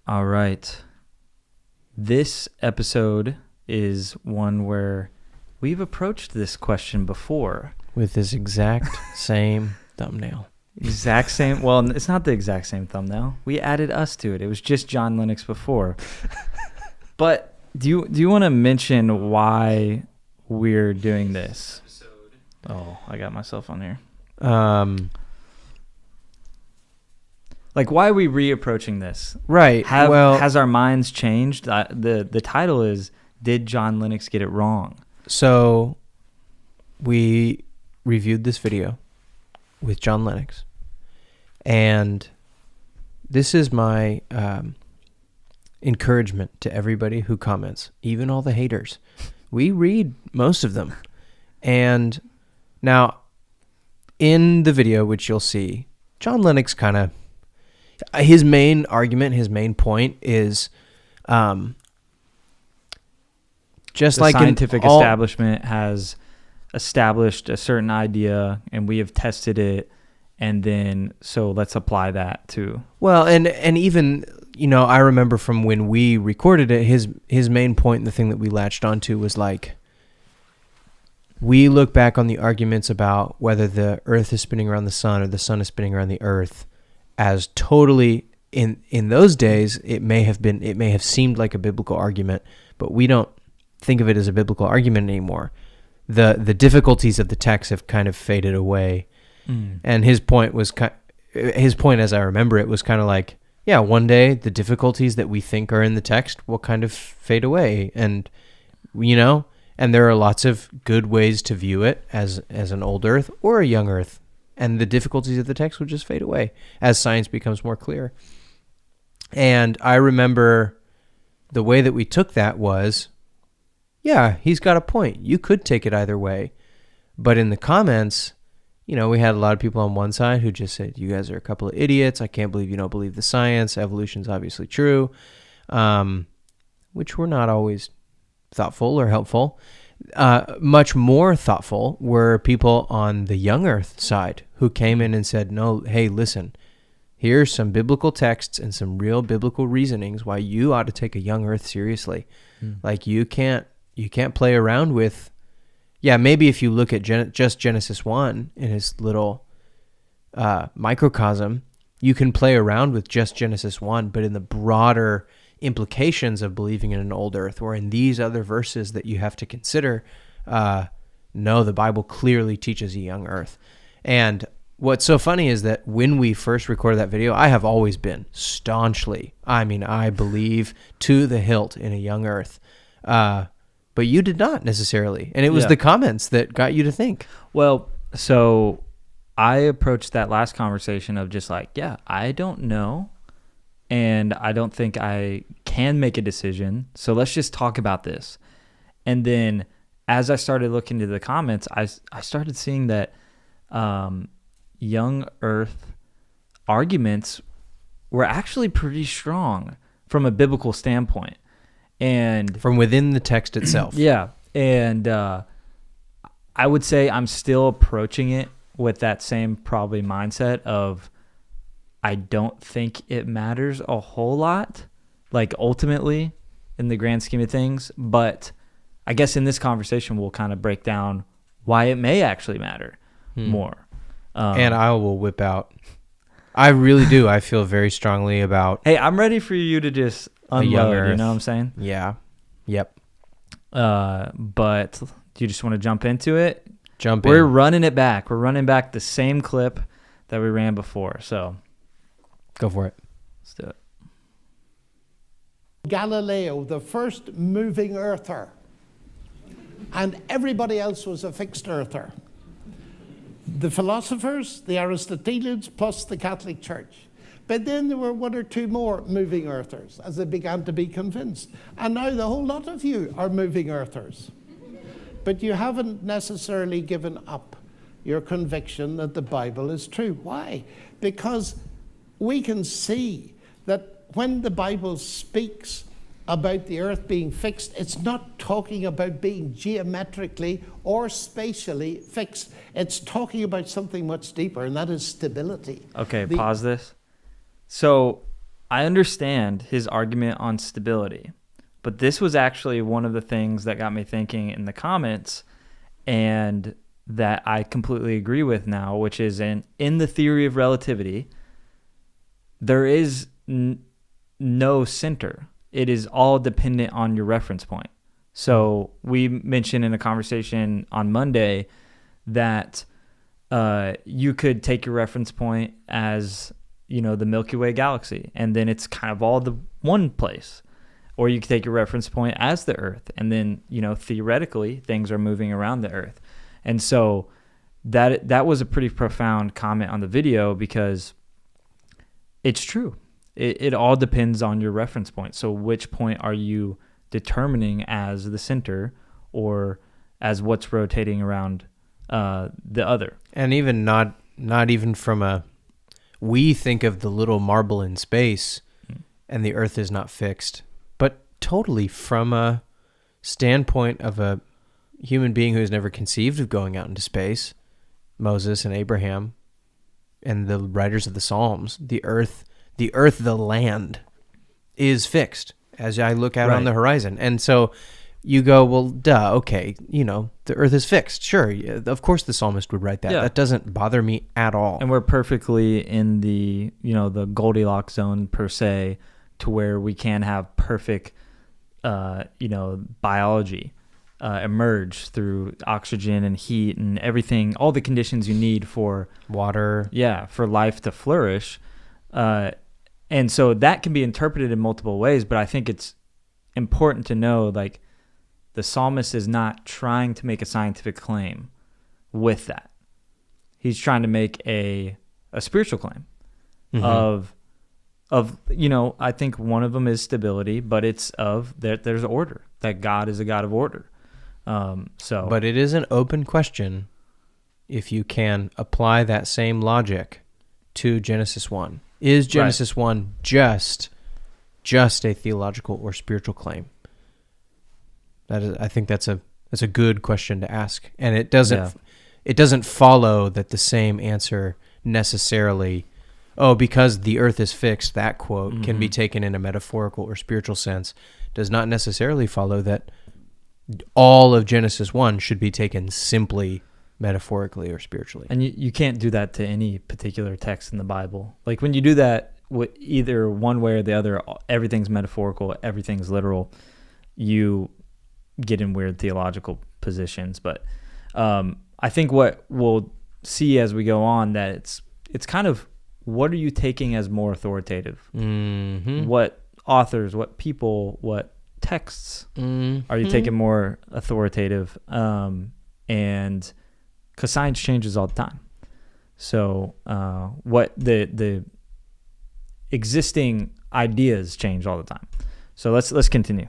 All right. This episode is one where we've approached this question before. With this exact same thumbnail. Exact same. Well, it's not the exact same thumbnail. We added us to it. It was just John Lennox before. But do you want to mention why we're doing this? Oh, I got myself on here. Like, why are we reapproaching this? Right. Has our minds changed? The title is, Did John Lennox Get It Wrong? So we reviewed this video with John Lennox. And this is my encouragement to everybody who comments, even all the haters. We read most of them. And now, in the video, which you'll see, John Lennox kind of, his main argument, his main point is just the like scientific establishment has established a certain idea and we have tested it, and then so let's apply that to. Well, and even, I remember from when we recorded it, his main point and the thing that we latched onto was like, we look back on the arguments about whether the earth is spinning around the sun or the sun is spinning around the earth as totally, in those days, it may have seemed like a biblical argument, but we don't think of it as a biblical argument anymore. The difficulties of the text have kind of faded away. And his point, as I remember it, was kind of like, yeah, one day the difficulties that we think are in the text will kind of fade away. And, and there are lots of good ways to view it as an old earth or a young earth. And the difficulties of the text will just fade away as science becomes more clear. And I remember the way that we took that was, yeah, he's got a point. You could take it either way. But in the comments, we had a lot of people on one side who just said, you guys are a couple of idiots. I can't believe you don't believe the science. Evolution's obviously true, which were not always thoughtful or helpful. Much more thoughtful were people on the young earth side who came in and said, no, hey, listen, here's some biblical texts and some real biblical reasonings why you ought to take a young earth seriously. Like you can't play around with, maybe if you look at just Genesis 1 in his little microcosm, you can play around with just Genesis 1, but in the broader implications of believing in an old earth or in these other verses that you have to consider, no, the Bible clearly teaches a young earth. And what's so funny is that when we first recorded that video, I have always been staunchly, I believe to the hilt in a young earth. But you did not necessarily. And it was the comments that got you to think. Well, so I approached that last conversation of just like, I don't know. And I don't think I can make a decision. So let's just talk about this. And then as I started looking into the comments, I started seeing that young earth arguments were actually pretty strong from a biblical standpoint. And from within the text itself. Yeah. And I would say I'm still approaching it with that same probably mindset of I don't think it matters a whole lot, like ultimately in the grand scheme of things. But I guess in this conversation, we'll kind of break down why it may actually matter more. And I will whip out. I really do. I feel very strongly about. Hey, I'm ready for you to just unload, you know what I'm saying? Yeah. Yep. But do you just want to jump into it? We're running it back. We're running back the same clip that we ran before. So go for it. Let's do it. Galileo, the first moving earther, and everybody else was a fixed earther. The philosophers, the Aristotelians, plus the Catholic Church. But then there were one or two more moving earthers as they began to be convinced. And now the whole lot of you are moving earthers. But you haven't necessarily given up your conviction that the Bible is true. Why? Because we can see that when the Bible speaks about the earth being fixed, it's not talking about being geometrically or spatially fixed. It's talking about something much deeper, and that is stability. Okay, pause this. So I understand his argument on stability, but this was actually one of the things that got me thinking in the comments, and that I completely agree with now, which is in the theory of relativity, there is no center. It is all dependent on your reference point. So we mentioned in a conversation on Monday that you could take your reference point as, the Milky Way galaxy, and then it's kind of all the one place. Or you could take your reference point as the Earth, and then, theoretically, things are moving around the Earth. And so that was a pretty profound comment on the video, because it's true. It all depends on your reference point. So which point are you determining as the center, or as what's rotating around the other? And even not even from we think of the little marble in space, and the Earth is not fixed, but totally from a standpoint of a human being who has never conceived of going out into space, Moses and Abraham and the writers of the Psalms, the earth, the land is fixed as I look out on the horizon. And so you go, well, duh, okay, the earth is fixed. Sure, of course the psalmist would write that. Yeah. That doesn't bother me at all. And we're perfectly in the, the Goldilocks zone per se, to where we can have perfect, biology emerge through oxygen and heat and everything, all the conditions you need for water. Yeah, for life to flourish. And so that can be interpreted in multiple ways, but I think it's important to know, like, the psalmist is not trying to make a scientific claim with that. He's trying to make a spiritual claim of I think one of them is stability, but it's of there's order, that God is a God of order. But it is an open question if you can apply that same logic to Genesis 1. Is Genesis 1 just a theological or spiritual claim? I think that's a good question to ask, and it doesn't follow that the same answer necessarily, because the earth is fixed, that quote can be taken in a metaphorical or spiritual sense, does not necessarily follow that all of Genesis 1 should be taken simply metaphorically or spiritually. And you can't do that to any particular text in the Bible. Like, when you do that with either one way or the other, everything's metaphorical, everything's literal, you get in weird theological positions. But I think what we'll see as we go on, that it's kind of, what are you taking as more authoritative? What authors, what people, what texts are you taking more authoritative? And because science changes all the time, so what the existing ideas change all the time. So let's continue.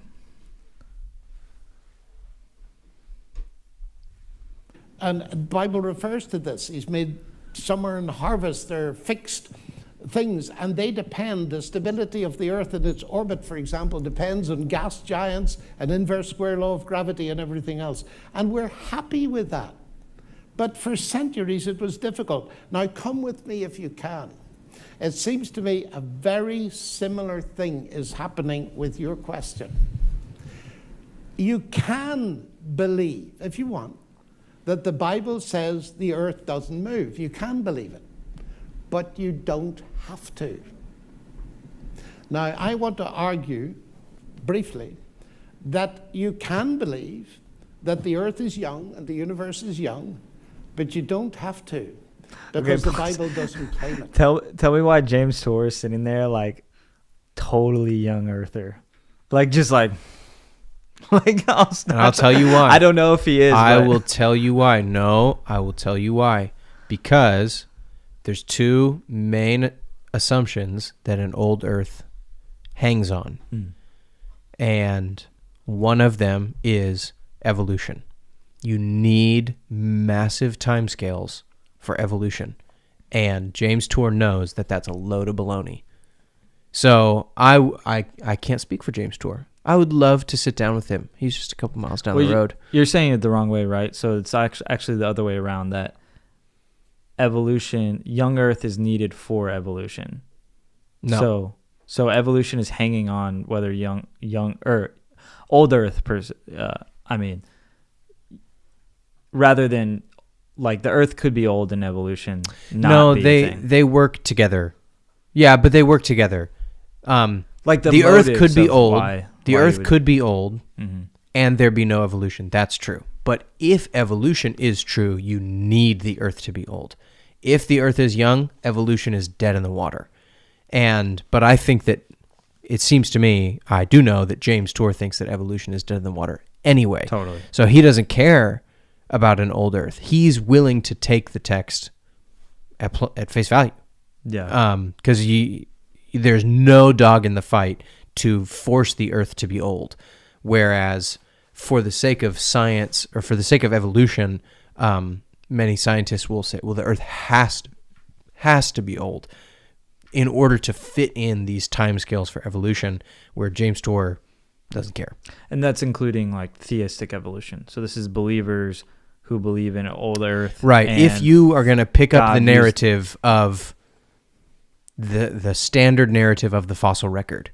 And the Bible refers to this. He's made summer and harvest, they're fixed things, and they depend, the stability of the earth and its orbit, for example, depends on gas giants and inverse square law of gravity and everything else. And we're happy with that. But for centuries it was difficult. Now come with me if you can. It seems to me a very similar thing is happening with your question. You can believe, if you want, that the Bible says the earth doesn't move. You can believe it, but you don't have to. Now, I want to argue briefly that you can believe that the earth is young and the universe is young, but you don't have to, because the Bible doesn't claim it. Tell me why James Tour is sitting there like totally young earther, like just like I'll tell you why. I don't know if he is. I will tell you why. No, I will tell you why. Because there's two main assumptions that an old earth hangs on. And one of them is evolution. You need massive timescales for evolution. And James Tour knows that that's a load of baloney. So I can't speak for James Tour. I would love to sit down with him. He's just a couple miles down the road. You're saying it the wrong way, right? So it's actually the other way around, that evolution, young earth is needed for evolution. No. So So evolution is hanging on whether young or old Earth rather than like the Earth could be old and evolution not be a thing. They work together. Yeah, but they work together. Like the Earth could be old. Why Earth could be old, mm-hmm. and there be no evolution. That's true. But if evolution is true, you need the Earth to be old. If the Earth is young, evolution is dead in the water. But I think that it seems to me, I do know that James Tour thinks that evolution is dead in the water anyway. Totally. So he doesn't care about an old Earth. He's willing to take the text at face value. Yeah. Because there's no dog in the fight to force the Earth to be old. Whereas for the sake of science or for the sake of evolution, many scientists will say, well, the Earth has to be old in order to fit in these timescales for evolution, where James Tour doesn't care. And that's including like theistic evolution. So this is believers who believe in an old Earth. Right. If you are going to pick up the narrative of the standard narrative of the fossil record,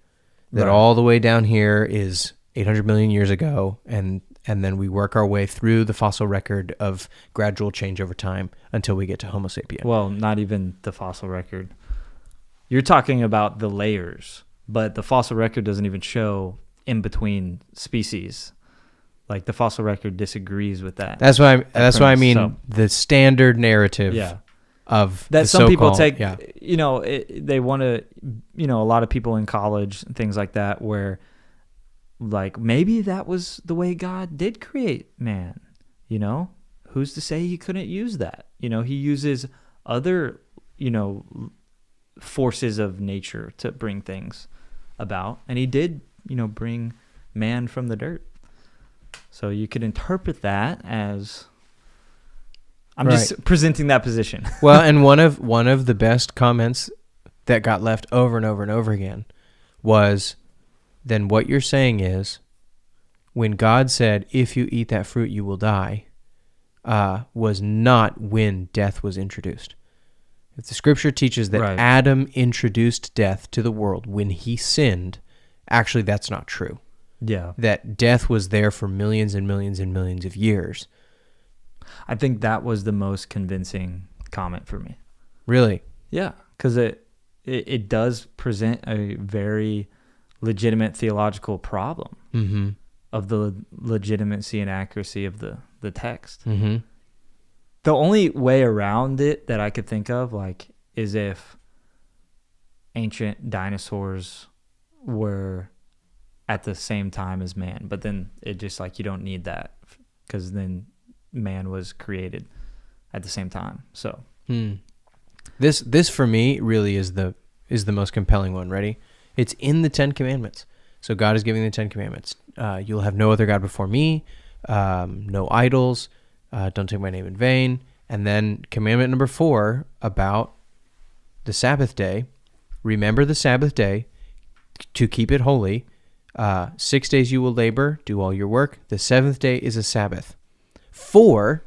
that all the way down here is 800 million years ago, and then we work our way through the fossil record of gradual change over time until we get to Homo sapien. Well, not even the fossil record. You're talking about the layers, but the fossil record doesn't even show in between species. Like the fossil record disagrees with that. That's why I mean so, the standard narrative of that the some people take. Yeah. They want to. A lot of people in college and things like that, where like maybe that was the way God did create man. Who's to say he couldn't use that? He uses other forces of nature to bring things about, and he did bring man from the dirt. So you could interpret that as I'm just presenting that position. Well, and one of the best comments that got left over and over and over again was, then what you're saying is, when God said, if you eat that fruit you will die, was not when death was introduced. If the scripture teaches that Adam introduced death to the world when he sinned, actually that's not true. Yeah. That death was there for millions and millions and millions of years. I think that was the most convincing comment for me. Really? Yeah, because it does present a very legitimate theological problem of the legitimacy and accuracy of the text. Mm-hmm. The only way around it that I could think of, is if ancient dinosaurs were at the same time as man. But then it just you don't need that, because then man was created at the same time. So this for me really is the most compelling one. Ready? It's in the 10 Commandments. So God is giving the 10 Commandments. You'll have no other God before me. No idols. Don't take my name in vain. And then commandment number 4 about the Sabbath day. Remember the Sabbath day to keep it holy. 6 days you will labor, do all your work. The 7th day is a Sabbath. For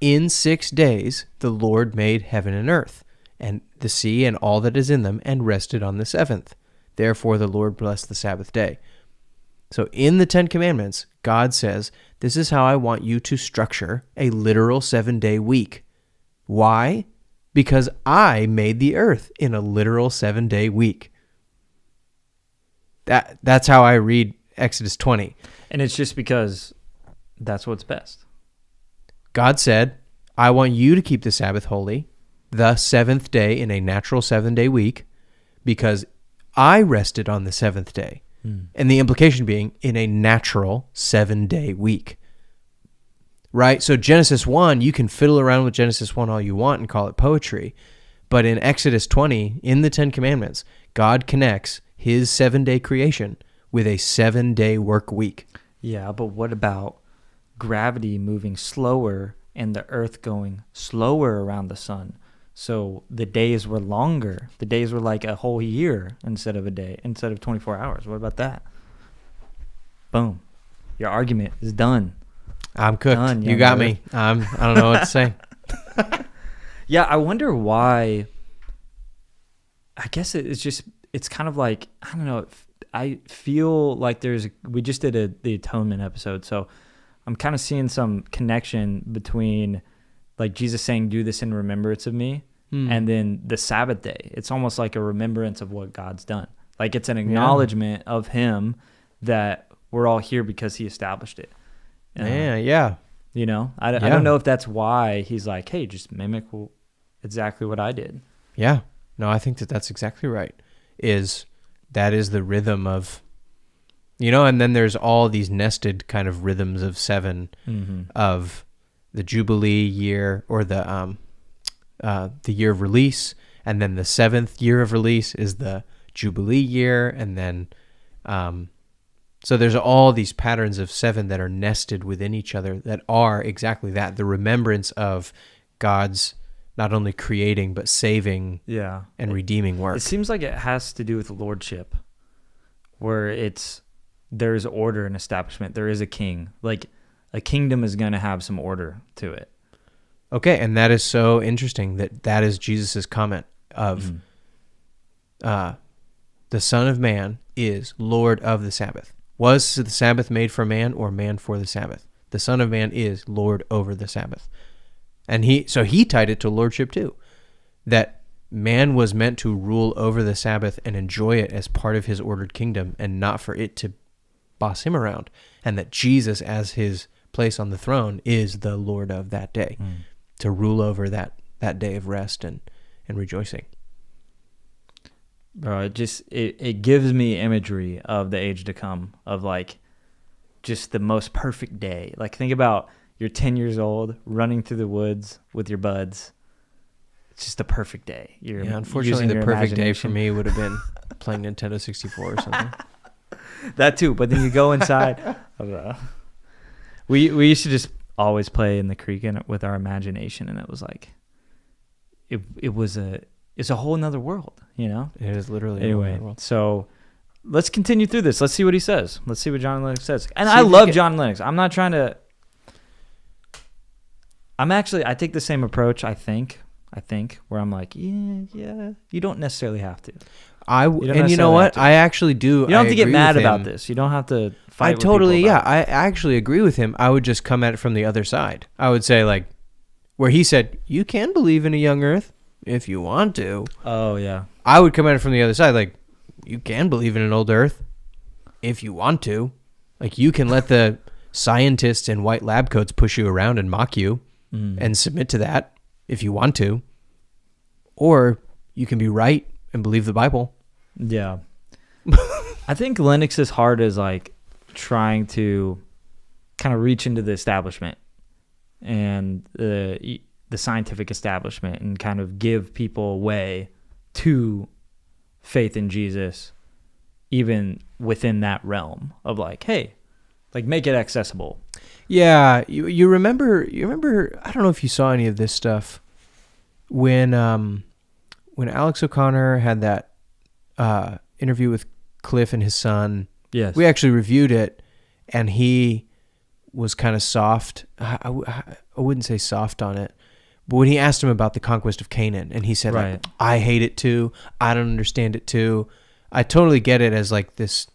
in 6 days the Lord made heaven and earth, and the sea and all that is in them, and rested on the 7th. Therefore the Lord blessed the Sabbath day. So in the 10 Commandments, God says, this is how I want you to structure a literal 7-day week. Why? Because I made the earth in a literal 7-day week. That's how I read Exodus 20. And it's just because that's what's best. God said, I want you to keep the Sabbath holy, the 7th day in a natural 7-day week, because I rested on the 7th day. And the implication being in a natural 7-day week. Right? So Genesis 1, you can fiddle around with Genesis 1 all you want and call it poetry. But in Exodus 20, in the 10 Commandments, God connects his 7-day creation with a 7-day work week. Yeah, but what about gravity moving slower and the earth going slower around the sun? So the days were longer. The days were like a whole year instead of 24 hours. What about that? Boom. Your argument is done. I'm cooked. Done, you got me. I don't know what to say. Yeah, I wonder why. I guess it's just it's kind of like, I don't know, I feel like we just did the atonement episode, so I'm kind of seeing some connection between like Jesus saying, do this in remembrance of me, and then the Sabbath day. It's almost like a remembrance of what God's done. Like it's an acknowledgement of him that we're all here because he established it. Yeah. You know, I don't know if that's why he's like, hey, just mimic exactly what I did. Yeah. No, I think that's exactly right. That is the rhythm of, and then there's all these nested kind of rhythms of 7 of the Jubilee year, or the year of release, and then the 7th year of release is the Jubilee year, and then so there's all these patterns of 7 that are nested within each other that are exactly that, the remembrance of God's not only creating but saving and redeeming work. It seems like it has to do with lordship, where there's order and establishment. There is a king. Like a kingdom is going to have some order to it. Okay, and that is so interesting that is Jesus's comment of the Son of Man is Lord of the Sabbath. Was the Sabbath made for man, or man for the Sabbath? The Son of Man is Lord over the Sabbath. And he tied it to lordship too, that man was meant to rule over the Sabbath and enjoy it as part of his ordered kingdom, and not for it to boss him around, and that Jesus, as his place on the throne, is the Lord of that day, to rule over that day of rest and rejoicing. Bro, it gives me imagery of the age to come, of like just the most perfect day. Like think about you're 10 years old running through the woods with your buds. It's just a perfect day. Unfortunately, the perfect day for me would have been playing Nintendo 64 or something. That too, but then you go inside. We used to just always play in the creek with our imagination, and it was like it's a whole nother world, you know? It is literally anyway, a whole other world. So let's continue through this. Let's see what he says. Let's see what John Lennox says. And I love John Lennox. I'm not trying to... I take the same approach, I think, where I'm like, yeah, you don't necessarily have to. You know what? I actually do. You don't have to get mad about this. You don't have to fight with people about it. I actually agree with him. I would just come at it from the other side. I would say, like, where he said, you can believe in a young earth if you want to. Oh, yeah. I would come at it from the other side, like, you can believe in an old earth if you want to. Like, you can let the scientists in white lab coats push you around and mock you and submit to that if you want to. Or you can be right and believe the Bible. Yeah. I think Lennox's heart is like trying to kind of reach into the establishment and the scientific establishment and kind of give people a way to faith in Jesus, even within that realm of like, hey, like make it accessible. Yeah. You remember, I don't know if you saw any of this stuff when Alex O'Connor had that interview with Cliff and his son. Yes. We actually reviewed it, and he was kind of soft. I wouldn't say soft on it, but when he asked him about the conquest of Canaan, and he said, right, like, I hate it too. I don't understand it too. I totally get it as like this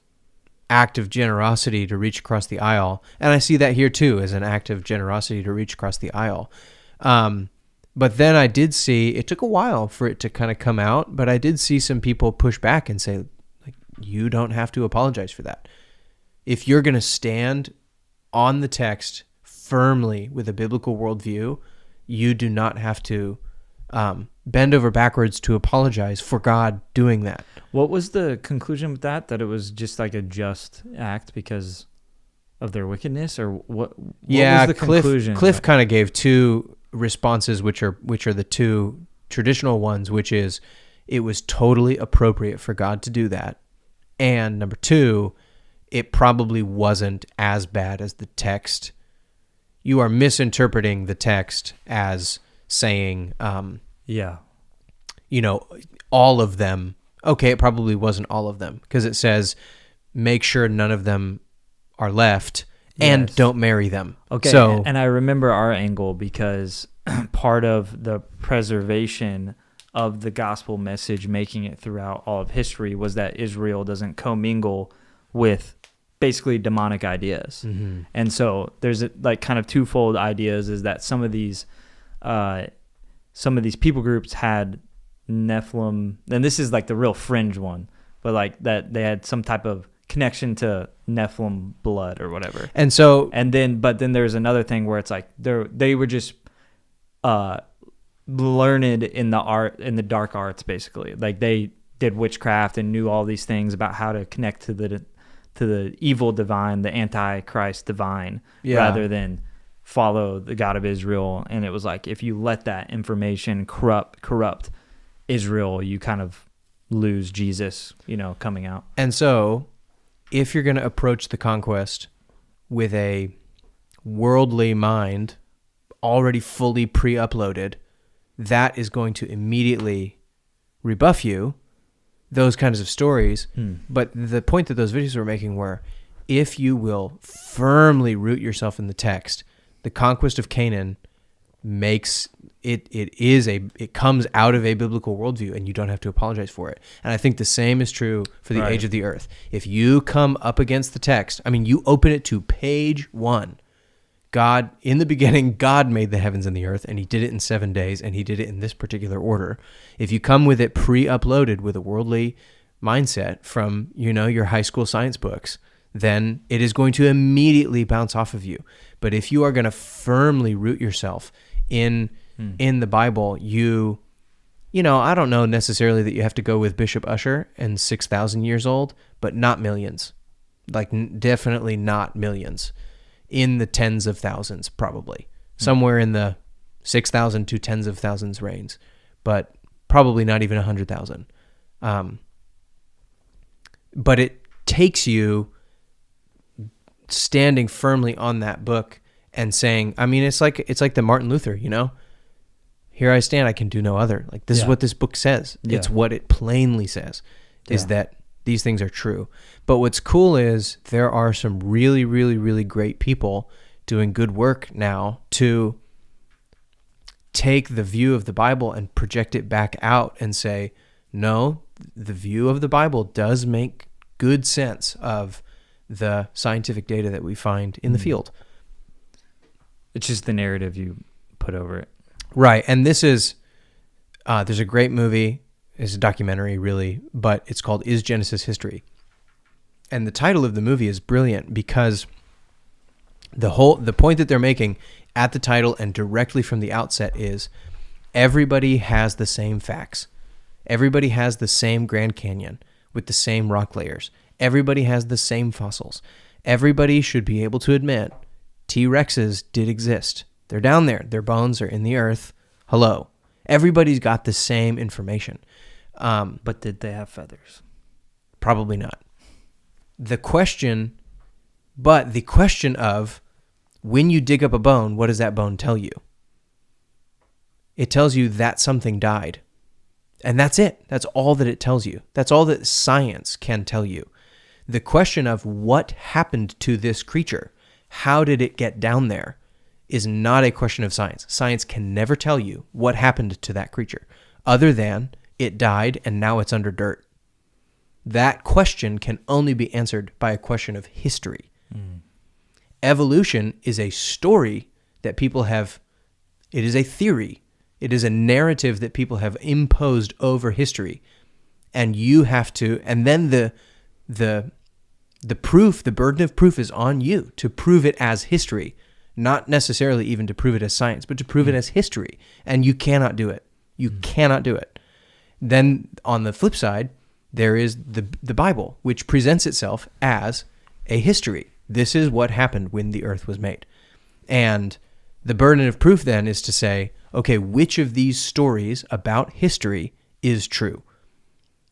act of generosity to reach across the aisle. And I see that here too as an act of generosity to reach across the aisle. But then I did see, it took a while for it to kind of come out, but I did see some people push back and say, like, you don't have to apologize for that. If you're going to stand on the text firmly with a biblical worldview, you do not have to bend over backwards to apologize for God doing that. What was the conclusion with that? That it was just like a just act because of their wickedness, or what was the conclusion? Cliff kind of gave two responses, which are the two traditional ones, which is it was totally appropriate for God to do that, and number two, it probably wasn't as bad as the text. You are misinterpreting the text as saying, all of them. Okay, it probably wasn't all of them, because it says, make sure none of them are left, and don't marry them. Okay, so, and I remember our angle because part of the preservation of the gospel message making it throughout all of history was that Israel doesn't commingle with basically demonic ideas. Mm-hmm. And so there's like kind of twofold ideas, is that some of these people groups had Nephilim, and this is like the real fringe one, but like that they had some type of connection to Nephilim blood or whatever. And so, but then there's another thing where it's like they were just learned in the dark arts, basically. Like they did witchcraft and knew all these things about how to connect to the evil divine, the antichrist divine, rather than follow the God of Israel. And it was like, if you let that information corrupt Israel, you kind of lose Jesus, coming out. And so, if you're going to approach the conquest with a worldly mind already fully pre-uploaded, that is going to immediately rebuff you, those kinds of stories. But the point that those videos were making were, if you will firmly root yourself in the text, the conquest of Canaan makes it comes out of a biblical worldview, and you don't have to apologize for it. And I think the same is true for the age of the earth. If you come up against the text, you open it to page 1. God, in the beginning, God made the heavens and the earth, and he did it in 7 days, and he did it in this particular order. If you come with it pre-uploaded with a worldly mindset from, your high school science books, then it is going to immediately bounce off of you. But if you are going to firmly root yourself in the Bible, I don't know necessarily that you have to go with Bishop Ussher and 6,000 years old, but not millions. Like, definitely not millions. In the tens of thousands, probably. Somewhere in the 6,000 to tens of thousands range, but probably not even 100,000. But it takes you standing firmly on that book and saying, it's like the Martin Luther, here I stand, I can do no other. Like, this is what this book says. Yeah. It's what it plainly says, is that these things are true. But what's cool is there are some really, really, really great people doing good work now to take the view of the Bible and project it back out and say, no, the view of the Bible does make good sense of the scientific data that we find in the field. It's just the narrative you put over it. Right. And this is, there's a great movie. It's a documentary, really, but it's called Is Genesis History? And the title of the movie is brilliant because the point that they're making at the title and directly from the outset is everybody has the same facts. Everybody has the same Grand Canyon with the same rock layers. Everybody has the same fossils. Everybody should be able to admit T-Rexes did exist. They're down there. Their bones are in the earth. Hello. Everybody's got the same information. But did they have feathers? Probably not. The question of when you dig up a bone, what does that bone tell you? It tells you that something died. And that's it. That's all that it tells you. That's all that science can tell you. The question of what happened to this creature, how did it get down there, is not a question of science. Science can never tell you what happened to that creature, other than it died and now it's under dirt. That question can only be answered by a question of history. Evolution is a story that people have, it is a theory. It is a narrative that people have imposed over history. And you have to, and then the proof, the burden of proof is on you to prove it as history, not necessarily even to prove it as science, but to prove it as history. And you cannot do it. You cannot do it. Then on the flip side, there is the Bible, which presents itself as a history. This is what happened when the earth was made. And the burden of proof then is to say, okay, which of these stories about history is true?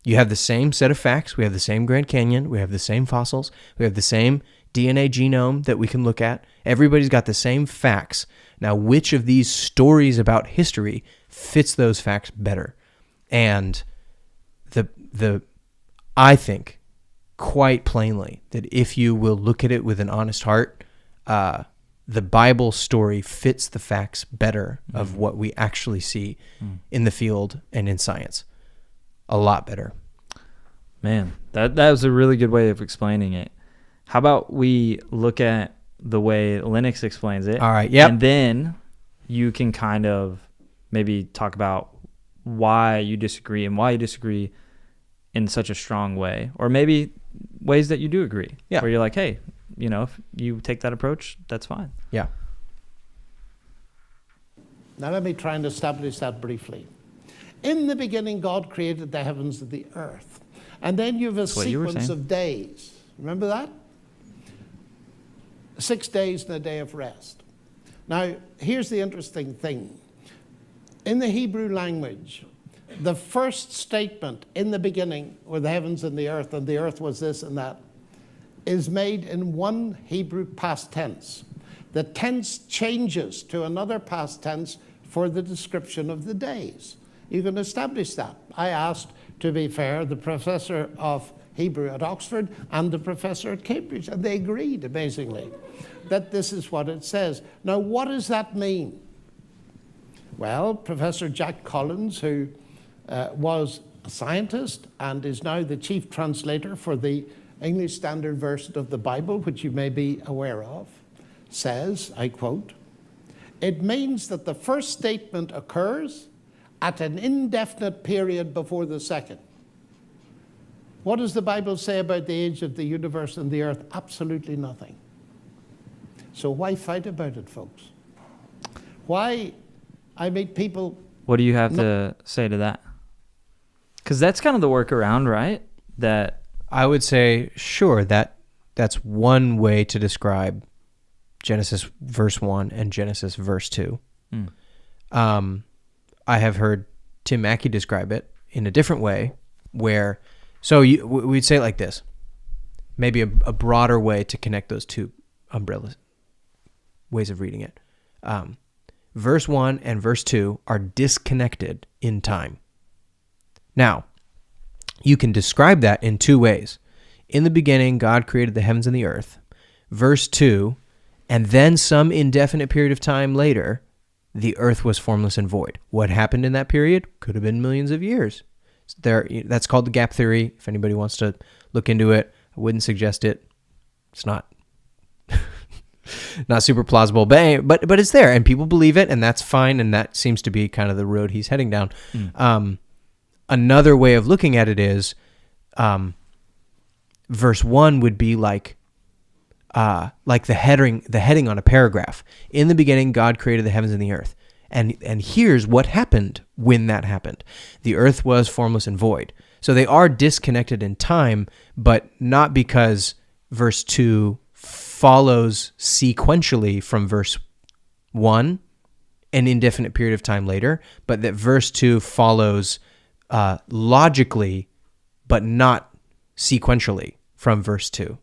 You have the same set of facts. We have the same Grand Canyon. We have the same fossils. We have the same DNA genome that we can look at. Everybody's got the same facts. Now, which of these stories about history fits those facts better? And I think quite plainly that if you will look at it with an honest heart, the Bible story fits the facts better of what we actually see in the field and in science. A lot better. Man, that was a really good way of explaining it. How about we look at the way Lennox explains it? All right, yep. And then you can kind of maybe talk about why you disagree and why you disagree in such a strong way. Or maybe ways that you do agree. Yeah. Where you're like, hey, if you take that approach, that's fine. Yeah. Now let me try and establish that briefly. In the beginning, God created the heavens and the earth. And then you have a sequence of days. Remember that? 6 days and a day of rest. Now, here's the interesting thing. In the Hebrew language, the first statement in the beginning were the heavens and the earth was this and that, is made in one Hebrew past tense. The tense changes to another past tense for the description of the days. You can establish that. I asked, to be fair, the professor of Hebrew at Oxford and the professor at Cambridge, and they agreed, amazingly, that this is what it says. Now, what does that mean? Well, Professor Jack Collins, who was a scientist and is now the chief translator for the English Standard Version of the Bible, which you may be aware of, says, I quote, "It means that the first statement occurs at an indefinite period before the second." What does the Bible say about the age of the universe and the earth? Absolutely nothing. So why fight about it, folks? Why? I meet people... What do you have to say to that? Because that's kind of the workaround, right? That I would say, sure, that's one way to describe Genesis verse 1 and Genesis verse 2. I have heard Tim Mackey describe it in a different way, where, so we'd say it like this, maybe a broader way to connect those two umbrellas, ways of reading it. Verse 1 and verse 2 are disconnected in time. Now, you can describe that in two ways. In the beginning, God created the heavens and the earth. Verse 2, and then some indefinite period of time later, the earth was formless and void. What happened in that period? Could have been millions of years. That's called the gap theory. If anybody wants to look into it, I wouldn't suggest it. It's not super plausible, but it's there, and people believe it, and that's fine, and that seems to be kind of the road he's heading down. Another way of looking at it is, verse 1 would be like the heading on a paragraph. In the beginning, God created the heavens and the earth. And here's what happened when that happened. The earth was formless and void. So they are disconnected in time, but not because verse 2 follows sequentially from verse 1, an indefinite period of time later, but that verse 2 follows logically, but not sequentially from verse 2.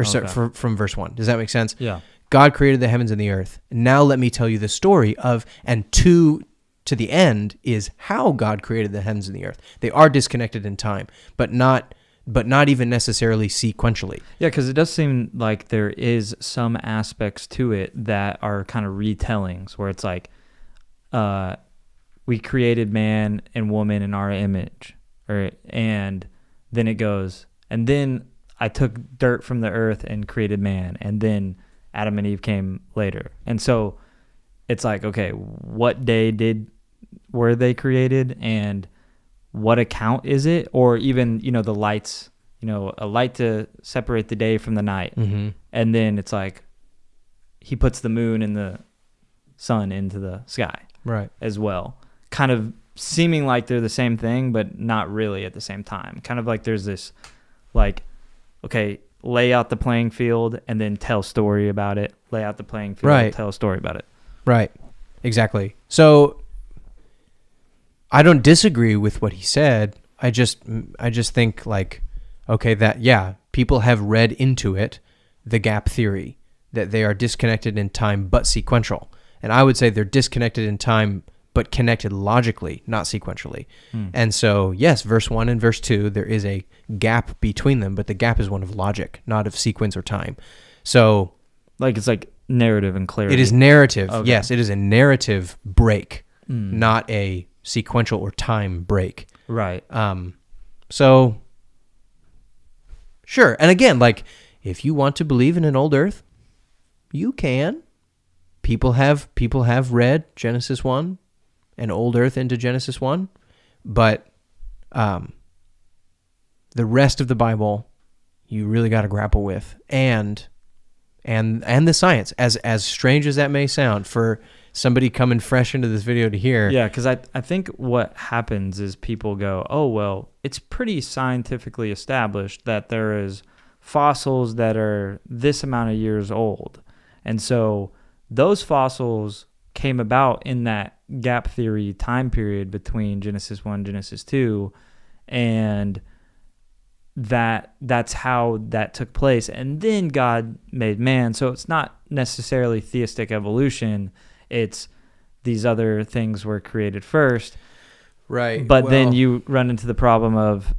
Sorry, from verse 1. Does that make sense? Yeah. God created the heavens and the earth. Now let me tell you the story of, and to the end is how God created the heavens and the earth. They are disconnected in time, but not even necessarily sequentially. Yeah, because it does seem like there is some aspects to it that are kind of retellings, where it's like, we created man and woman in our image, and then it goes, and then I took dirt from the earth and created man, and then Adam and Eve came later. And so it's like, okay, what day were they created, and what account is it? Or even, the lights, a light to separate the day from the night. Mm-hmm. And then it's like he puts the moon and the sun into the sky, right, as well. Kind of seeming like they're the same thing, but not really at the same time. Kind of like there's this, like, okay, lay out the playing field and then tell a story about it. Lay out the playing field, right, tell a story about it. Right, exactly. So I don't disagree with what he said. I just think, like, okay, that, yeah, people have read into it the gap theory, that they are disconnected in time but sequential. And I would say they're disconnected in time but connected logically, not sequentially. And so, yes, verse 1 and verse 2, there is a gap between them, but the gap is one of logic, not of sequence or time. So, like, it's like narrative and clarity. It is narrative. Okay. Yes, it is a narrative break, not a sequential or time break. Right. So, sure. And again, like, if you want to believe in an old earth, you can. People have read Genesis 1 and old earth into Genesis 1, but the rest of the Bible you really got to grapple with, and the science, as strange as that may sound for somebody coming fresh into this video to hear. Yeah, because I think what happens is people go, oh, well, it's pretty scientifically established that there is fossils that are this amount of years old. And so those fossils came about in that gap theory time period between Genesis 1 and Genesis 2, and that's how that took place. And then God made man. So it's not necessarily theistic evolution. It's these other things were created first. Right. But then you run into the problem of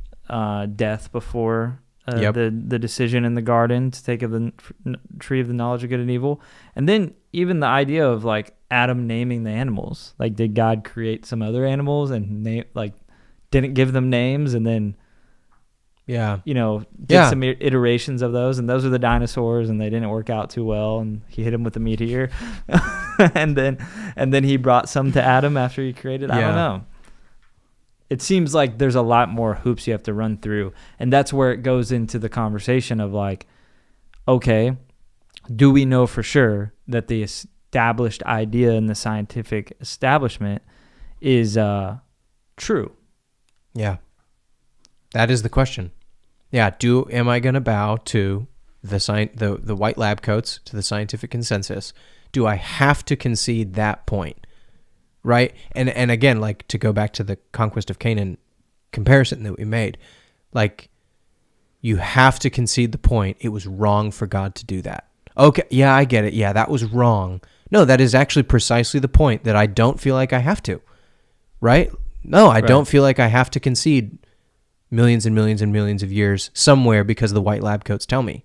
death before the decision in the garden to take of the tree of the knowledge of good and evil. And then even the idea of like Adam naming the animals. Like, did God create some other animals and didn't give them names, and then did some iterations of those, and those are the dinosaurs, and they didn't work out too well, and he hit him with a meteor, and then he brought some to Adam after he created. I don't know. It seems like there's a lot more hoops you have to run through, and that's where it goes into the conversation of like, okay, do we know for sure that the established idea in the scientific establishment is true? Yeah, that is the question. Yeah, am I going to bow to the white lab coats, to the scientific consensus? Do I have to concede that point? Right? And again, like, to go back to the conquest of Canaan comparison that we made, like, you have to concede the point. It was wrong for God to do that. Okay, yeah, I get it. Yeah, that was wrong. No, that is actually precisely the point that I don't feel like I have to. Right? No, I don't feel like I have to concede millions and millions and millions of years somewhere because the white lab coats tell me.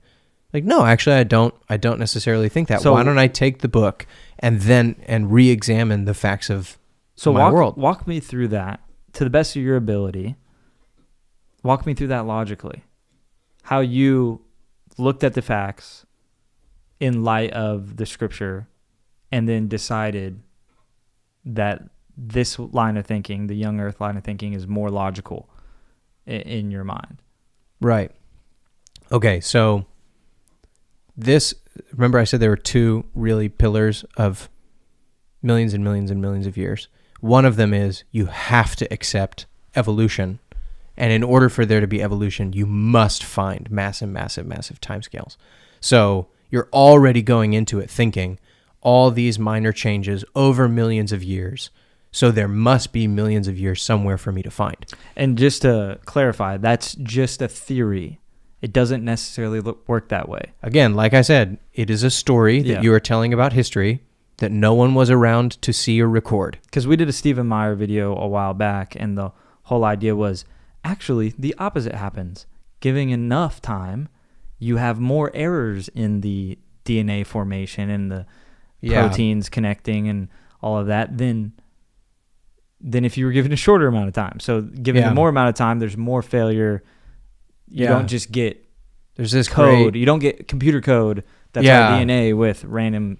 Like, no, actually, I don't necessarily think that. So, why don't I take the book and re-examine the facts of my world? Walk me through that to the best of your ability. Walk me through that logically. How you looked at the facts in light of the scripture and then decided that this line of thinking, the young earth line of thinking, is more logical in your mind. Right. Okay, so remember I said there were two really pillars of millions and millions and millions of years. One of them is you have to accept evolution. And in order for there to be evolution, you must find massive, massive, massive timescales. So you're already going into it thinking all these minor changes over millions of years. So there must be millions of years somewhere for me to find. And just to clarify, that's just a theory. It doesn't necessarily work that way. Again, like I said, it is a story that you are telling about history that no one was around to see or record. Because we did a Stephen Meyer video a while back, and the whole idea was actually the opposite happens. Giving enough time, you have more errors in the DNA formation and the proteins connecting and all of that than if you were given a shorter amount of time. So given the more amount of time, there's more failure. You don't just get code. You don't get computer code that's our DNA with random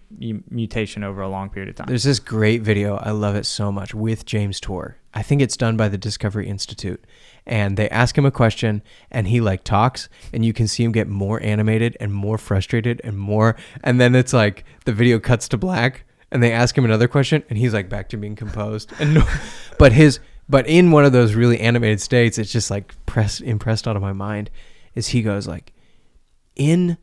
mutation over a long period of time. There's this great video. I love it so much with James Tour. I think it's done by the Discovery Institute. And they ask him a question and he like talks and you can see him get more animated and more frustrated and more. And then it's like the video cuts to black and they ask him another question and he's like back to being composed. And but in one of those really animated states, it's just like impressed onto my mind is he goes like, in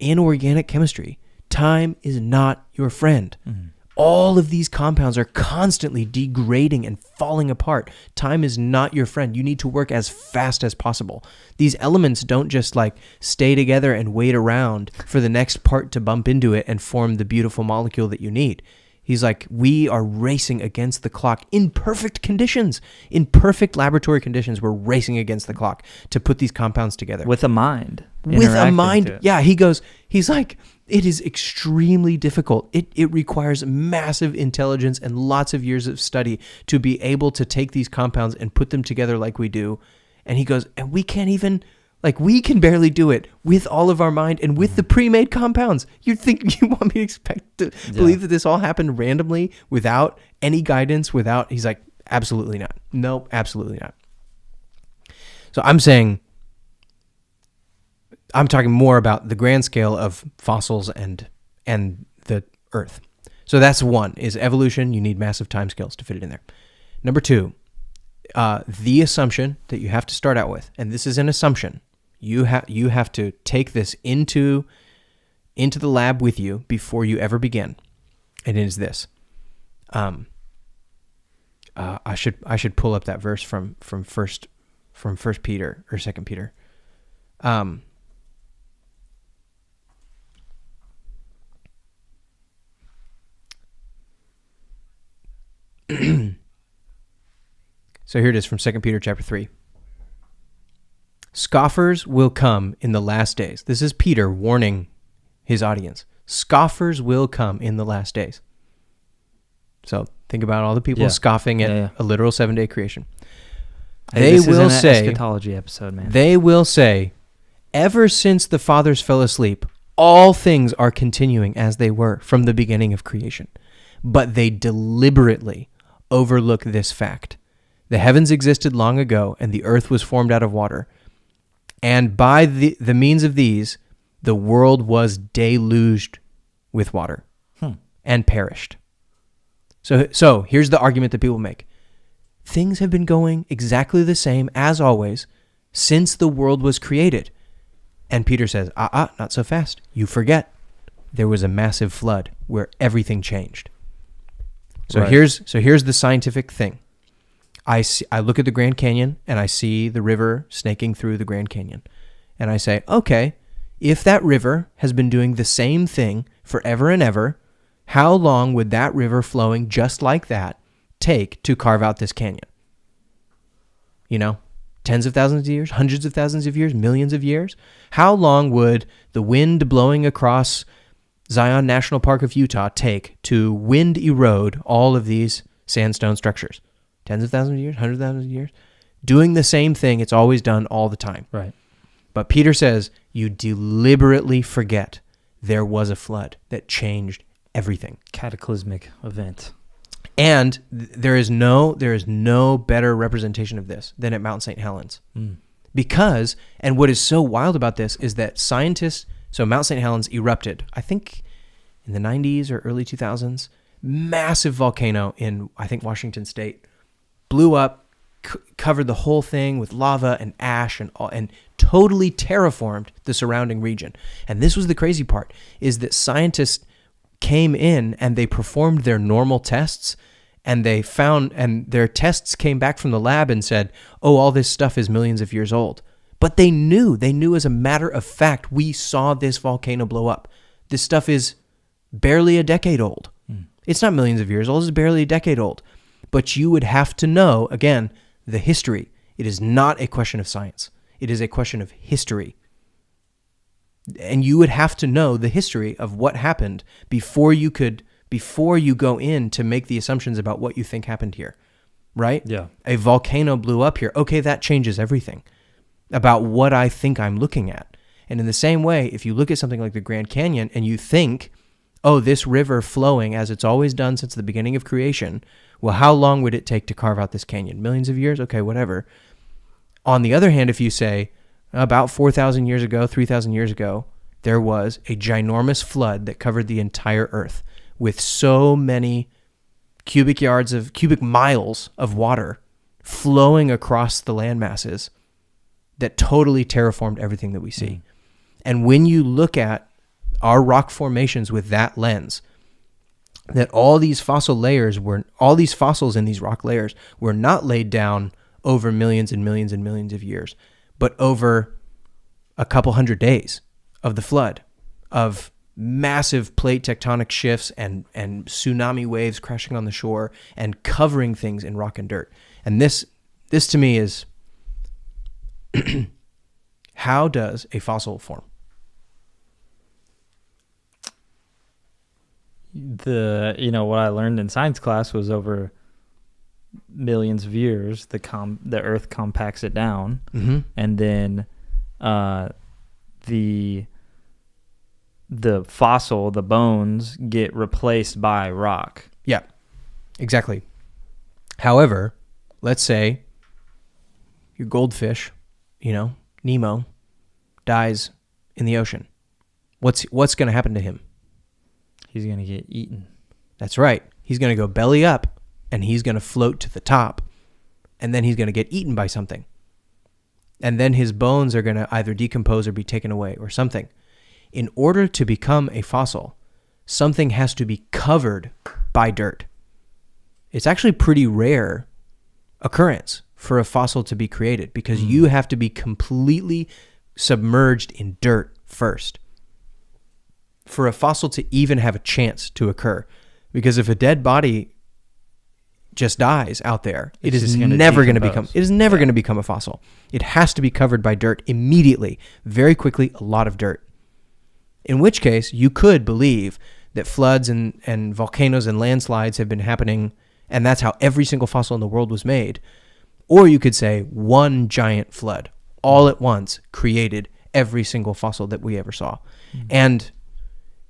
organic chemistry, time is not your friend. Mm-hmm. All of these compounds are constantly degrading and falling apart. Time is not your friend. You need to work as fast as possible. These elements don't just like stay together and wait around for the next part to bump into it and form the beautiful molecule that you need. He's like, we are racing against the clock in perfect conditions. In perfect laboratory conditions, we're racing against the clock to put these compounds together. With a mind. with a Interacting mind. to it. Yeah, he's like, it is extremely difficult. It requires massive intelligence and lots of years of study to be able to take these compounds and put them together like we do. And he goes, and we can't even, like, we can barely do it with all of our mind and with the pre-made compounds. You think you want me to expect to believe that this all happened randomly without any guidance, without, he's like, absolutely not. Nope, absolutely not. So I'm talking more about the grand scale of fossils and the Earth. So that's one, is evolution. You need massive timescales to fit it in there. Number two, the assumption that you have to start out with, and this is an assumption, you have to take this into the lab with you before you ever begin, and it is this. I should pull up that verse from First Peter or Second Peter. So here it is from 2 Peter chapter 3. Scoffers will come in the last days. This is Peter warning his audience. Scoffers will come in the last days. So think about all the people scoffing at a literal 7-day creation. Hey, this will say, eschatology episode, man. They will say, ever since the fathers fell asleep, all things are continuing as they were from the beginning of creation. But they deliberately overlook this fact. The heavens existed long ago, and the earth was formed out of water. And by the means of these, the world was deluged with water and perished. So here's the argument that people make. Things have been going exactly the same as always since the world was created. And Peter says, not so fast. You forget. There was a massive flood where everything changed. So Right. here's the scientific thing. I look at the Grand Canyon and I see the river snaking through the Grand Canyon. And I say, okay, if that river has been doing the same thing forever and ever, how long would that river flowing just like that take to carve out this canyon? You know, tens of thousands of years, hundreds of thousands of years, millions of years? How long would the wind blowing across Zion National Park of Utah take to wind erode all of these sandstone structures? Tens of thousands of years, hundreds of thousands of years, doing the same thing it's always done all the time. Right. But Peter says, you deliberately forget there was a flood that changed everything. Cataclysmic event. And there is no better representation of this than at Mount St. Helens. Because, and what is so wild about this is that scientists, so Mount St. Helens erupted, I think in the 90s or early 2000s, massive volcano in, I think, Washington State. Blew up, covered the whole thing with lava and ash and totally terraformed the surrounding region. And this was the crazy part, is that scientists came in and they performed their normal tests, and they found, and their tests came back from the lab and said, oh, all this stuff is millions of years old. But they knew as a matter of fact, we saw this volcano blow up. This stuff is barely a decade old. It's not millions of years old, it's barely a decade old. But you would have to know, again, the history. It is not a question of science. It is a question of history. And you would have to know the history of what happened before you go in to make the assumptions about what you think happened here, right? Yeah. A volcano blew up here. Okay, that changes everything about what I think I'm looking at. And in the same way, if you look at something like the Grand Canyon and you think, oh, this river flowing as it's always done since the beginning of creation, well, how long would it take to carve out this canyon? Millions of years? Okay, whatever. On the other hand, if you say about 4,000 years ago, 3,000 years ago, there was a ginormous flood that covered the entire earth with so many cubic miles of water flowing across the land masses that totally terraformed everything that we see. And when you look at our rock formations with that lens, that all these fossils in these rock layers were not laid down over millions and millions and millions of years, but over a couple hundred days of the flood, of massive plate tectonic shifts and tsunami waves crashing on the shore and covering things in rock and dirt. And this to me is How does a fossil form? What I learned in science class was over millions of years, the Earth compacts it down, Mm-hmm. and then the fossil, the bones, get replaced by rock. Yeah, exactly. However, let's say your goldfish, Nemo, dies in the ocean. What's going to happen to him? He's gonna get eaten. That's right. He's going to go belly up, and he's going to float to the top, and then he's going to get eaten by something. And then his bones are going to either decompose or be taken away or something. In order to become a fossil, something has to be covered by dirt. It's actually pretty rare occurrence for a fossil to be created because you have to be completely submerged in dirt first for a fossil to even have a chance to occur. Because if a dead body just dies out there, it is never going to become a fossil. It has to be covered by dirt immediately, very quickly, a lot of dirt. In which case, you could believe that floods and volcanoes and landslides have been happening, and that's how every single fossil in the world was made. Or you could say one giant flood all at once created every single fossil that we ever saw. And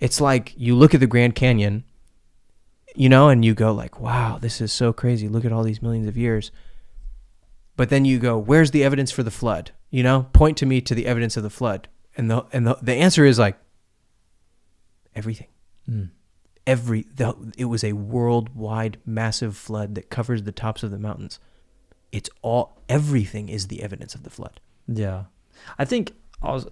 it's like you look at the Grand Canyon, and you go like, wow, this is so crazy. Look at all these millions of years. But then you go, where's the evidence for the flood? Point to me to the evidence of the flood. And the answer is like, everything. It was a worldwide massive flood that covers the tops of the mountains. Everything is the evidence of the flood. Yeah. I think as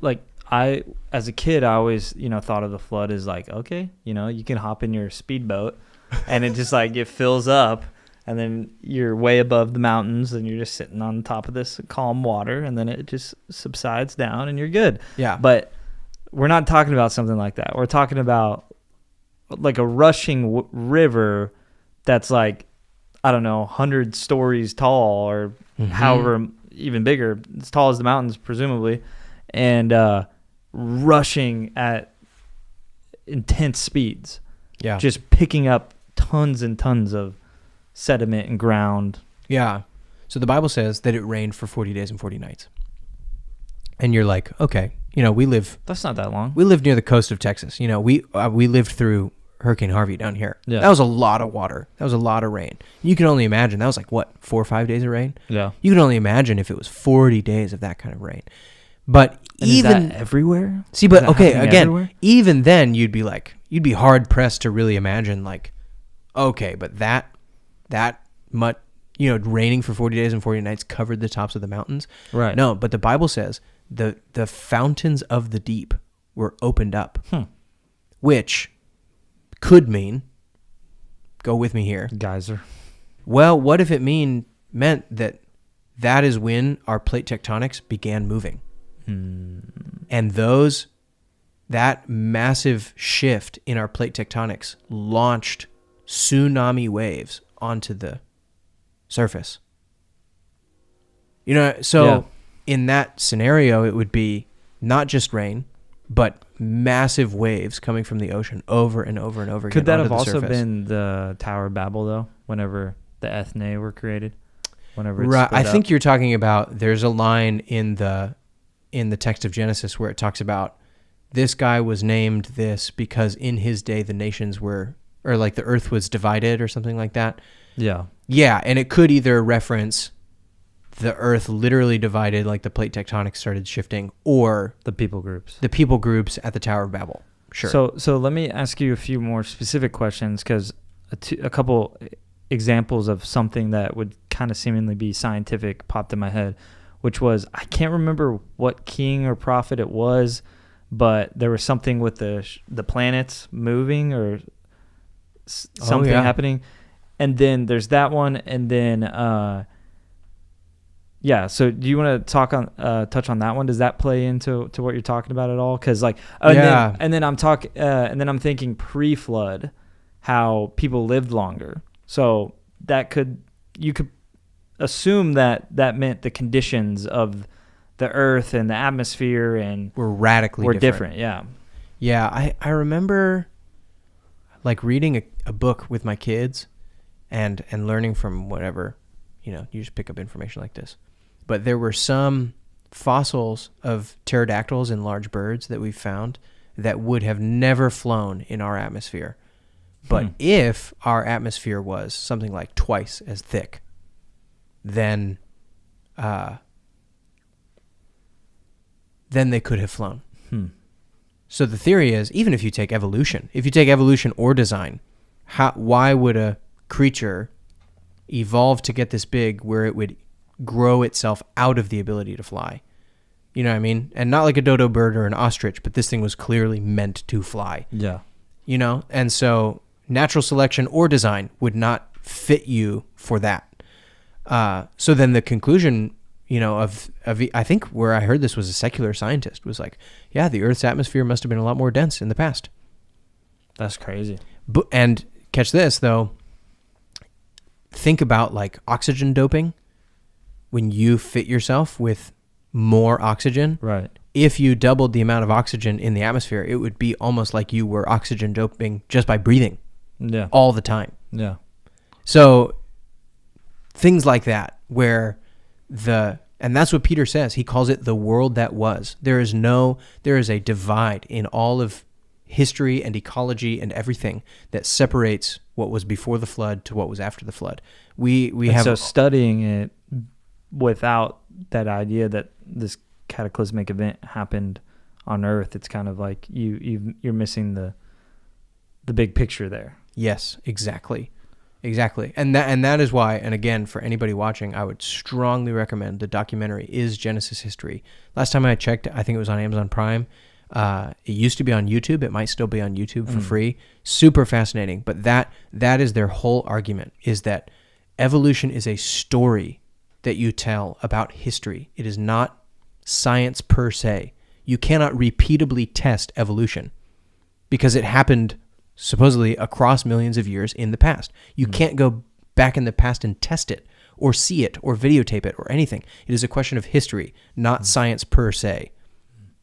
a kid, I always, thought of the flood as like, okay, you can hop in your speedboat and it just like, it fills up and then you're way above the mountains and you're just sitting on top of this calm water and then it just subsides down and you're good. Yeah. But we're not talking about something like that. We're talking about like a rushing river that's like, I don't know, 100 stories tall or however even bigger, as tall as the mountains, presumably, and rushing at intense speeds. Yeah. Just picking up tons and tons of sediment and ground. Yeah. So the Bible says that it rained for 40 days and 40 nights. And you're like, okay, That's not that long. We live near the coast of Texas. We lived through Hurricane Harvey down here. Yeah. That was a lot of water. That was a lot of rain. You can only imagine. That was like, what, 4 or 5 days of rain? Yeah. You can only imagine if it was 40 days of that kind of rain. But and even... is that everywhere? See, but okay, again, everywhere? even then you'd be hard pressed to really imagine like, okay, but that much, raining for 40 days and 40 nights covered the tops of the mountains. Right. No, but the Bible says the fountains of the deep were opened up, which could mean, go with me here. Geyser. Well, what if it meant that is when our plate tectonics began moving. And that massive shift in our plate tectonics launched tsunami waves onto the surface. In that scenario, it would be not just rain, but massive waves coming from the ocean over and over and over again. Could that have onto the also surface. been the Tower of Babel, though, whenever the ethne were created? Whenever it's right? split I think up? you're talking about. There's a line in the text of Genesis where it talks about this guy was named this because in his day the nations were, or like the earth was divided or something like that. Yeah. Yeah, and it could either reference the earth literally divided, like the plate tectonics started shifting, or The people groups. the people groups at the Tower of Babel. Sure. So let me ask you a few more specific questions, because a couple examples of something that would kind of seemingly be scientific popped in my head, which was, I can't remember what king or prophet it was, but there was something with the planets moving or something happening. And then there's that one, and then so do you want to touch on that one? Does that play into what you're talking about at all? Because and then I'm thinking pre-flood, how people lived longer. So you could assume that meant the conditions of the earth and the atmosphere and Were radically were different. different. Yeah. Yeah, I remember like reading a book with my kids and learning from whatever, you just pick up information like this. But there were some fossils of pterodactyls and large birds that we found that would have never flown in our atmosphere. But if our atmosphere was something like twice as thick, then they could have flown. So the theory is, even if you take evolution or design, why would a creature evolve to get this big where it would grow itself out of the ability to fly? You know what I mean? And not like a dodo bird or an ostrich, but this thing was clearly meant to fly. Yeah. And so natural selection or design would not fit you for that. So then the conclusion, of I think where I heard this was a secular scientist was like, yeah, the Earth's atmosphere must have been a lot more dense in the past. That's crazy. And catch this though, think about like oxygen doping. When you fit yourself with more oxygen, Right. if you doubled the amount of oxygen in the atmosphere, it would be almost like you were oxygen doping just by breathing Yeah. all the time. Yeah. So things like that, where and that's what Peter says. He calls it the world that was. There is a divide in all of history and ecology and everything that separates what was before the flood to what was after the flood. So studying it without that idea that this cataclysmic event happened on Earth, it's kind of like you're missing the big picture there. Yes, exactly. And that is why, and again, for anybody watching, I would strongly recommend the documentary Is Genesis History. Last time I checked, I think it was on Amazon Prime. It used to be on YouTube. It might still be on YouTube for free. Super fascinating. But that is their whole argument, is that evolution is a story that you tell about history. It is not science per se. You cannot repeatably test evolution because it happened supposedly across millions of years in the past. You can't go back in the past and test it or see it or videotape it or anything. It is a question of history, not science per se.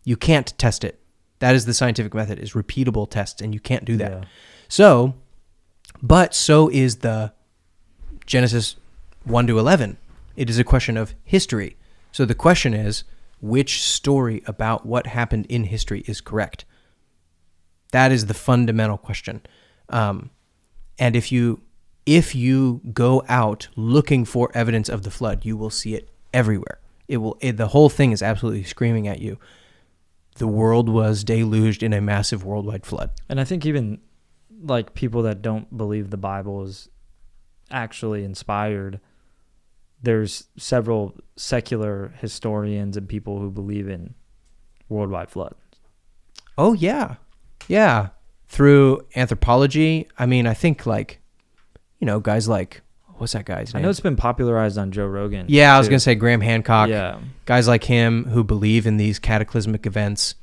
You can't test it. That is the scientific method, is repeatable tests, and you can't do that. Yeah. So is the Genesis 1 to 11. It is a question of history. So the question is, which story about what happened in history is correct? That is the fundamental question. And if you go out looking for evidence of the flood, you will see it everywhere. The whole thing is absolutely screaming at you. The world was deluged in a massive worldwide flood. And I think even like people that don't believe the Bible is actually inspired, there's several secular historians and people who believe in worldwide flood. Oh, yeah. Yeah. Through anthropology. I mean, I think guys like, what's that guy's name? I know it's been popularized on Joe Rogan. Yeah, I was going to say Graham Hancock. Yeah. Guys like him who believe in these cataclysmic events.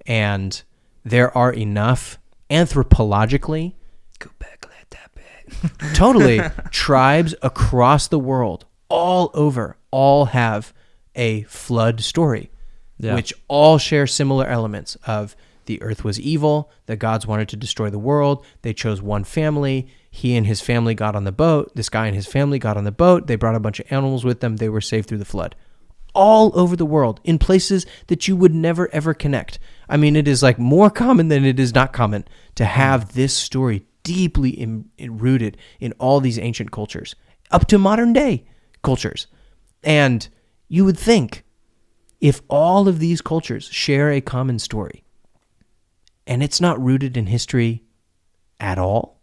And there are enough anthropologically. Go back, let that bit. Totally. Tribes across the world, all over, all have a flood story, which all share similar elements of the earth was evil, the gods wanted to destroy the world, they chose one family, he and his family got on the boat, this guy and his family got on the boat, they brought a bunch of animals with them, they were saved through the flood. All over the world, in places that you would never ever connect. I mean, it is like more common than it is not common to have this story deeply rooted in all these ancient cultures, up to modern day cultures. And you would think, if all of these cultures share a common story, and it's not rooted in history at all,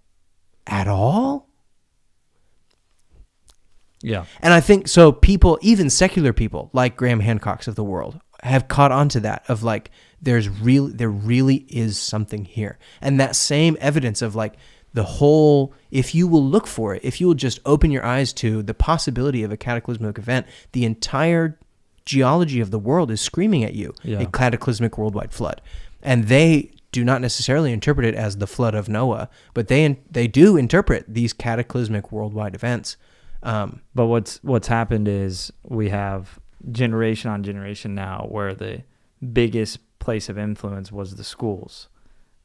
Yeah. And I think so people, even secular people like Graham Hancocks of the world, have caught on to that of like, there really is something here. And that same evidence of like the whole, if you will look for it, if you will just open your eyes to the possibility of a cataclysmic event, the entire geology of the world is screaming at you, a cataclysmic worldwide flood. And they do not necessarily interpret it as the flood of Noah, but they do interpret these cataclysmic worldwide events. But what's happened is we have generation on generation now where the biggest place of influence was the schools.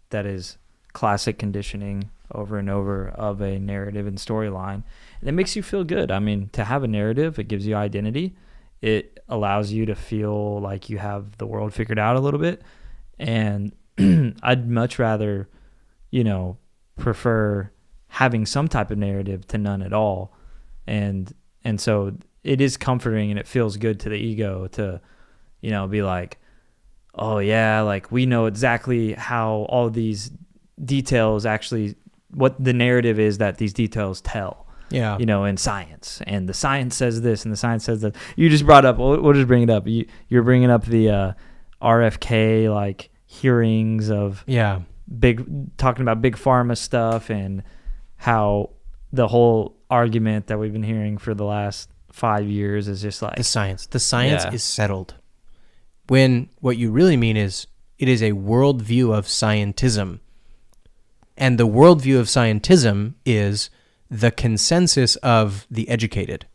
That is classic conditioning over and over of a narrative and storyline. And it makes you feel good. I mean, to have a narrative, it gives you identity. It allows you to feel like you have the world figured out a little bit. And I'd much rather, prefer having some type of narrative to none at all. And so it is comforting and it feels good to the ego to, be like, oh yeah, like we know exactly how all these details actually, what the narrative is that these details tell. Yeah. In science, and the science says this and the science says that. You just brought up, we'll just bring it up. You're bringing up the RFK like hearings of talking about big pharma stuff and how the whole argument that we've been hearing for the last 5 years is just like the science is settled. When what you really mean is it is a worldview of scientism, and the worldview of scientism is the consensus of the educated,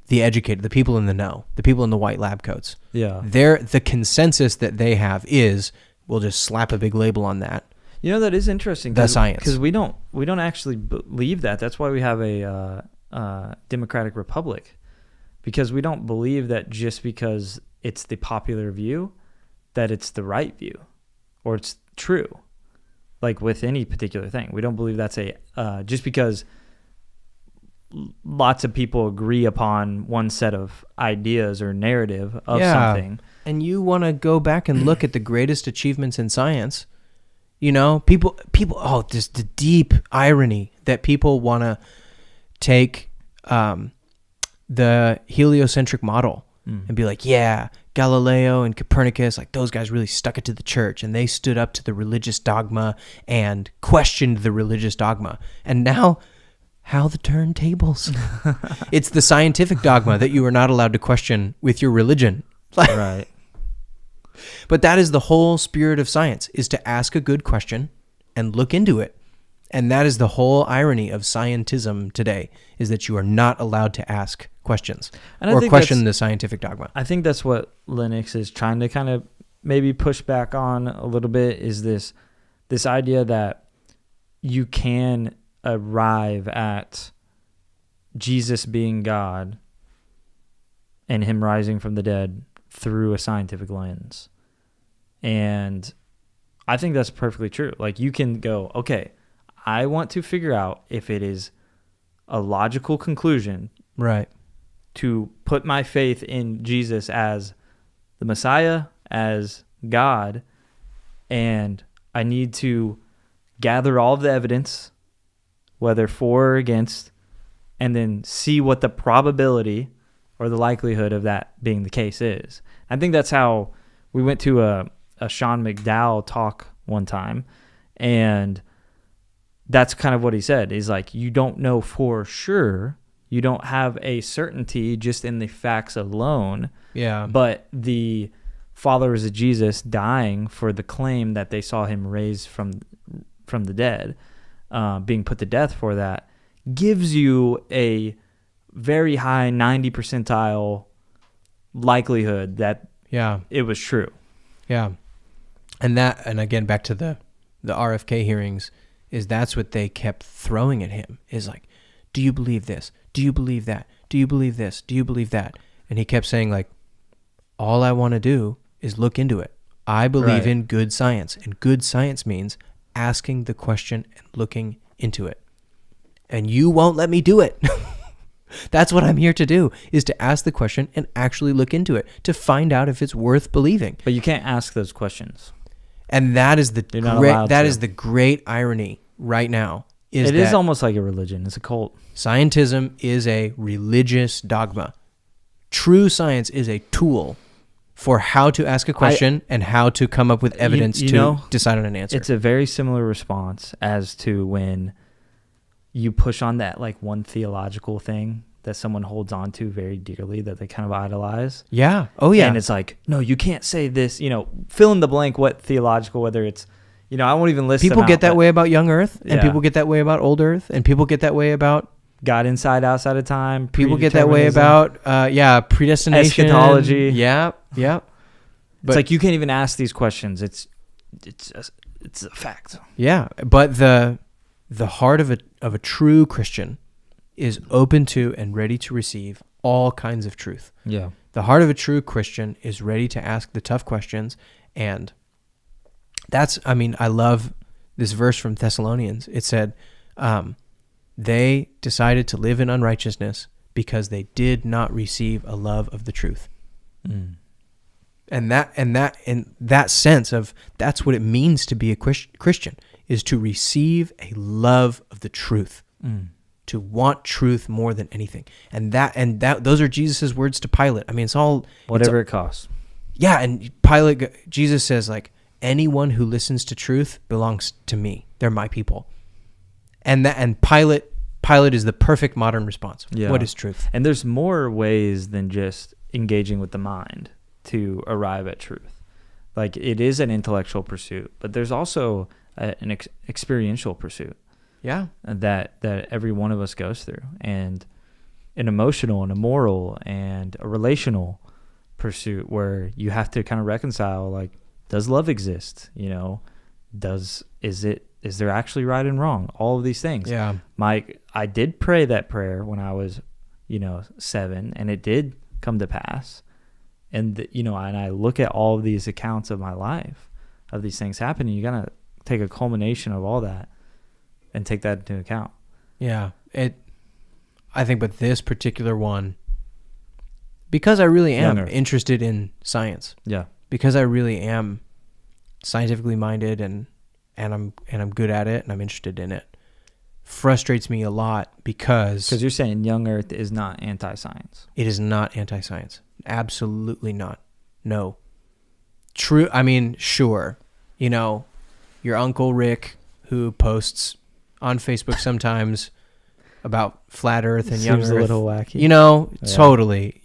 the people in the know, the people in the white lab coats. Yeah. The consensus that they have is, we'll just slap a big label on that. That is interesting. The science. Because we don't actually believe that. That's why we have a democratic republic. Because we don't believe that just because it's the popular view, that it's the right view or it's true. Like with any particular thing, we don't believe that's just because lots of people agree upon one set of ideas or narrative of something. And you want to go back and look at the greatest achievements in science. People. Oh, just the deep irony that people want to take the heliocentric model and be like, yeah, Galileo and Copernicus, like those guys really stuck it to the church and they stood up to the religious dogma and questioned the religious dogma. And now, how the turntables. It's the scientific dogma that you are not allowed to question with your religion. Right. But that is the whole spirit of science, is to ask a good question and look into it. And that is the whole irony of scientism today, is that you are not allowed to ask questions or question the scientific dogma. I think that's what Lennox is trying to kind of maybe push back on a little bit, is this idea that you can arrive at Jesus being God and him rising from the dead through a scientific lens. And I think that's perfectly true. Like you can go, okay, I want to figure out if it is a logical conclusion, right, to put my faith in Jesus as the Messiah, as God, and I need to gather all of the evidence, whether for or against, and then see what the probability or the likelihood of that being the case is. I think that's how we went to a Sean McDowell talk one time, and that's kind of what he said. He's like, you don't know for sure. You don't have a certainty just in the facts alone. Yeah. But the followers of Jesus dying for the claim that they saw him raised from the dead, being put to death for that, gives you a very high 90 percentile likelihood that it was true. Yeah. And again, back to the RFK hearings, is that's what they kept throwing at him, is like, do you believe this? Do you believe that? Do you believe this? Do you believe that? And he kept saying, like, all I want to do is look into it. I believe in good science, and good science means asking the question and looking into it. And you won't let me do it. That's what I'm here to do, is to ask the question and actually look into it to find out if it's worth believing. But you can't ask those questions. And that is the great irony right now. It is almost like a religion. It's a cult. Scientism is a religious dogma. True science is a tool for how to ask a question and how to come up with evidence to decide on an answer. It's a very similar response as to when you push on that like one theological thing that someone holds on to very dearly, that they kind of idolize. Yeah. Oh, yeah. And it's like, no, you can't say this, fill in the blank, what theological, whether it's, I won't even list people them get out, that way about young earth, and Yeah. people get that way about old earth, and people get that way about God inside, outside of time. People get that way about, predestination. Eschatology. Yeah. It's like you can't even ask these questions. It's a fact. Yeah, but the heart of a true Christian is open to and ready to receive all kinds of truth. Yeah. The heart of a true Christian is ready to ask the tough questions, and I love this verse from Thessalonians. It said, they decided to live in unrighteousness because they did not receive a love of the truth. Mm. And that sense of that's what it means to be a Christian, is to receive a love of the truth, to want truth more than anything. And those are Jesus's words to Pilate. I mean, whatever it costs. Yeah, and Jesus says, like, anyone who listens to truth belongs to me. They're my people. And Pilate is the perfect modern response. Yeah. What is truth? And there's more ways than just engaging with the mind to arrive at truth. Like, it is an intellectual pursuit, but there's also an experiential pursuit. Yeah. That every one of us goes through, and an emotional and a moral and a relational pursuit where you have to kind of reconcile, like, does love exist? Is there actually right and wrong? All of these things. Yeah. I did pray that prayer when I was, 7, and it did come to pass. And, and I look at all of these accounts of my life, of these things happening. You got to take a culmination of all that and take that into account. Yeah. I think, but this particular one, because I really am interested in science. Yeah. Because I really am scientifically minded and I'm good at it and I'm interested in it, frustrates me a lot because you're saying young Earth is not anti-science. It is not anti-science. Absolutely not. No. True. I mean, sure. Your Uncle Rick, who posts on Facebook sometimes about flat Earth and young Earth. Seems a little wacky. Totally.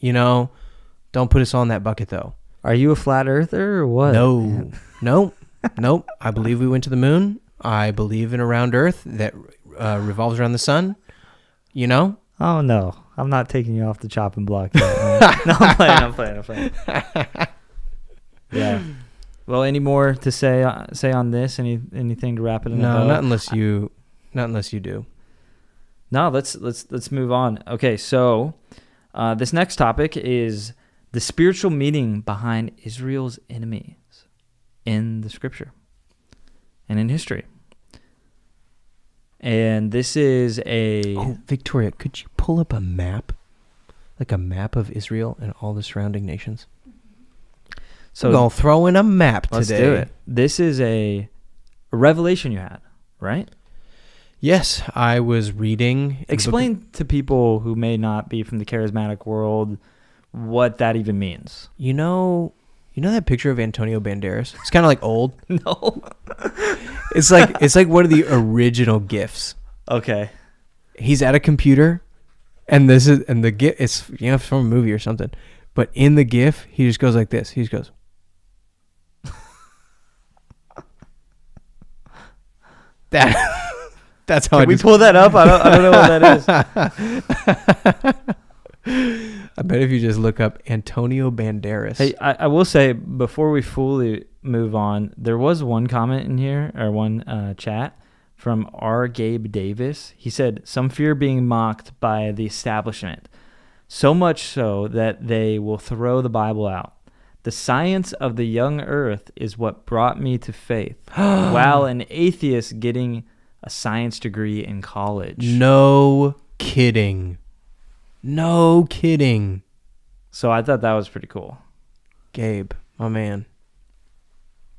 Don't put us on that bucket, though. Are you a flat earther or what? No. Nope. I believe we went to the moon. I believe in a round Earth that revolves around the sun. Oh, no. I'm not taking you off the chopping block yet. No, I'm playing. Yeah. Well, any more to say on this? Anything to wrap it in? No, not unless you do. No, let's move on. Okay, so this next topic is the spiritual meaning behind Israel's enemies in the scripture and in history. And this is Victoria, could you pull up a map? Like a map of Israel and all the surrounding nations? So we're going to throw in a map today. Let's do it. This is a revelation you had, right? Yes, I was reading. Explain to people who may not be from the charismatic world what that even means. You know that picture of Antonio Banderas? It's kind of like old. No. It's like one of the original GIFs. Okay. He's at a computer, and the GIF, it's from a movie or something. But in the GIF, he just goes like this. He just goes. That's how. Can we pull that up? I don't know what that is. I bet if you just look up Antonio Banderas. Hey, I will say, before we fully move on, there was one comment in here, or one chat from R. Gabe Davis. He said, some fear being mocked by the establishment, so much so that they will throw the Bible out. The science of the young earth is what brought me to faith, while an atheist getting a science degree in college. No kidding. So I thought that was pretty cool. Gabe, my man.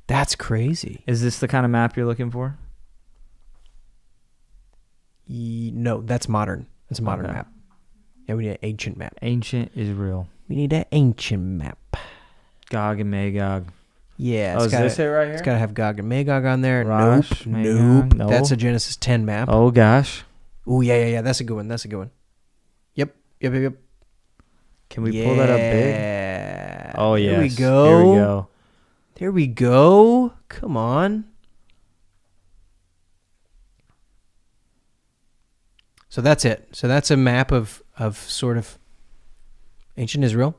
That's crazy. Is this the kind of map you're looking for? No, that's modern. That's a modern map. Yeah, we need an ancient map. Ancient Israel. We need an ancient map. Gog and Magog. Yeah. Is this it right here? It's got to have Gog and Magog on there. Rosh, Nope. No. That's a Genesis 10 map. Oh, gosh. Oh, yeah. That's a good one. Yep. Can we pull that up big? Oh, yes. Here we go. There we go. Come on. So that's it. So that's a map of sort of ancient Israel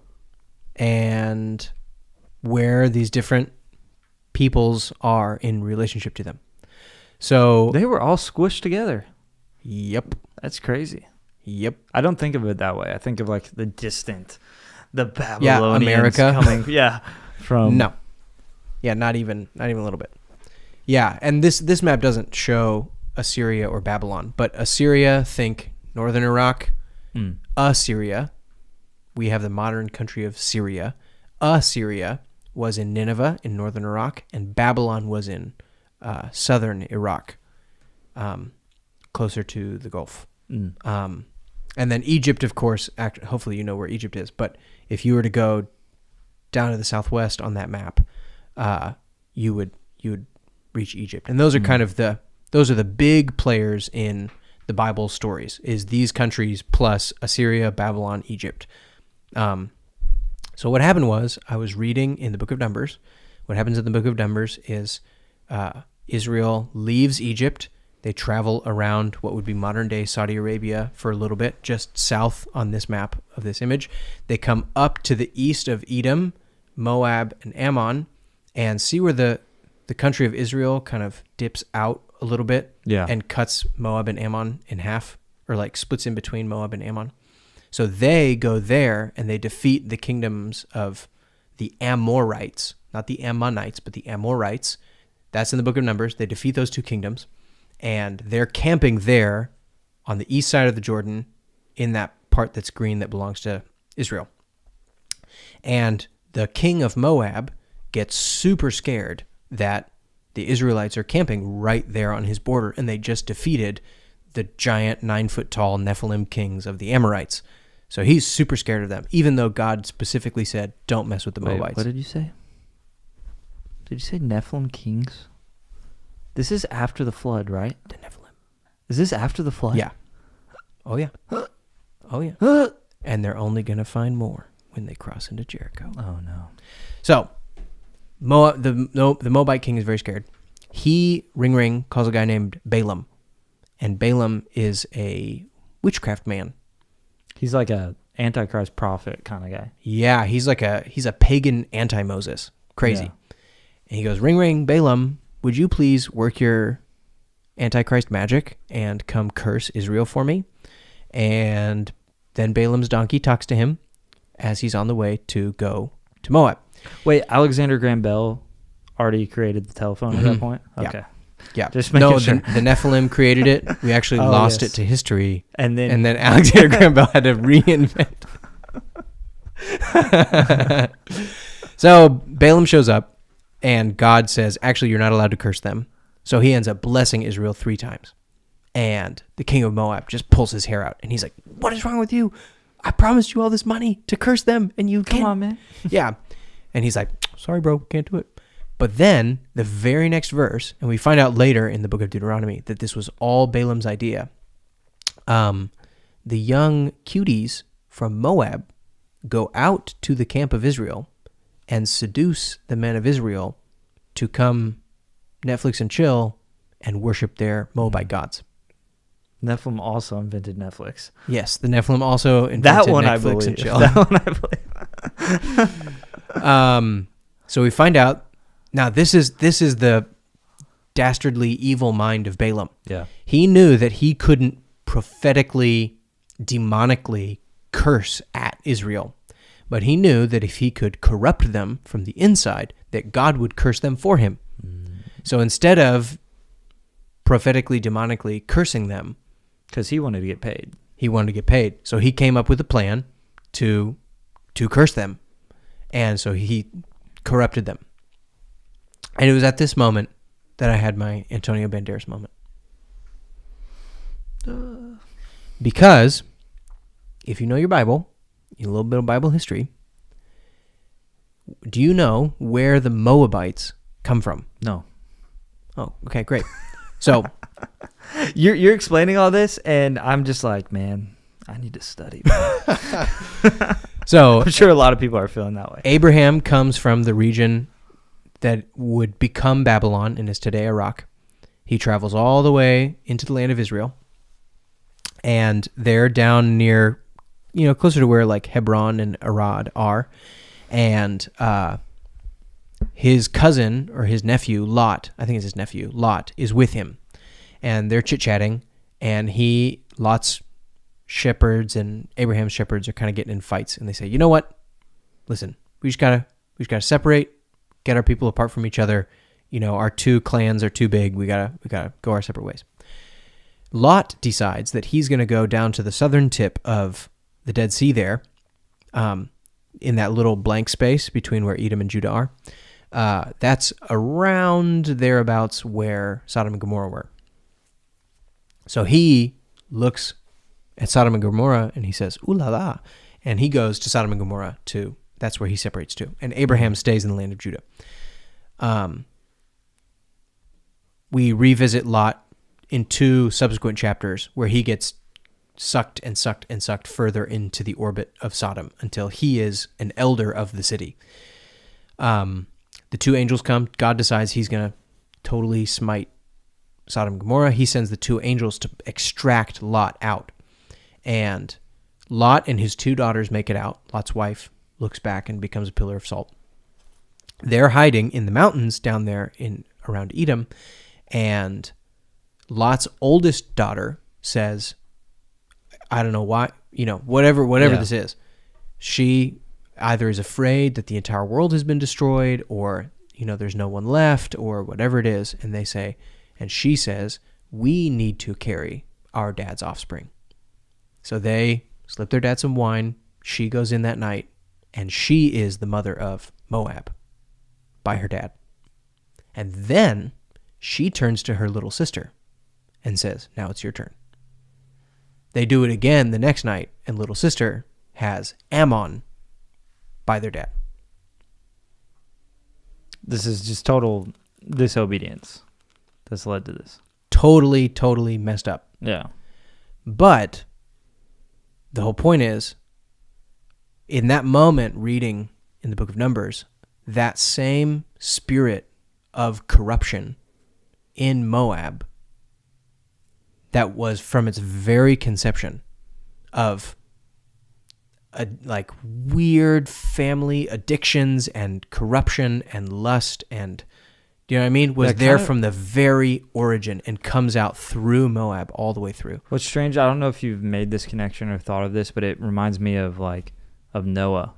and where these different peoples are in relationship to them. So They were all squished together. yep. That's crazy. Yep. I don't think of it that way. I think of like the Babylonians America. coming. Yeah, from No. Yeah, not even a little bit. Yeah, and this map doesn't show Assyria or Babylon, but Assyria, think northern Iraq. Assyria, we have the modern country of Syria. Assyria was in Nineveh in northern Iraq, and Babylon was in southern Iraq, closer to the Gulf. And then Egypt, of course, hopefully you know where Egypt is, but if you were to go down to the southwest on that map, you would reach Egypt. And those are kind of those are the big players in the Bible stories, is these countries plus Assyria, Babylon, Egypt. So what happened was, I was reading in the book of Numbers. What happens in the book of Numbers is Israel leaves Egypt. They travel around what would be modern-day Saudi Arabia for a little bit, just south on this map of this image. They come up to the east of Edom, Moab, and Ammon, and see where the country of Israel kind of dips out a little bit and cuts Moab and Ammon in half, or like splits in between Moab and Ammon. So they go there and they defeat the kingdoms of the Amorites, not the Ammonites, but the Amorites. That's in the book of Numbers. They defeat those two kingdoms, and they're camping there on the east side of the Jordan in that part that's green that belongs to Israel. And the king of Moab gets super scared that the Israelites are camping right there on his border, and they just defeated the giant 9-foot-tall Nephilim kings of the Amorites. So he's super scared of them, even though God specifically said, don't mess with the Moabites. What did you say? Did you say Nephilim kings? This is after the flood, right? The Nephilim. Is this after the flood? Yeah. Oh, yeah. Oh, yeah. And they're only going to find more when they cross into Jericho. Oh, no. So the Moabite king is very scared. He, ring, calls a guy named Balaam. And Balaam is a witchcraft man. He's like a Antichrist prophet kind of guy. Yeah, he's a pagan anti-Moses. Crazy. Yeah. And he goes, ring, Balaam, would you please work your Antichrist magic and come curse Israel for me? And then Balaam's donkey talks to him as he's on the way to go to Moab. Wait, Alexander Graham Bell already created the telephone at that point? Yeah. Okay. Yeah. Just making sure. The Nephilim created it. We actually lost it to history. And then Alexander Graham Bell had to reinvent. So Balaam shows up, and God says, actually, you're not allowed to curse them. So he ends up blessing Israel 3 times. And the king of Moab just pulls his hair out, and he's like, what is wrong with you? I promised you all this money to curse them, and you can't. Come on, man. Yeah. And he's like, sorry, bro, can't do it. But then the very next verse, and we find out later in the book of Deuteronomy that this was all Balaam's idea. The young cuties from Moab go out to the camp of Israel and seduce the men of Israel to come Netflix and chill and worship their Moabite gods. Nephilim also invented Netflix. Yes, the Nephilim also invented That one Netflix I and believe. chill. That one I believe. So we find out. Now this is the dastardly evil mind of Balaam. Yeah. He knew that he couldn't prophetically, demonically curse at Israel, but he knew that if he could corrupt them from the inside, that God would curse them for him. So instead of prophetically, demonically cursing them, Because he wanted to get paid. he wanted to get paid. So he came up with a plan to curse them. And so he corrupted them. And it was at this moment that I had my Antonio Banderas moment. Because if you know your Bible, a little bit of Bible history, do you know where the Moabites come from? No. Oh, okay, great. So You're explaining all this, and I'm just like, man, I need to study. So I'm sure a lot of people are feeling that way. Abraham comes from the region that would become Babylon and is today Iraq. He travels all the way into the land of Israel. And they're down near, closer to where like Hebron and Arad are. And his cousin or his nephew, Lot, I think it's his nephew, Lot, is with him. And they're chit-chatting. And Lot's shepherds and Abraham's shepherds are kind of getting in fights. And they say, you know what? Listen, we just gotta separate, get our people apart from each other. Our two clans are too big. We gotta go our separate ways. Lot decides that he's going to go down to the southern tip of the Dead Sea there, in that little blank space between where Edom and Judah are. That's around thereabouts where Sodom and Gomorrah were. So he looks at Sodom and Gomorrah and he says, ooh la la. And he goes to Sodom and Gomorrah that's where he separates to. And Abraham stays in the land of Judah. We revisit Lot in 2 subsequent chapters where he gets sucked and sucked and sucked further into the orbit of Sodom until he is an elder of the city. The 2 angels come. God decides he's going to totally smite Sodom and Gomorrah. He sends the 2 angels to extract Lot out. And Lot and his 2 daughters make it out. Lot's wife looks back and becomes a pillar of salt. They're hiding in the mountains down there around Edom. And Lot's oldest daughter says, I don't know why, whatever this is. She either is afraid that the entire world has been destroyed or, there's no one left or whatever it is. And she says, we need to carry our dad's offspring. So they slip their dad some wine. She goes in that night and she is the mother of Moab by her dad. And then she turns to her little sister and says, now it's your turn. They do it again the next night, and little sister has Ammon by their dad. This is just total disobedience that's led to this. Totally, totally messed up. Yeah. But the whole point is, in that moment, reading in the book of Numbers, that same spirit of corruption in Moab that was from its very conception of like weird family addictions and corruption and lust and, do you know what I mean? Was there from the very origin and comes out through Moab all the way through. What's strange, I don't know if you've made this connection or thought of this, but it reminds me of Noah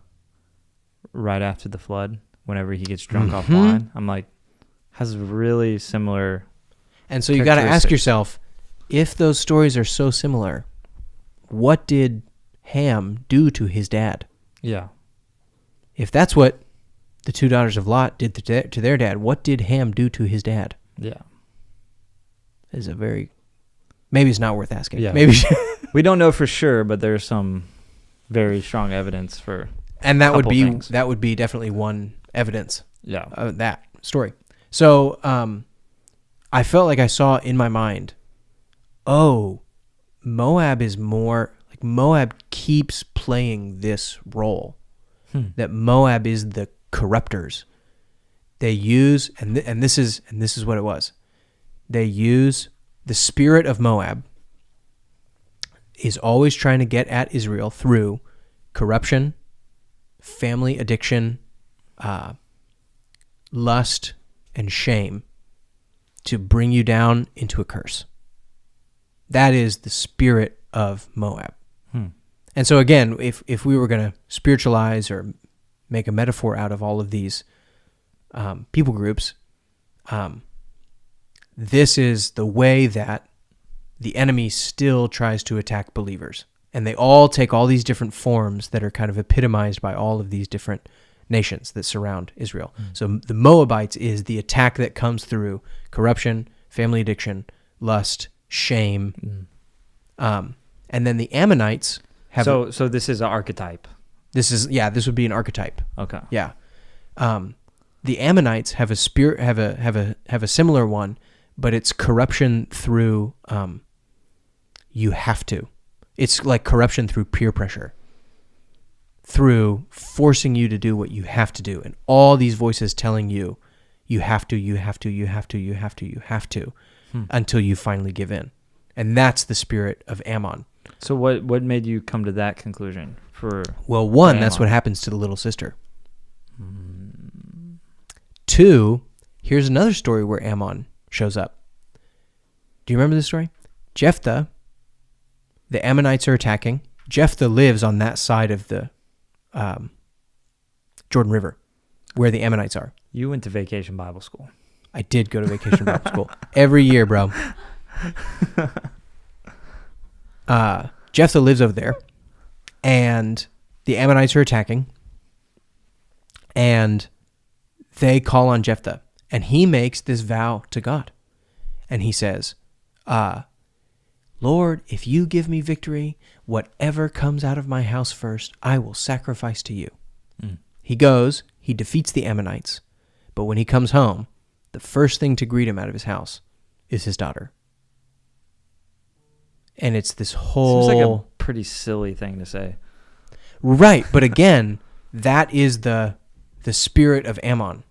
right after the flood, whenever he gets drunk off wine. I'm like, has really similar. And so you got to ask yourself, if those stories are so similar, what did Ham do to his dad? Yeah. If that's what the 2 daughters of Lot did to their dad, what did Ham do to his dad? Yeah. Is maybe it's not worth asking. Yeah. Maybe we don't know for sure, but there's some very strong evidence for. And that would be definitely one evidence. Yeah. Of that story. So I felt like I saw in my mind, Moab is more like Moab keeps playing this role. That Moab is the corruptors. They use and this is what it was. They use the spirit of Moab is always trying to get at Israel through corruption, family addiction, lust, and shame to bring you down into a curse. That is the spirit of Moab. And so again, if we were going to spiritualize or make a metaphor out of all of these people groups, this is the way that the enemy still tries to attack believers. And they all take all these different forms that are kind of epitomized by all of these different nations that surround Israel. So the Moabites is the attack that comes through corruption, family addiction, lust, shame. And then the Ammonites have... So this is an archetype. This would be an archetype. Okay. Yeah. The Ammonites have a spirit, have a similar one, but it's corruption through, you have to. It's like corruption through peer pressure, through forcing you to do what you have to do. And all these voices telling you, you have to, until you finally give in. And that's the spirit of Ammon. So what made you come to that conclusion? Well, one, that's Ammon? what happens to the little sister. 2, here's another story where Ammon shows up. Do you remember this story? Jephthah, the Ammonites are attacking. Jephthah lives on that side of the Jordan River, where the Ammonites are. You went to Vacation Bible School. I did go to Vacation Bible School every year, bro. Jephthah lives over there, and the Ammonites are attacking, and they call on Jephthah, and he makes this vow to God, and he says, Lord, if you give me victory, whatever comes out of my house first, I will sacrifice to you. He goes, he defeats the Ammonites, but when he comes home, the first thing to greet him out of his house is his daughter. And it's this whole... Seems like a pretty silly thing to say. Right, but again, that is the spirit of Ammon.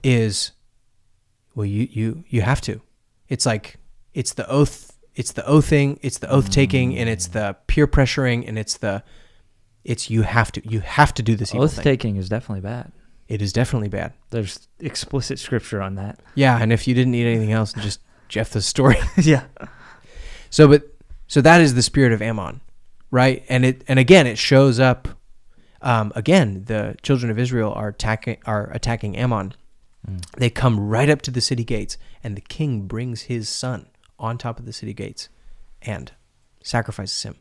Is, well, you have to. It's like, it's the oathing, it's the oath taking, and it's the peer pressuring, and it's you have to do this evil thing. Oath taking is definitely bad. It is definitely bad. There's explicit scripture on that. Yeah, and if you didn't need anything else, just Jephthah's story. Yeah. So that is the spirit of Ammon, right? And again, it shows up. Again, the children of Israel are attacking Ammon. They come right up to the city gates, and the king brings his son on top of the city gates and sacrifices him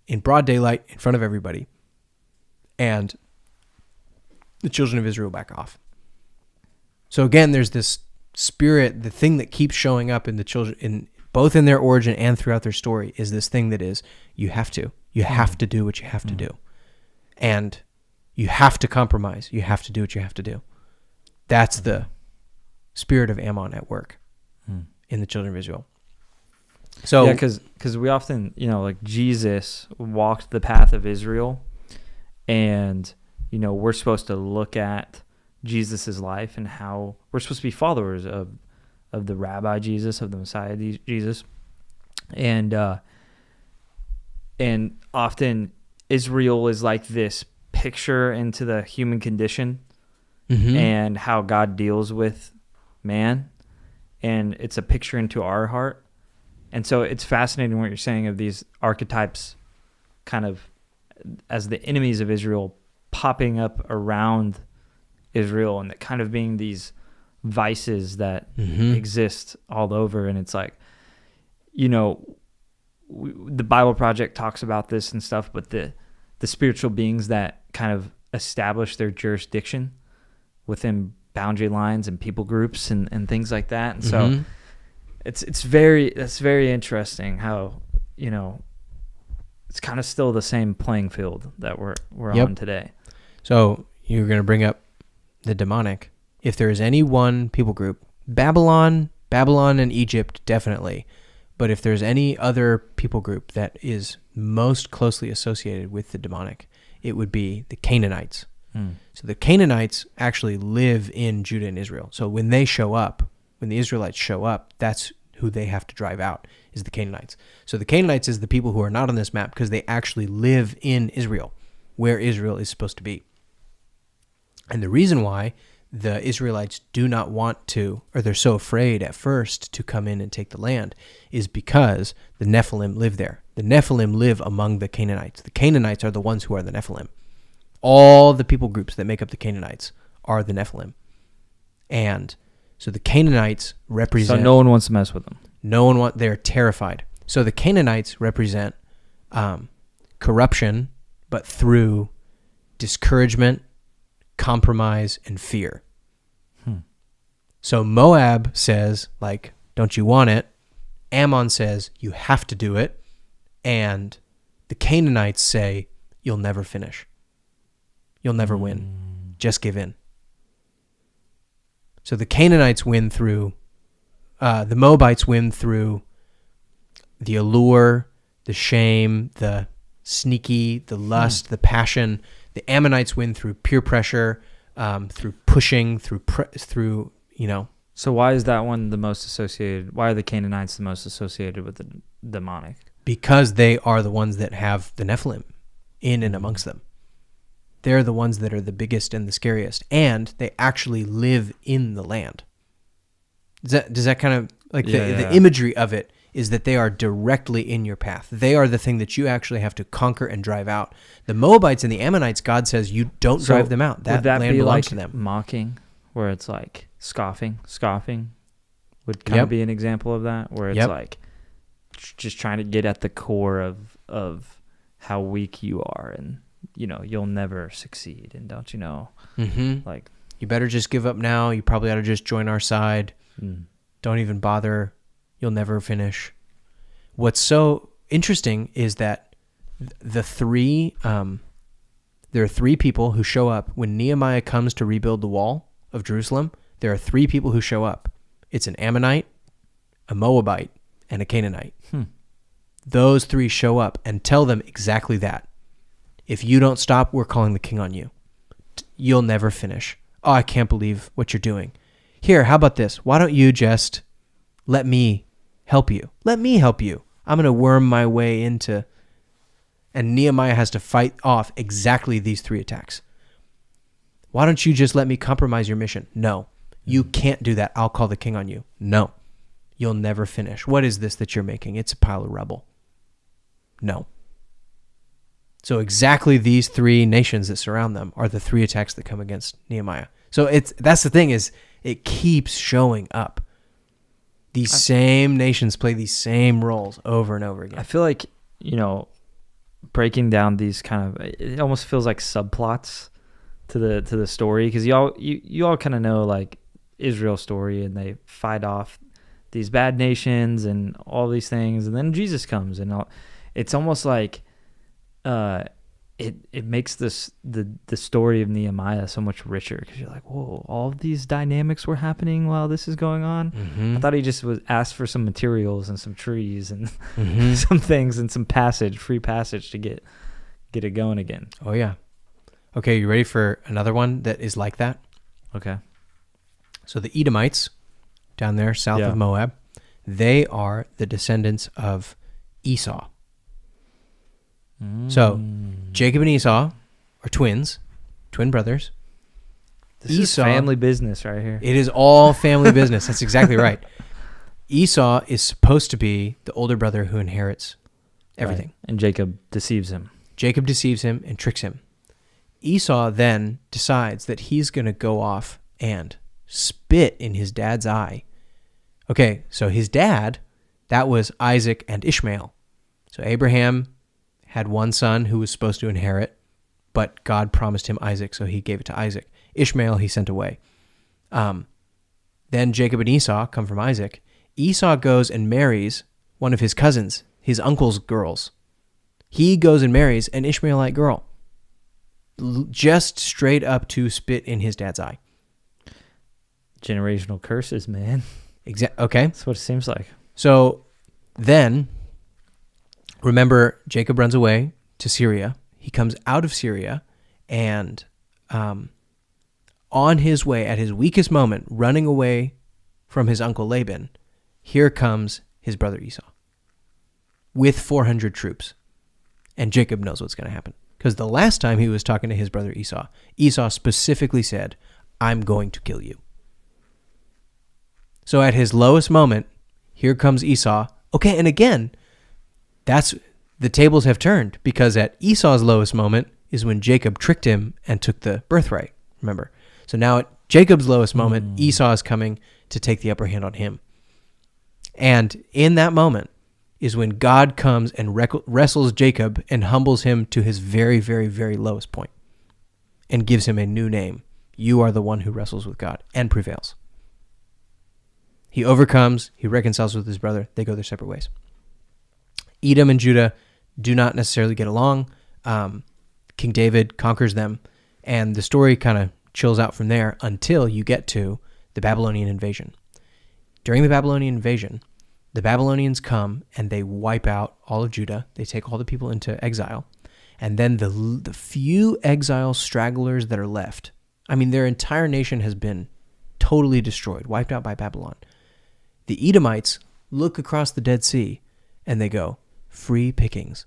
in broad daylight in front of everybody. And the children of Israel back off. So again, there's this spirit, the thing that keeps showing up in the children, both in their origin and throughout their story, is this thing that is, you have to do what you have to do. And you have to compromise. You have to do what you have to do. That's the spirit of Ammon at work in the children of Israel. So yeah, because we often, like Jesus walked the path of Israel, and we're supposed to look at Jesus's life and how we're supposed to be followers of the Rabbi Jesus, of the Messiah Jesus, and often Israel is like this picture into the human condition and how God deals with man, and it's a picture into our heart. And so it's fascinating what you're saying of these archetypes kind of as the enemies of Israel popping up around Israel, and that kind of being these vices that exist all over. And it's like, the Bible Project talks about this and stuff, but the spiritual beings that kind of establish their jurisdiction within boundary lines and people groups and things like that. And so that's very interesting how, it's kind of still the same playing field that we're on today. So you're going to bring up the demonic. If there is any one people group, Babylon and Egypt, definitely. But if there's any other people group that is most closely associated with the demonic, it would be the Canaanites. So the Canaanites actually live in Judah and Israel. So when they show up, when the Israelites show up, that's who they have to drive out, is the Canaanites. So the Canaanites is the people who are not on this map because they actually live in Israel, where Israel is supposed to be. And the reason why the Israelites do not want to, or they're so afraid at first to come in and take the land, is because the Nephilim live there. The Nephilim live among the Canaanites. The Canaanites are the ones who are the Nephilim. All the people groups that make up the Canaanites are the Nephilim. And so the Canaanites represent... So no one wants to mess with them. They're terrified. So the Canaanites represent corruption, but through discouragement, compromise, and fear. So Moab says, don't you want it? Ammon says, you have to do it. And the Canaanites say, you'll never finish. You'll never win. Just give in. So the Canaanites win through, the Moabites win through the allure, the shame, the sneaky, the lust, the passion. The Ammonites win through peer pressure, through pushing, through. So why is that one the most associated? Why are the Canaanites the most associated with the demonic? because they are the ones that have the Nephilim in and amongst them. They're the ones that are the biggest and the scariest, and they actually live in the land. Does that kind of, like, the imagery of it is that they are directly in your path. They are the thing that you actually have to conquer and drive out. The Moabites and the Ammonites, God says you don't drive them out. That land belongs to them. Mocking, where it's like scoffing would kind of be an example of that, where it's like just trying to get at the core of how weak you are, and you'll never succeed, and don't you know, like, you better just give up now. You probably ought to just join our side. Don't even bother. You'll never finish. What's so interesting is that there are three people who show up when Nehemiah comes to rebuild the wall of Jerusalem. There are three people who show up. It's an Ammonite, a Moabite, and a Canaanite. Those three show up and tell them exactly that. If you don't stop, we're calling the king on you. You'll never finish. Oh, I can't believe what you're doing. Here, how about this? Why don't you just let me help you? Let me help you. I'm going to worm my way into... And Nehemiah has to fight off exactly these three attacks. Why don't you just let me compromise your mission? No. You can't do that. I'll call the king on you. No. You'll never finish. What is this that you're making? It's a pile of rubble. No. So exactly these three nations that surround them are the three attacks that come against Nehemiah. So that's the thing, is it keeps showing up. These same nations play these same roles over and over again. I feel like, breaking down these kind of, it almost feels like subplots to the story, because you all kind of know, like, Israel's story, and they fight off these bad nations and all these things, and then Jesus comes, and it's almost like it makes the story of Nehemiah so much richer, because you're like, whoa, all of these dynamics were happening while this is going on. I thought he just was asked for some materials and some trees and some things and some free passage to get it going again. Oh yeah. Okay, you ready for another one that is like that? Okay. So the Edomites down there south of Moab, they are the descendants of Esau. So Jacob and Esau are twin brothers. This is family business right here. It is all family business. That's exactly right. Esau is supposed to be the older brother who inherits everything. Right. And Jacob deceives him. Jacob deceives him and tricks him. Esau then decides that he's going to go off and spit in his dad's eye. Okay, so his dad, that was Isaac and Ishmael. So Abraham had one son who was supposed to inherit, but God promised him Isaac, so he gave it to Isaac. Ishmael he sent away. Then Jacob and Esau come from Isaac. Esau goes and marries one of his cousins, his uncle's girls. He goes and marries an Ishmaelite girl, just straight up to spit in his dad's eye. Generational curses, man. Okay. That's what it seems like. So then, remember, Jacob runs away to Syria. He comes out of Syria, and on his way, at his weakest moment, running away from his uncle Laban, here comes his brother Esau with 400 troops. And Jacob knows what's going to happen, because the last time he was talking to his brother Esau, Esau specifically said, "I'm going to kill you." So at his lowest moment, here comes Esau. Okay, and again, that's the tables have turned, because at Esau's lowest moment is when Jacob tricked him and took the birthright, remember? So now at Jacob's lowest moment, Esau is coming to take the upper hand on him. And in that moment is when God comes and wrestles Jacob and humbles him to his very, very, very lowest point and gives him a new name. You are the one who wrestles with God and prevails. He overcomes, he reconciles with his brother, they go their separate ways. Edom and Judah do not necessarily get along. King David conquers them, and the story kind of chills out from there until you get to the Babylonian invasion. During the Babylonian invasion, the Babylonians come and they wipe out all of Judah. They take all the people into exile. And then the few exile stragglers that are left, I mean, their entire nation has been totally destroyed, wiped out by Babylon. The Edomites look across the Dead Sea and they go, free pickings.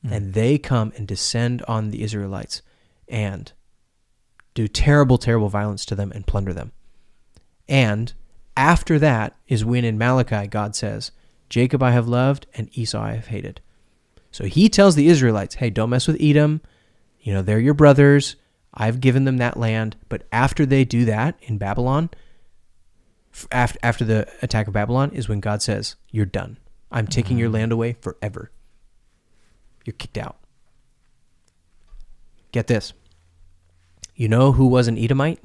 And they come and descend on the Israelites and do terrible, terrible violence to them and plunder them. And after that is when in Malachi God says, Jacob I have loved and Esau I have hated. So he tells the Israelites, hey, don't mess with Edom. They're your brothers. I've given them that land. But after they do that in Babylon, after the attack of Babylon is when God says, you're done. I'm taking your land away forever. You're kicked out. Get this. You know who was an Edomite?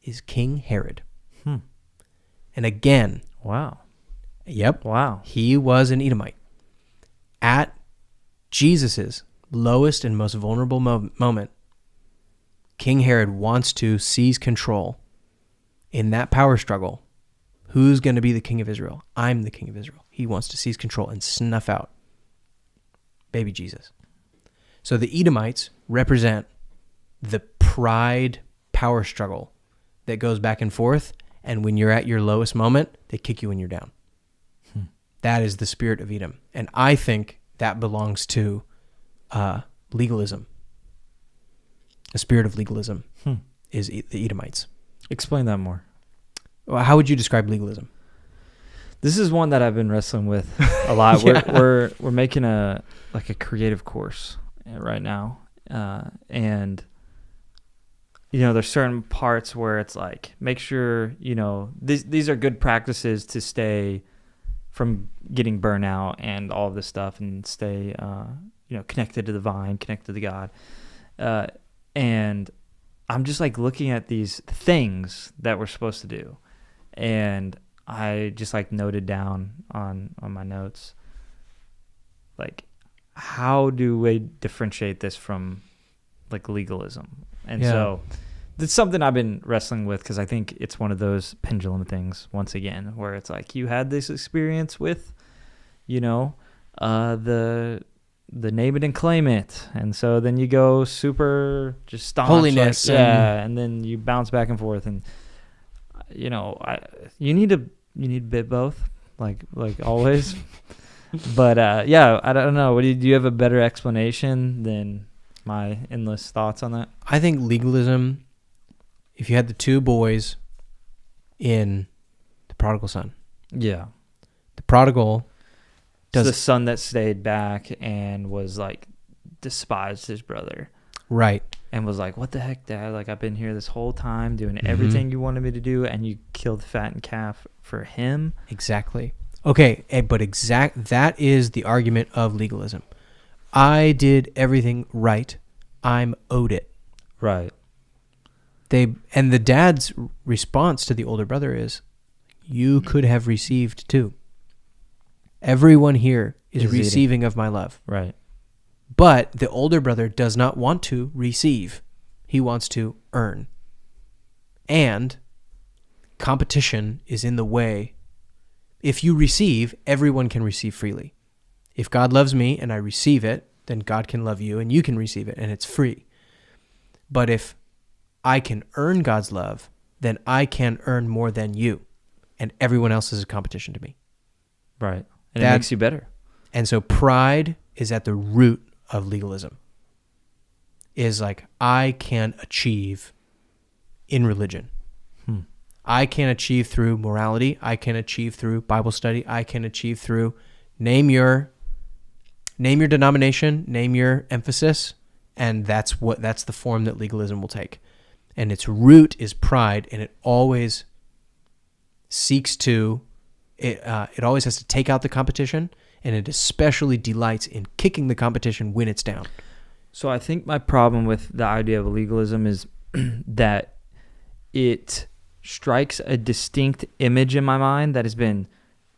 Is King Herod. And again. Wow. Yep. Wow. He was an Edomite. At Jesus's lowest and most vulnerable moment, King Herod wants to seize control in that power struggle. Who's going to be the king of Israel? I'm the king of Israel. He wants to seize control and snuff out baby Jesus. So the Edomites represent the pride power struggle that goes back and forth, and when you're at your lowest moment, they kick you when you're down. That is the spirit of Edom. And I think that belongs to legalism. The spirit of legalism is the Edomites. Explain that more. Well, how would you describe legalism? This is one that I've been wrestling with a lot. Yeah. We're making a creative course right now, and there's certain parts where it's like, make sure these are good practices to stay from getting burnout and all of this stuff, and stay connected to the vine, connected to God, and I'm just like looking at these things that we're supposed to do, and I just like noted down on my notes, like, how do we differentiate this from like legalism? And so it's something I've been wrestling with, because I think it's one of those pendulum things once again, where it's like, you had this experience with, the name it and claim it, and so then you go super just staunch, holiness, and then you bounce back and forth, and you need a bit both, like always. But I don't know. Do you have a better explanation than my endless thoughts on that? I think legalism, if you had the two boys in the prodigal son. Yeah. The prodigal the son that stayed back and was like, despised his brother. Right. And was like, what the heck, Dad? Like, I've been here this whole time doing everything you wanted me to do, and you killed the fattened calf for him? Exactly. Okay, but that is the argument of legalism. I did everything right. I'm owed it. Right. And the dad's response to the older brother is, you could have received too. Everyone here is receiving of my love. Right. But the older brother does not want to receive. He wants to earn. And competition is in the way. If you receive, everyone can receive freely. If God loves me and I receive it, then God can love you and you can receive it, and it's free. But if I can earn God's love, then I can earn more than you, and everyone else is a competition to me. Right. And it makes you better. And so pride is at the root of legalism. Is like, I can achieve in religion. I can achieve through morality. I can achieve through Bible study. I can achieve through name your denomination, name your emphasis, and that's the form that legalism will take. And its root is pride, and it always seeks to it always has to take out the competition, and it especially delights in kicking the competition when it's down. So I think my problem with the idea of legalism is that it strikes a distinct image in my mind that has been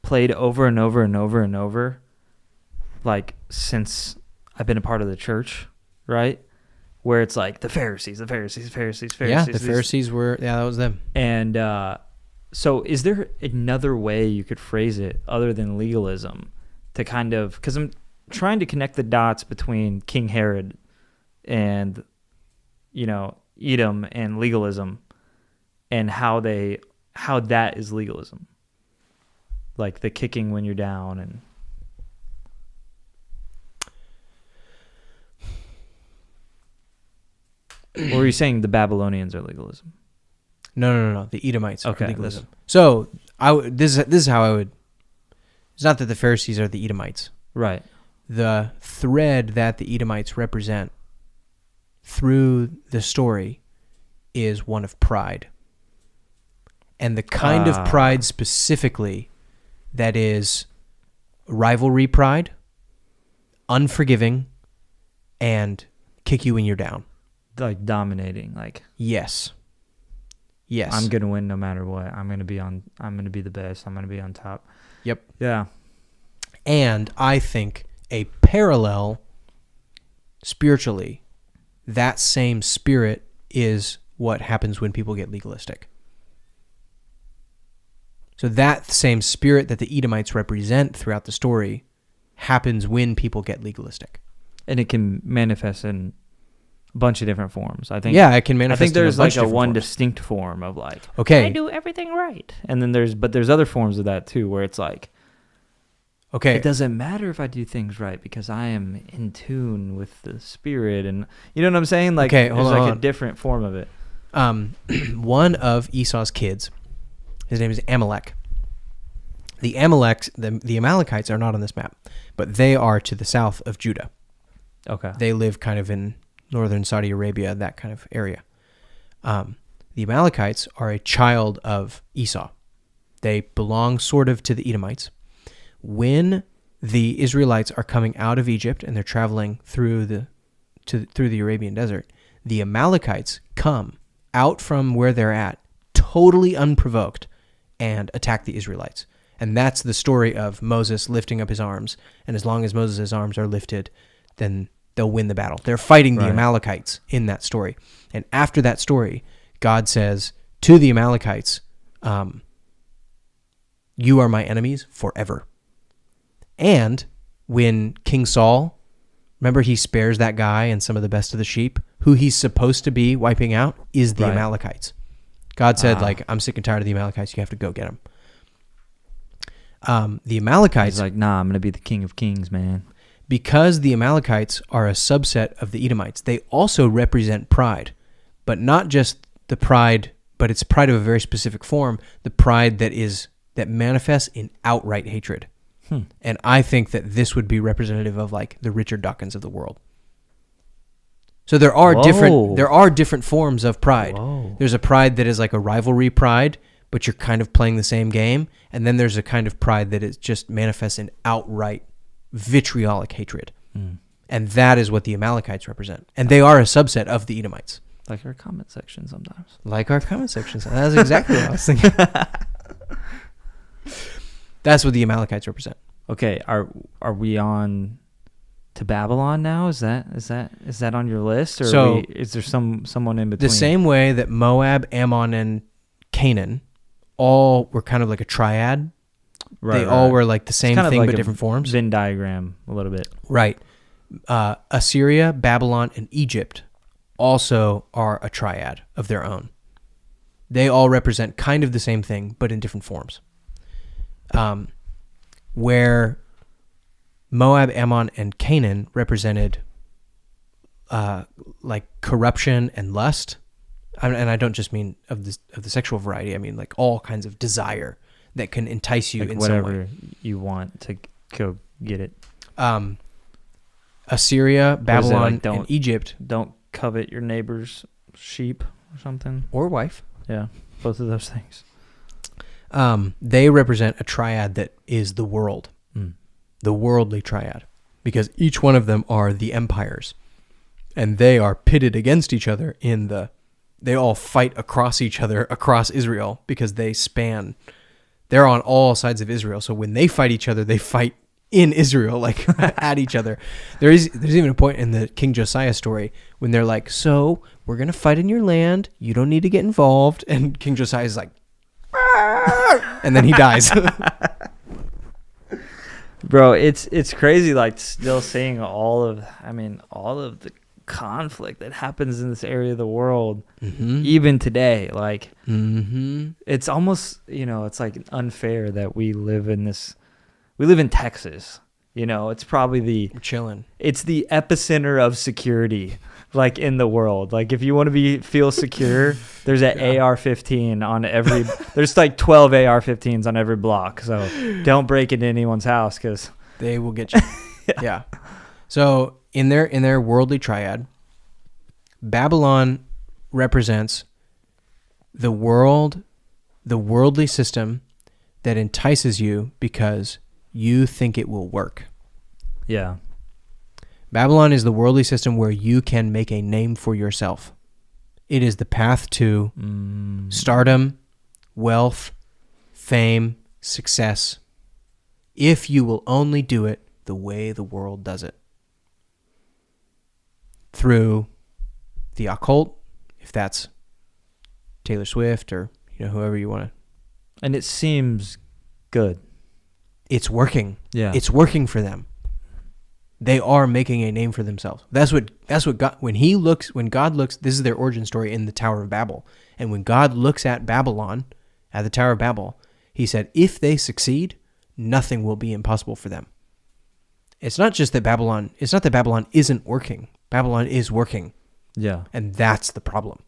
played over and over and over and over, like since I've been a part of the church, right? Where it's like the Pharisees. Yeah, the Pharisees were, that was them. And so is there another way you could phrase it other than legalism to kind of, because I'm trying to connect the dots between King Herod and, Edom and legalism, and how that is legalism. Like the kicking when you're down and Or are you saying the Babylonians are legalism? No. The Edomites are Okay, legalism. So this is how I would. It's not that the Pharisees are the Edomites. Right. The thread that the Edomites represent through the story is one of pride. And the kind of pride specifically that is rivalry pride, unforgiving, and kick you when you're down. Like dominating, like Yes. I'm gonna win no matter what. I'm gonna be the best. I'm gonna be on top. Yep. Yeah. And I think a parallel spiritually, that same spirit is what happens when people get legalistic. So that same spirit that the Edomites represent throughout the story happens when people get legalistic. And it can manifest in a bunch of different forms. I think. Yeah, it can manifest. I think there's in a bunch like of a one forms. distinct form of like, Okay, I do everything right, and then there's other forms of that too, where it's like, okay, it doesn't matter if I do things right because I am in tune with the spirit, and you know what I'm saying? Like, Okay, there's hold like on. a different form of it. One of Esau's kids, his name is Amalek. The Amalekites are not on this map, but they are to the south of Judah. Okay. They live kind of in northern Saudi Arabia, that kind of area. The Amalekites are a child of Esau. They belong sort of to the Edomites. When the Israelites are coming out of Egypt and they're traveling through the Arabian desert, the Amalekites come out from where they're at, totally unprovoked, and attack the Israelites. And that's the story of Moses lifting up his arms. And as long as Moses' arms are lifted, then they'll win the battle. They're fighting the Amalekites in that story. And after that story, God says to the Amalekites, you are my enemies forever. And when King Saul, remember he spares that guy and some of the best of the sheep, who he's supposed to be wiping out is the Amalekites. God said, I'm sick and tired of the Amalekites. You have to go get them. The Amalekites... He's like, nah, I'm going to be the king of kings, man. Because the Amalekites are a subset of the Edomites, they also represent pride. But not just the pride, but it's pride of a very specific form, the pride that manifests in outright hatred. And I think that this would be representative of like the Richard Dawkins of the world. So there are different forms of pride. Whoa. There's a pride that is like a rivalry pride, but you're kind of playing the same game. And then there's a kind of pride that is just manifests in outright vitriolic hatred. And that is what the Amalekites represent. And they are a subset of the Edomites. Like our comment section sometimes. Like our comment sections. That's exactly what I was thinking. That's what the Amalekites represent. Okay, are we on to Babylon now? Is that on your list, or is there someone in between? The same way that Moab, Ammon, and Canaan all were kind of like a triad. They all were like the same thing, but different forms. Venn diagram, a little bit. Right. Assyria, Babylon, and Egypt also are a triad of their own. They all represent kind of the same thing, but in different forms. Where Moab, Ammon, and Canaan represented like corruption and lust, and I don't just mean of the sexual variety. I mean like all kinds of desire that can entice you like in some way. Whatever you want to go get it. Assyria, Babylon, and Egypt. Don't covet your neighbor's sheep or something. Or wife. Yeah, both of those things. They represent a triad that is the world. The worldly triad. Because each one of them are the empires. And they are pitted against each other they all fight across each other, across Israel, because they're on all sides of Israel. So when they fight each other, they fight in Israel, like at each other. There's even a point in the King Josiah story when they're like, so we're going to fight in your land. You don't need to get involved. And King Josiah is like, and then he dies. Bro, it's crazy, like still seeing all of the conflict that happens in this area of the world, even today. Like, it's almost, it's like unfair that we live in Texas, It's probably We're chilling. it's the epicenter of security, like in the world. Like if you want to feel secure, there's an AR-15 on every. There's like 12 AR-15s on every block. So don't break into anyone's house because They will get you. Yeah. So in their worldly triad, Babylon represents the worldly system that entices you because you think it will work. yeah, Babylon is the worldly system where you can make a name for yourself. It is the path to stardom, wealth, fame, success, if you will only do it the way the world does it. Through the occult, if that's Taylor Swift or whoever you want to. and it seems good. It's working. Yeah, It's working for them. They are making a name for themselves. That's what God, when God looks, this is their origin story in the Tower of Babel. And when God looks at Babylon, at the Tower of Babel, he said, if they succeed, nothing will be impossible for them. It's not that Babylon isn't working. Babylon is working. yeah. And that's the problem,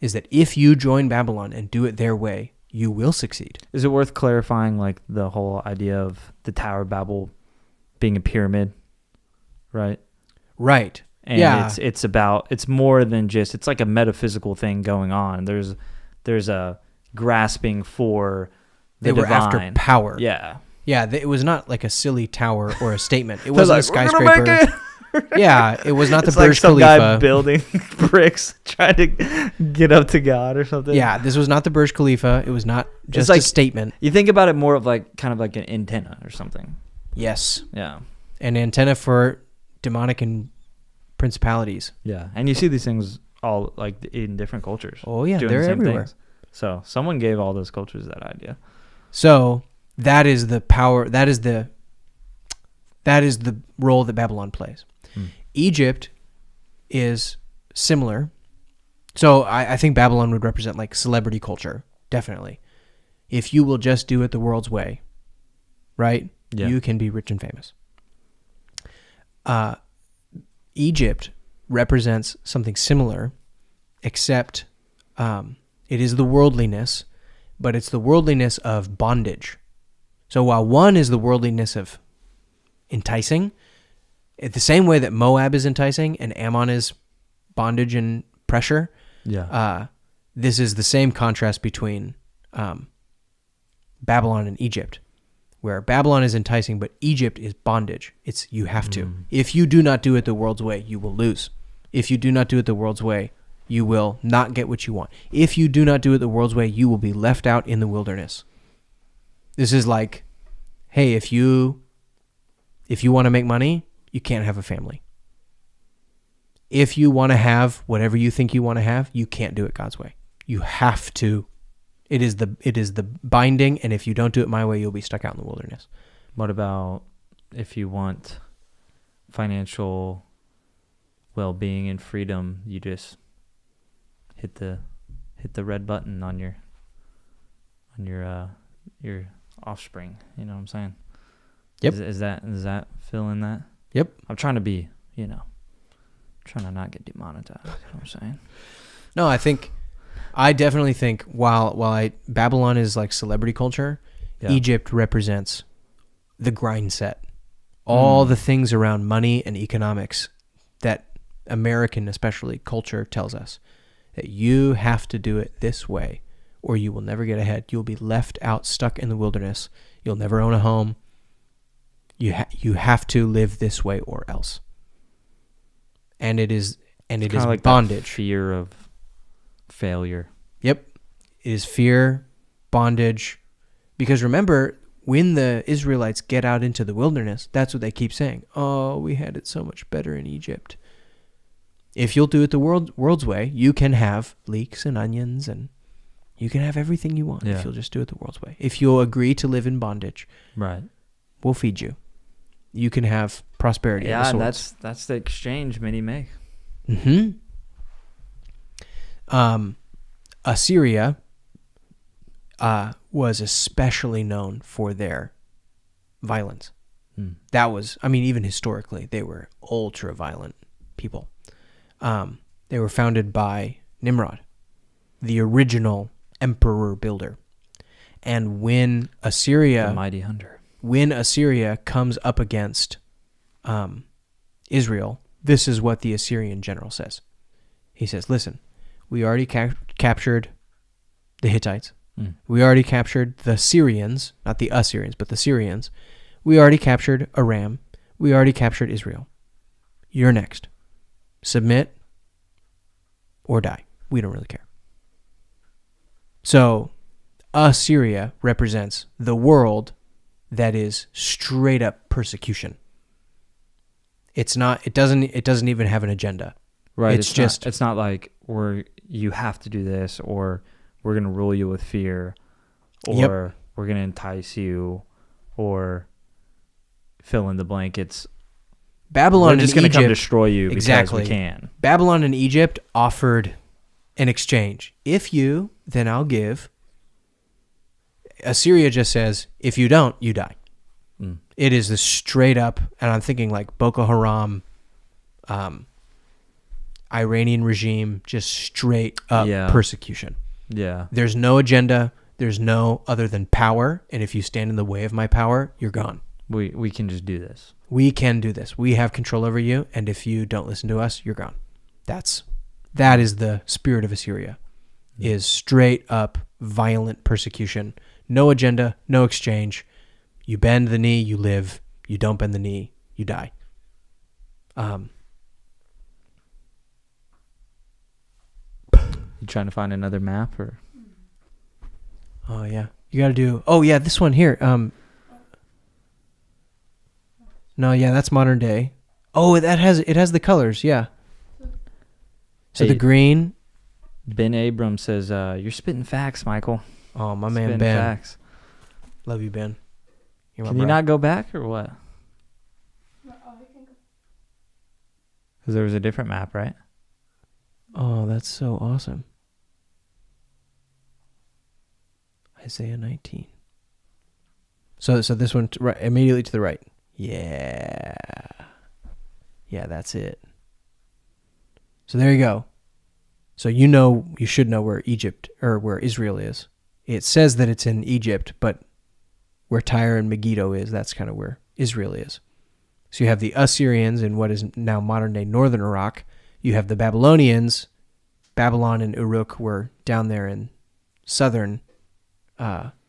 is that if you join Babylon and do it their way, you will succeed. Is it worth clarifying like the whole idea of the Tower of Babel being a pyramid, right? Right. And yeah. it's more than just, it's like a metaphysical thing going on. There's a grasping for the They were divine. after power. Yeah. Yeah, it was not like a silly tower or a statement. It They're wasn't like, a skyscraper. "We're gonna make it." Yeah, it was not the It's like Burj some guy Khalifa. building bricks trying to get up to God or something. Yeah, this was not the Burj Khalifa. It was not just like- a statement. You think about it more of like kind of like an antenna or something. Yes, Yeah. an antenna for demonic and principalities. Yeah. And you see these things all like in different cultures. Oh yeah, doing they're the same everywhere. things. So someone gave all those cultures that idea. So that is the power. That is the role that Babylon plays. Egypt is similar. So I think Babylon would represent like celebrity culture, definitely. If you will just do it the world's way, right? Yeah. You can be rich and famous. Egypt represents something similar, except it is the worldliness, but it's the worldliness of bondage. So while one is the worldliness of enticing, the same way that Moab is enticing and Ammon is bondage and pressure, this is the same contrast between Babylon and Egypt, where Babylon is enticing, but Egypt is bondage. It's you have to. If you do not do it the world's way, you will lose. If you do not do it the world's way, you will not get what you want. If you do not do it the world's way, you will be left out in the wilderness. This is like, hey, if you want to make money, you can't have a family. If you want to have whatever you think you want to have, you can't do it God's way. You have to. It is the binding, and if you don't do it my way, you'll be stuck out in the wilderness. What about if you want financial well-being and freedom, you just hit the red button on your offspring, you know what I'm saying? Yep. Does that fill in that? Yep. I'm trying to be, trying to not get demonetized, you know what I'm saying? No, I definitely think while Babylon is like celebrity culture, Yeah. Egypt represents the grind set. All the things around money and economics that American, especially, culture tells us that you have to do it this way or you will never get ahead. You'll be left out, stuck in the wilderness. You'll never own a home. You have to live this way or else. And it is like bondage. That fear of failure. Yep. It is fear, bondage. Because remember, when the Israelites get out into the wilderness, that's what they keep saying. Oh, we had it so much better in Egypt. If you'll do it the world's way, you can have leeks and onions and you can have everything you want if you'll just do it the world's way. If you'll agree to live in bondage, Right. we'll feed you. You can have prosperity. Yeah, and that's the exchange many make. Mm-hmm. Assyria was especially known for their violence. That was, I mean, even historically, they were ultra violent people. They were founded by Nimrod, the original emperor builder. And when The mighty hunter. Assyria comes up against Israel, this is what the Assyrian general says. He says, listen, we already captured the Hittites. We already captured the Syrians, not the Assyrians, but the Syrians. We already captured Aram. We already captured Israel. You're next. Submit or die. We don't really care. So Assyria represents the world that is straight up persecution. It doesn't even have an agenda. Right. It's not like you have to do this, or we're going to rule you with fear, or we're going to entice you, or fill in the blank. It's Babylon and Egypt. We're just going to come destroy you because we can. Babylon and Egypt offered an exchange. If you, then I'll give. Assyria just says, if you don't, you die. It is the straight up, and I'm thinking like Boko Haram, Iranian regime, just straight up persecution. Yeah. There's no agenda. There's no other than power. And if you stand in the way of my power, you're gone. We can just do this. We can do this. We have control over you. And if you don't listen to us, you're gone. That is the spirit of Assyria, is straight up violent persecution. No agenda, no exchange. You bend the knee, you live. You don't bend the knee, you die. You trying to find another map, or? Oh yeah, you got to do. Oh yeah, this one here. No, yeah, that's modern day. Oh, it has the colors. Yeah. So the green. Ben Abram says, "You're spitting facts, Michael." Oh, my man Spitting Ben. Facts. Love you, Ben. Can you not go back, or what? Because there was a different map, right? Oh, that's so awesome. Isaiah 19. So this one right, immediately to the right. Yeah. Yeah, that's it. So there you go. So you should know where Egypt or where Israel is. It says that it's in Egypt, but where Tyre and Megiddo is, that's kind of where Israel is. So you have the Assyrians in what is now modern-day northern Iraq. You have the Babylonians. Babylon and Uruk were down there in southern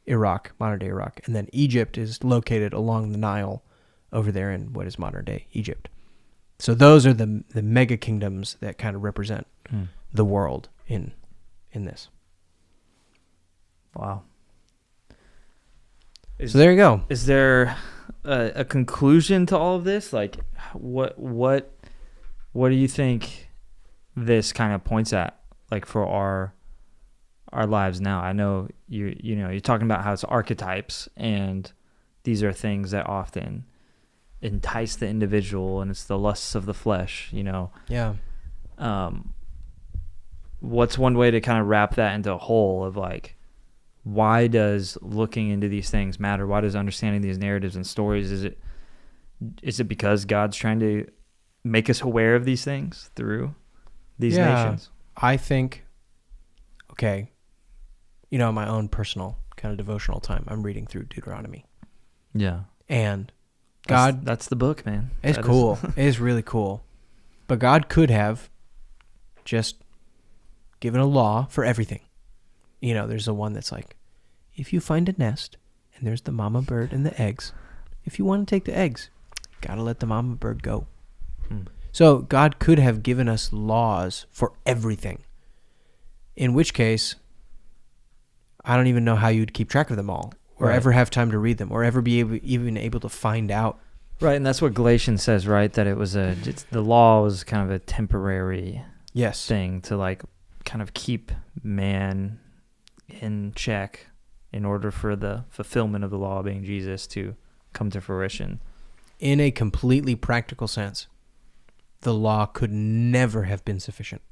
Iraq, modern-day Iraq. And then Egypt is located along the Nile over there in what is modern-day Egypt. So those are the mega kingdoms that kind of represent the world in this. Wow. So there you go. Is there a conclusion to all of this? Like, what do you think this kind of points at, like, for our lives now? I know you're talking about how it's archetypes, and these are things that often entice the individual, and it's the lusts of the flesh. Yeah. What's one way to kind of wrap that into a whole of, like, why does looking into these things matter? Why does understanding these narratives and stories, is it because God's trying to make us aware of these things through these nations? I think, okay, my own personal kind of devotional time, I'm reading through Deuteronomy. Yeah. And God... That's the book, man. It's cool. It is really cool. But God could have just given a law for everything. There's the one that's like, if you find a nest and there's the mama bird and the eggs, if you want to take the eggs, gotta let the mama bird go. So God could have given us laws for everything, in which case I don't even know how you'd keep track of them all, or ever have time to read them, or ever be even able to find out. Right, and that's what Galatians says, right? That the law was kind of a temporary thing to, like, kind of keep man in check in order for the fulfillment of the law, being Jesus, to come to fruition. In a completely practical sense, the law could never have been sufficient.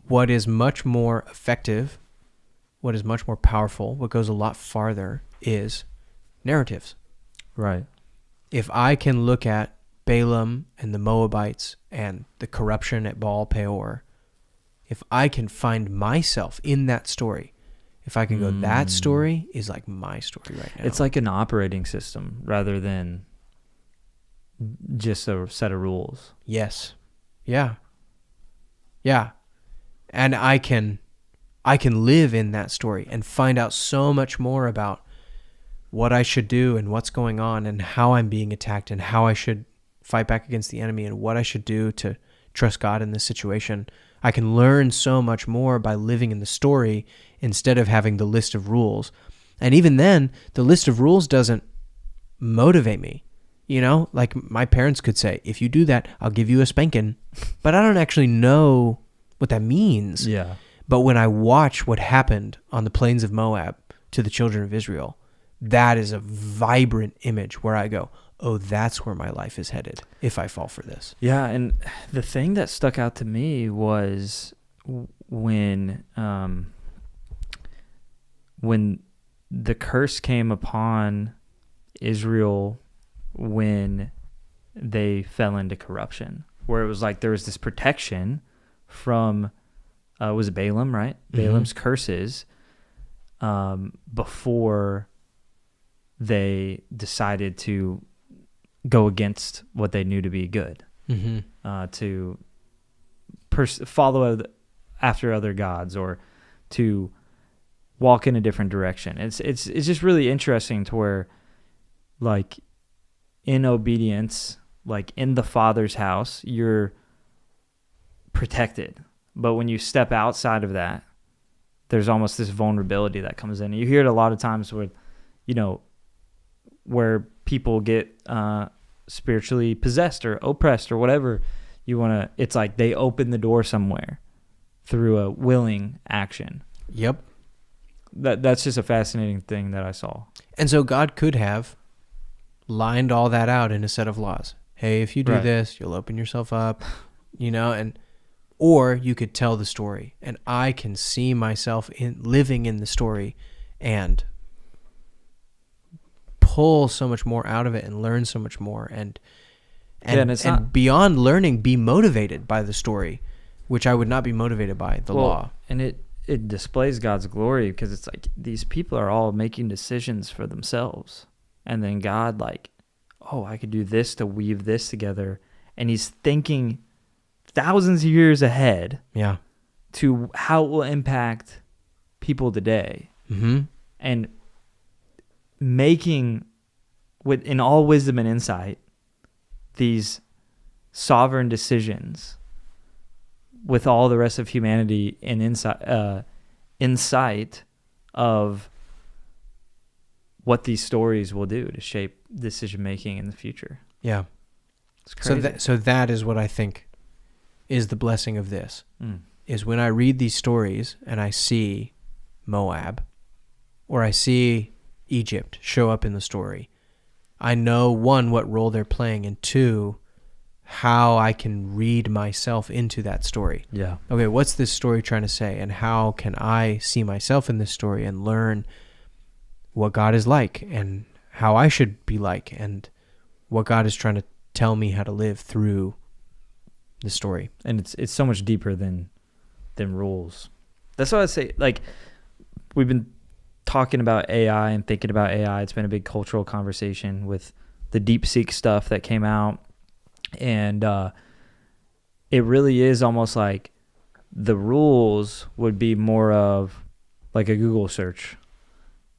What is much more effective, what is much more powerful, what goes a lot farther, is narratives. Right. If I can look at Balaam and the Moabites and the corruption at Baal Peor, if I can find myself in that story, if I can go, that story is like my story right now. It's like an operating system rather than just a set of rules. Yes. Yeah. Yeah. And I can live in that story and find out so much more about what I should do and what's going on and how I'm being attacked and how I should fight back against the enemy and what I should do to trust God in this situation. I can learn so much more by living in the story instead of having the list of rules. And even then, the list of rules doesn't motivate me. You know, like my parents could say, if you do that, I'll give you a spanking. But I don't actually know what that means. Yeah. But when I watch what happened on the plains of Moab to the children of Israel, that is a vibrant image where I go, oh, that's where my life is headed if I fall for this. Yeah, and the thing that stuck out to me was when the curse came upon Israel when they fell into corruption, where it was like there was this protection from, was it Balaam, right? Mm-hmm. Balaam's curses before they decided to go against what they knew to be good, to follow after other gods or to walk in a different direction. It's just really interesting to where, like, in obedience, like in the Father's house, you're protected. But when you step outside of that, there's almost this vulnerability that comes in. You hear it a lot of times with, you know, where people get spiritually possessed or oppressed or whatever you want to, it's like they open the door somewhere through a willing action. Yep. That's just a fascinating thing that I saw. And so God could have lined all that out in a set of laws. Hey, if you do this, you'll open yourself up, you know, or you could tell the story, and I can see myself living in the story and pull so much more out of it and learn so much more and beyond learning, be motivated by the story, which I would not be motivated by the law. And it displays God's glory because it's like these people are all making decisions for themselves. And then God, like, oh, I could do this to weave this together. And he's thinking thousands of years ahead to how it will impact people today. Mm-hmm. And making, in all wisdom and insight, these sovereign decisions with all the rest of humanity in insight of what these stories will do to shape decision making in the future. Yeah. It's crazy. So that is what I think is the blessing of this. Is when I read these stories and I see Moab or I see Egypt show up in the story, I know, one, what role they're playing, and two, how I can read myself into that story. Yeah. Okay, what's this story trying to say, and how can I see myself in this story and learn what God is like and how I should be like and what God is trying to tell me how to live through the story. And it's so much deeper than rules. That's why I say, like, we've been talking about AI and thinking about AI. It's been a big cultural conversation with the DeepSeek stuff that came out. And it really is almost like the rules would be more of like a Google search.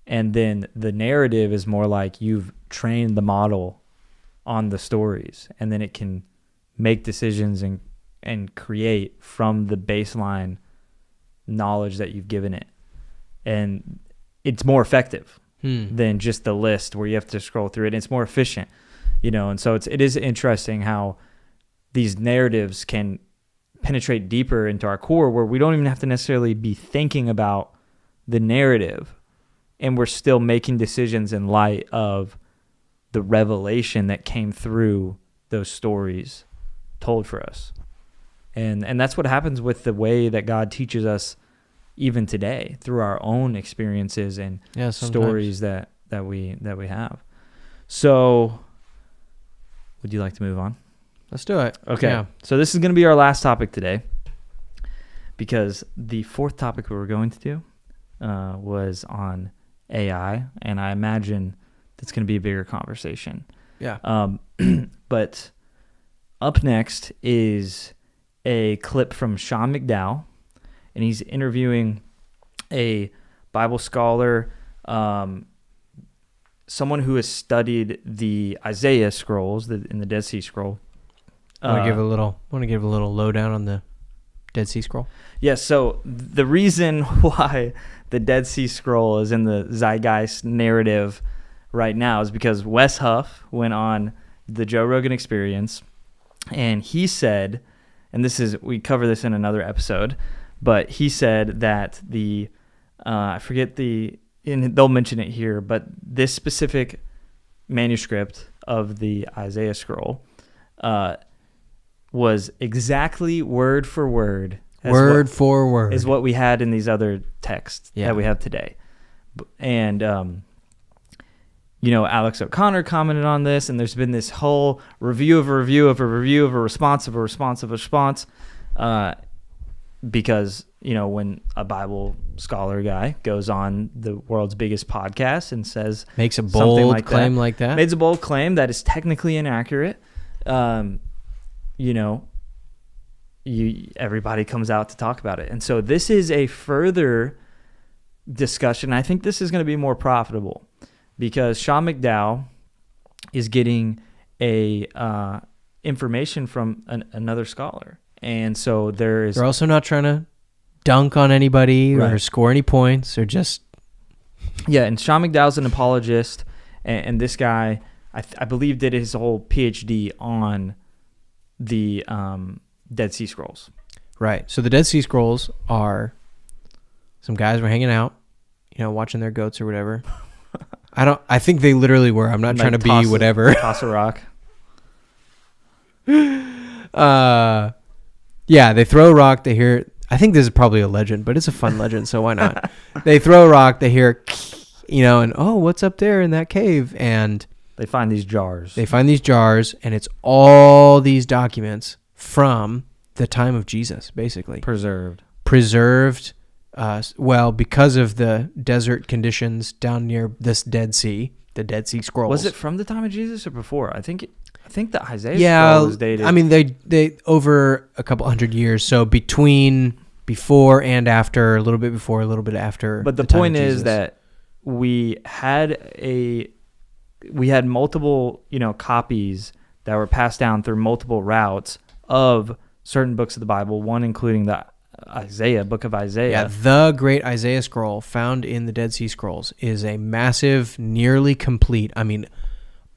And then the narrative is more like you've trained the model on the stories. And then it can make decisions and create from the baseline knowledge that you've given it. And it's more effective than just the list where you have to scroll through it. And it's more efficient, you know. And so it is interesting how these narratives can penetrate deeper into our core where we don't even have to necessarily be thinking about the narrative, and we're still making decisions in light of the revelation that came through those stories told for us. And that's what happens with the way that God teaches us even today through our own experiences and stories that we have. So, would you like to move on? Let's do it. Okay. Yeah. So this is going to be our last topic today, because the fourth topic we were going to do was on AI, and I imagine that's going to be a bigger conversation. Yeah. But up next is a clip from Sean McDowell, and he's interviewing a Bible scholar, someone who has studied the Isaiah scrolls in the Dead Sea Scroll. Want to give a little lowdown on the Dead Sea Scroll? Yes. So the reason why the Dead Sea Scroll is in the zeitgeist narrative right now is because Wes Huff went on the Joe Rogan Experience, and he said, and we cover this in another episode, but he said that I forget and they'll mention it here, but this specific manuscript of the Isaiah scroll was exactly word for word. Is what we had in these other texts that we have today. And, Alex O'Connor commented on this, and there's been this whole review of a review of a review of a response of a response of a response, because, when a Bible scholar guy goes on the world's biggest podcast and makes a bold claim like that, makes a bold claim that is technically inaccurate, everybody comes out to talk about it. And so this is a further discussion. I think this is going to be more profitable because Sean McDowell is getting information from another scholar. And so they're also not trying to dunk on anybody or score any points or just... Yeah, and Sean McDowell's an apologist, and this guy, I believe, did his whole PhD on the Dead Sea Scrolls. Right. So the Dead Sea Scrolls are some guys were hanging out, watching their goats or whatever. I think they literally were. I'm not trying to be whatever. Toss a rock. Yeah, they throw a rock, they hear... I think this is probably a legend, but it's a fun legend, so why not? They throw a rock, they hear, and, what's up there in that cave? And they find these jars. And it's all these documents from the time of Jesus, basically. Preserved. Because of the desert conditions down near this Dead Sea, the Dead Sea Scrolls. Was it from the time of Jesus or before? I think the Isaiah scroll was dated. I mean, they over a couple hundred years, so between before and after, a little bit before, a little bit after. But the point is that we had multiple, copies that were passed down through multiple routes of certain books of the Bible, one including the book of Isaiah. Yeah, the great Isaiah scroll found in the Dead Sea Scrolls is a massive, nearly complete,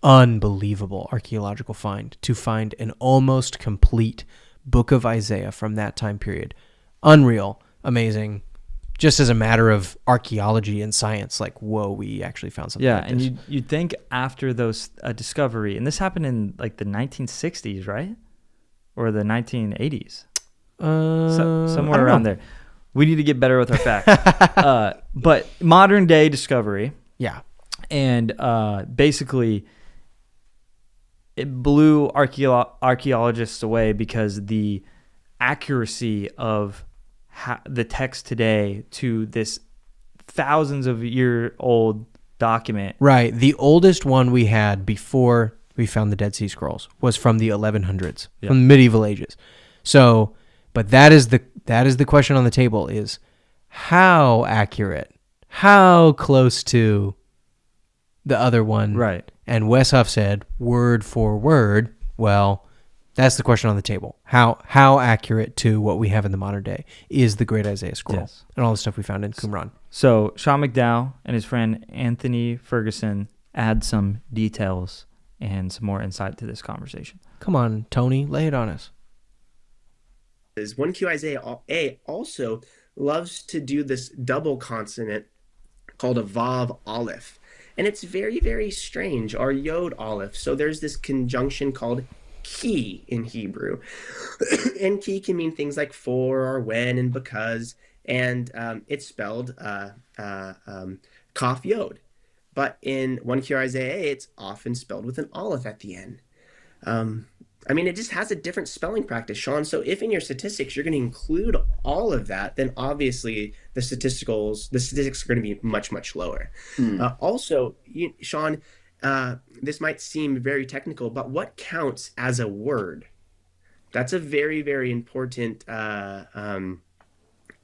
unbelievable archaeological find to find an almost complete book of Isaiah from that time period. Unreal, amazing, just as a matter of archaeology and science, whoa, we actually found something like this. And you'd think after those discovery, and this happened in the 1960s, right? Or the 1980s? Somewhere around there. We need to get better with our facts. But modern day discovery. Yeah. And basically... it blew archaeologists away because the accuracy of the text today to this thousands of year old document. Right. The oldest one we had before we found the Dead Sea Scrolls was from the 1100s, from the medieval ages. So, but that is the question on the table is how accurate, how close to the other one. Right. And Wes Huff said, word for word, well, that's the question on the table. How accurate to what we have in the modern day is the Great Isaiah Scroll and all the stuff we found in Qumran. So Sean McDowell and his friend Anthony Ferguson add some details and some more insight to this conversation. Come on, Tony, lay it on us. 1Q Isaiah A also loves to do this double consonant called a Vav Aleph. And it's very, very strange, or Yod Aleph. So there's this conjunction called ki in Hebrew. And ki can mean things like for or when and because. And it's spelled Kaf Yod. But in 1Q Isaiah, it's often spelled with an aleph at the end. I mean, it just has a different spelling practice, Sean. So if in your statistics you're going to include all of that, then obviously the statistics are going to be much, much lower. Also, Sean, this might seem very technical, but what counts as a word? That's a very, very important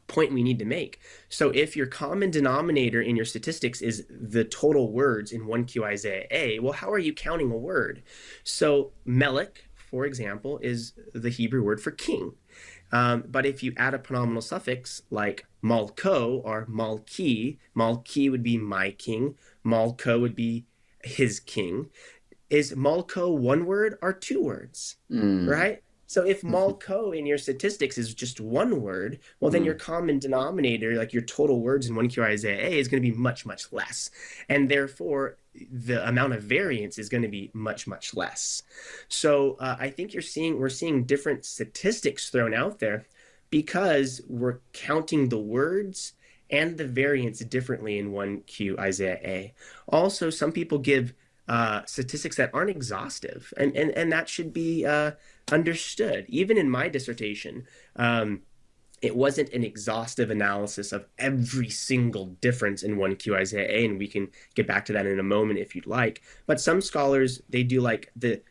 point we need to make. So if your common denominator in your statistics is the total words in 1Q Isaiah A, well, how are you counting a word? So Melech, for example, is the Hebrew word for king. But if you add a pronominal suffix like malko or malki would be my king, malko would be his king. Is malko one word or two words, right? So if malko in your statistics is just one word, well, then your common denominator, like your total words in 1Q Isaiah A, is going to be much, much less. And therefore, the amount of variance is going to be much, much less. So I think we're seeing different statistics thrown out there because we're counting the words and the variance differently in 1Q Isaiah A. Also, some people give statistics that aren't exhaustive, and that should be understood. Even in my dissertation, it wasn't an exhaustive analysis of every single difference in 1Q Isaiah A, and we can get back to that in a moment if you'd like. But some scholars, they do like the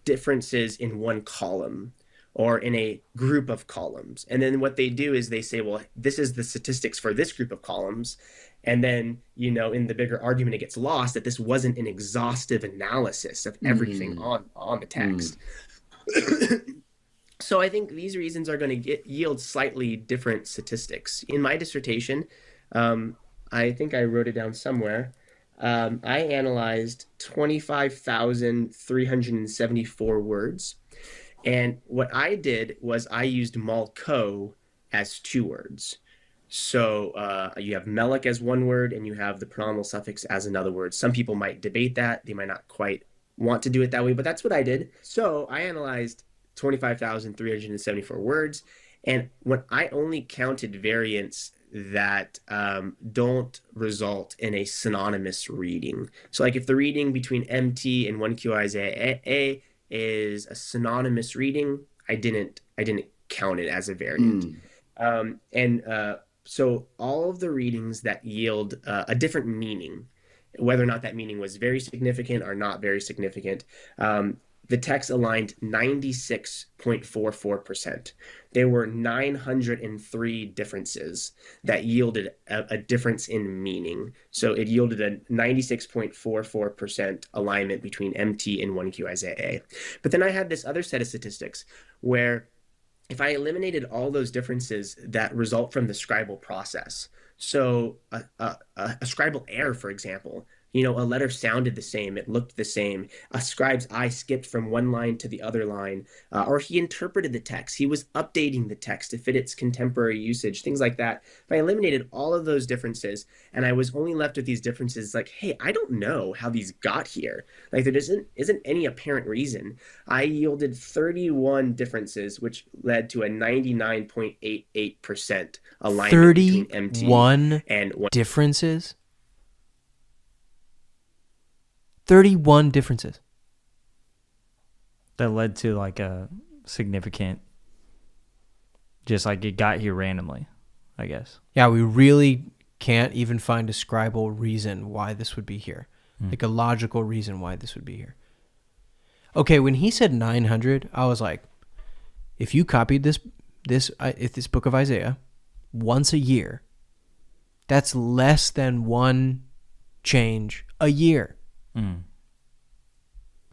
differences in one column or in a group of columns. And then what they do is they say, well, this is the statistics for this group of columns. And then, in the bigger argument, it gets lost that this wasn't an exhaustive analysis of everything on the text. So I think these reasons are going to yield slightly different statistics. In my dissertation, I think I wrote it down somewhere. I analyzed 25,374 words. And what I did was I used malko as two words. So you have melech as one word, and you have the pronominal suffix as another word. Some people might debate that. They might not quite want to do it that way, but that's what I did. So I analyzed 25,374 words. And when I only counted variants that don't result in a synonymous reading. So like if the reading between MT and 1Q Isaiah A is a synonymous reading, I didn't count it as a variant. So all of the readings that yield a different meaning, whether or not that meaning was very significant or not very significant, the text aligned 96.44%. There were 903 differences that yielded a difference in meaning. So it yielded a 96.44% alignment between MT and 1Q Isaiah A. But then I had this other set of statistics where if I eliminated all those differences that result from the scribal process, so a scribal error, for example, a letter sounded the same, it looked the same, a scribe's eye skipped from one line to the other line, or he interpreted the text, he was updating the text to fit its contemporary usage, things like that. If I eliminated all of those differences and I was only left with these differences, like, hey, I don't know how these got here. Like there isn't any apparent reason. I yielded 31 differences, which led to a 99.88% alignment between MT and 1. Differences? 31 differences. That led to like a significant, just like it got here randomly, I guess. Yeah, we really can't even find a scribal reason why this would be here. Like a logical reason why this would be here. Okay, when he said 900, I was like, if you copied this book of Isaiah once a year, that's less than one change a year.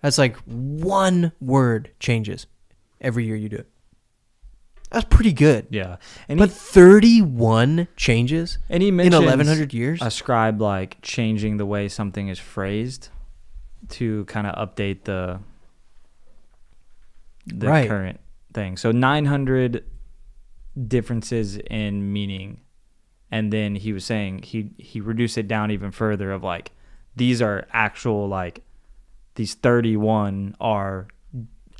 That's like one word changes every year you do it. That's pretty good. Yeah. But 31 changes and he in mentions 1,100 years? A scribe like changing the way something is phrased to kind of update the right. current thing. So 900 differences in meaning. And then he was saying he reduced it down even further of like, these are actual, like, these 31 are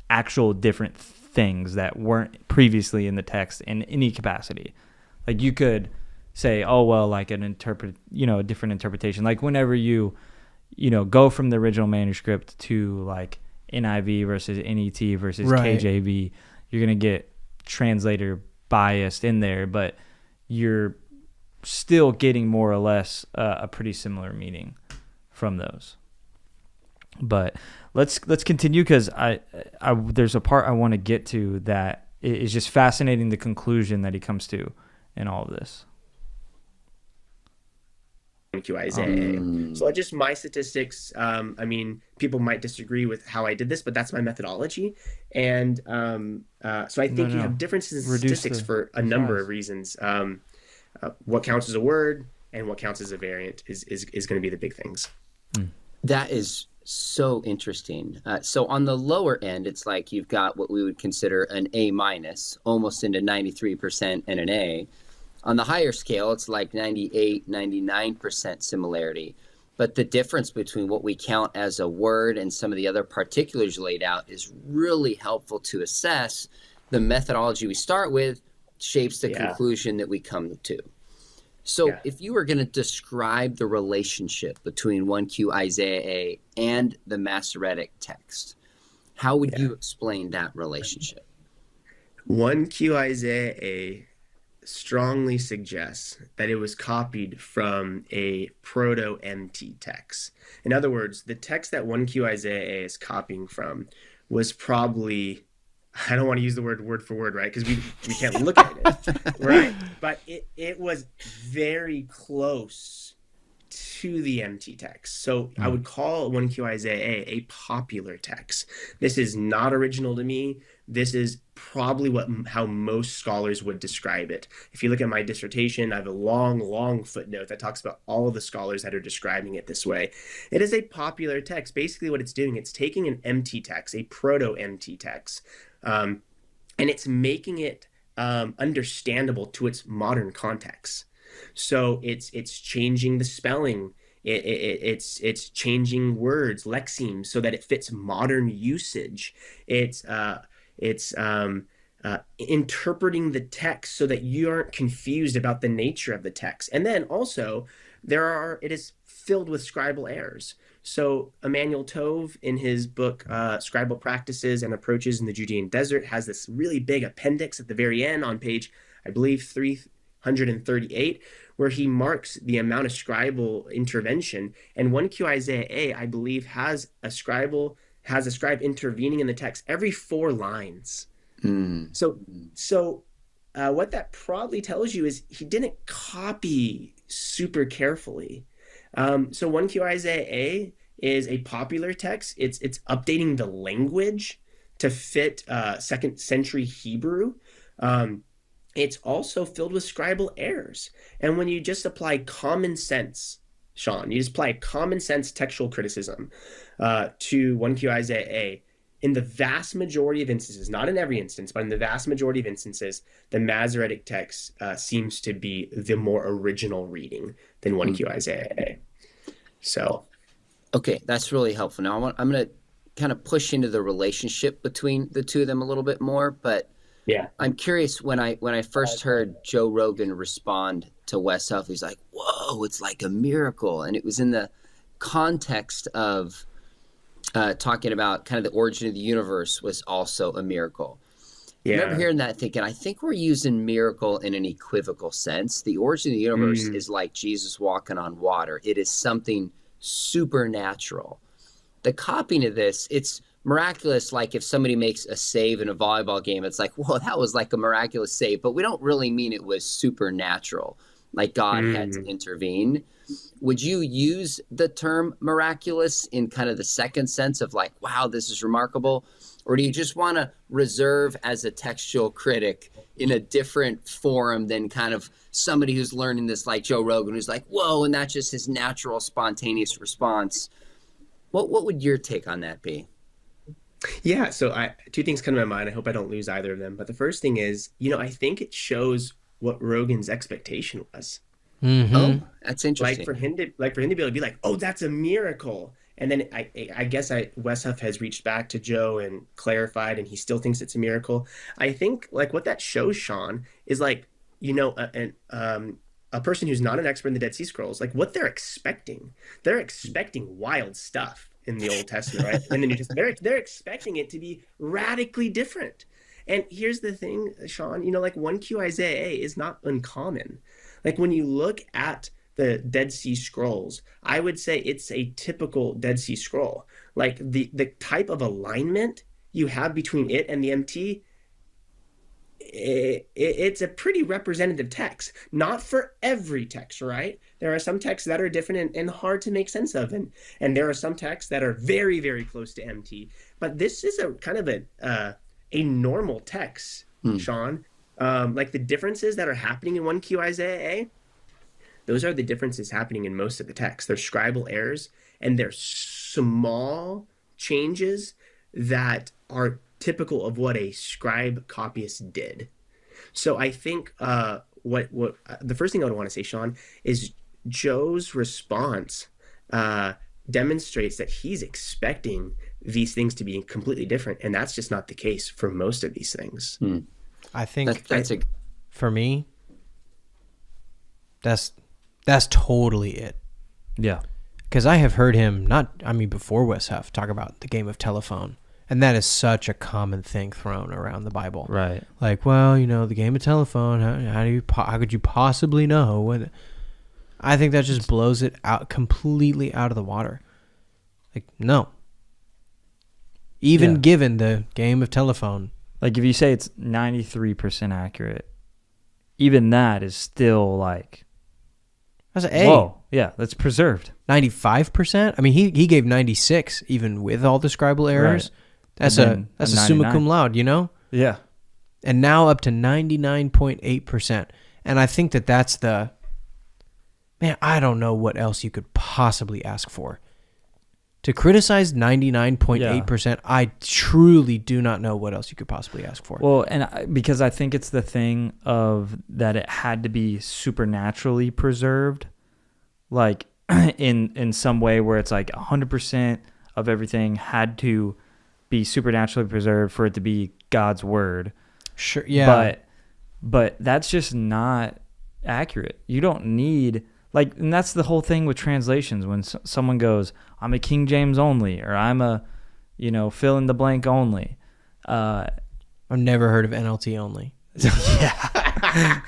actual different things that weren't previously in the text in any capacity. Like, you could say, oh, well, like a different interpretation. Like, whenever you go from the original manuscript to like NIV versus NET versus Right. KJV. You're going to get translator biased in there, but you're still getting more or less a pretty similar meaning from those. But let's continue, because I there's a part I want to get to that is just fascinating, the conclusion that he comes to in all of this. QIZAA. So just my statistics. I mean, people might disagree with how I did this, but that's my methodology. And so I think you have differences in statistics for a number of reasons. What counts as a word and what counts as a variant is going to be the big things. That is so interesting. So on the lower end, it's like you've got what we would consider an A minus, almost into 93% and an A. On the higher scale, it's like 98, 99% similarity. But the difference between what we count as a word and some of the other particulars laid out is really helpful to assess. The methodology we start with shapes the conclusion that we come to. So if you were going to describe the relationship between 1Q Isaiah and the Masoretic text, how would you explain that relationship? 1Q Isaiah strongly suggests that it was copied from a proto-MT text. In other words, the text that 1Q Isaiah is copying from was probably, I don't want to use the word for word, right? Because we can't look at it, right? But it was very close to the MT text. So I would call 1Q Isaiah a popular text. This is not original to me. This is probably how most scholars would describe it. If you look at my dissertation, I have a long footnote that talks about all of the scholars that are describing it this way. It is a popular text. Basically what it's doing, it's taking an MT text, a proto-MT text, and it's making it understandable to its modern context. So it's changing the spelling. It's changing words, lexemes, so that it fits modern usage. It's interpreting the text so that you aren't confused about the nature of the text. And then also it is filled with scribal errors. So Emmanuel Tove, in his book Scribal Practices and Approaches in the Judean Desert, has this really big appendix at the very end on page, I believe, 338, where he marks the amount of scribal intervention. And 1Q Isaiah, I believe, has a scribe intervening in the text every 4 lines. So what that probably tells you is he didn't copy super carefully. So 1Q Isaiah is a popular text. It's updating the language to fit 2nd century Hebrew. It's also filled with scribal errors. And when you just apply common sense, Sean, you just apply common sense textual criticism to 1Q Isaiah, in the vast majority of instances, not in every instance, but in the vast majority of instances, the Masoretic text seems to be the more original reading than 1Q Isaiah. So, okay, that's really helpful. Now I'm going to kind of push into the relationship between the two of them a little bit more, but I'm curious, when I first heard Joe Rogan respond to Wes Huff, he's like, "Whoa, it's like a miracle," and it was in the context of talking about kind of the origin of the universe was also a miracle. I remember hearing that, thinking, I think we're using miracle in an equivocal sense. The origin of the universe is like Jesus walking on water. It is something supernatural. The copying of this, it's miraculous. Like if somebody makes a save in a volleyball game, it's like, whoa, that was like a miraculous save. But we don't really mean it was supernatural, like God had to intervene. Would you use the term miraculous in kind of the second sense of like, wow, this is remarkable? Or do you just want to reserve as a textual critic in a different forum than kind of somebody who's learning this like Joe Rogan, who's like, whoa, and that's just his natural, spontaneous response? What would your take on that be? Yeah, so two things come to my mind. I hope I don't lose either of them. But the first thing is, I think it shows what Rogan's expectation was. Oh, that's interesting. Like for him to be able to be like, oh, that's a miracle. And then I guess Wes Huff has reached back to Joe and clarified, and he still thinks it's a miracle. I think like what that shows, Sean, is like, a person who's not an expert in the Dead Sea Scrolls, like what they're expecting wild stuff in the Old Testament, right? In the New Testament, they're expecting it to be radically different. And here's the thing, Sean, you know, like 1Q Isaiah A is not uncommon. Like when you look at the Dead Sea Scrolls, I would say it's a typical Dead Sea Scroll. Like the type of alignment you have between it and the MT, it's a pretty representative text. Not for every text, right? There are some texts that are different and hard to make sense of, and there are some texts that are very, very close to MT. But this is a kind of a normal text, Sean. Like the differences that are happening in 1Q Isaiah A, those are the differences happening in most of the text. They're scribal errors, and they're small changes that are typical of what a scribe copyist did. So I think what the first thing I would want to say, Sean, is Joe's response demonstrates that he's expecting these things to be completely different, and that's just not the case for most of these things. I think That's a for me, that's totally it. Yeah. Because I have heard him, before Wes Huff, talk about the game of telephone. And that is such a common thing thrown around the Bible. Right. Like, well, you know, the game of telephone, how could you possibly know what? I think that just blows it out completely out of the water. Like, no. Even given the game of telephone. Like if you say it's 93% accurate, even that is still like, That's an A. whoa, yeah, that's preserved. 95%? I mean, he gave 96 even with all the scribal errors. Right. That's And a then summa 99. cum laude, you know? Yeah. And now up to 99.8%. And I think that's the... Man, I don't know what else you could possibly ask for. To criticize 99.8%, I truly do not know what else you could possibly ask for. Well, because I think it's the thing of that it had to be supernaturally preserved, like in some way where it's like 100% of everything had to be supernaturally preserved for it to be God's word. Sure, yeah. But that's just not accurate. You don't need... Like, and that's the whole thing with translations. When someone goes, I'm a King James only, or I'm a, fill in the blank only. I've never heard of NLT only. Yeah.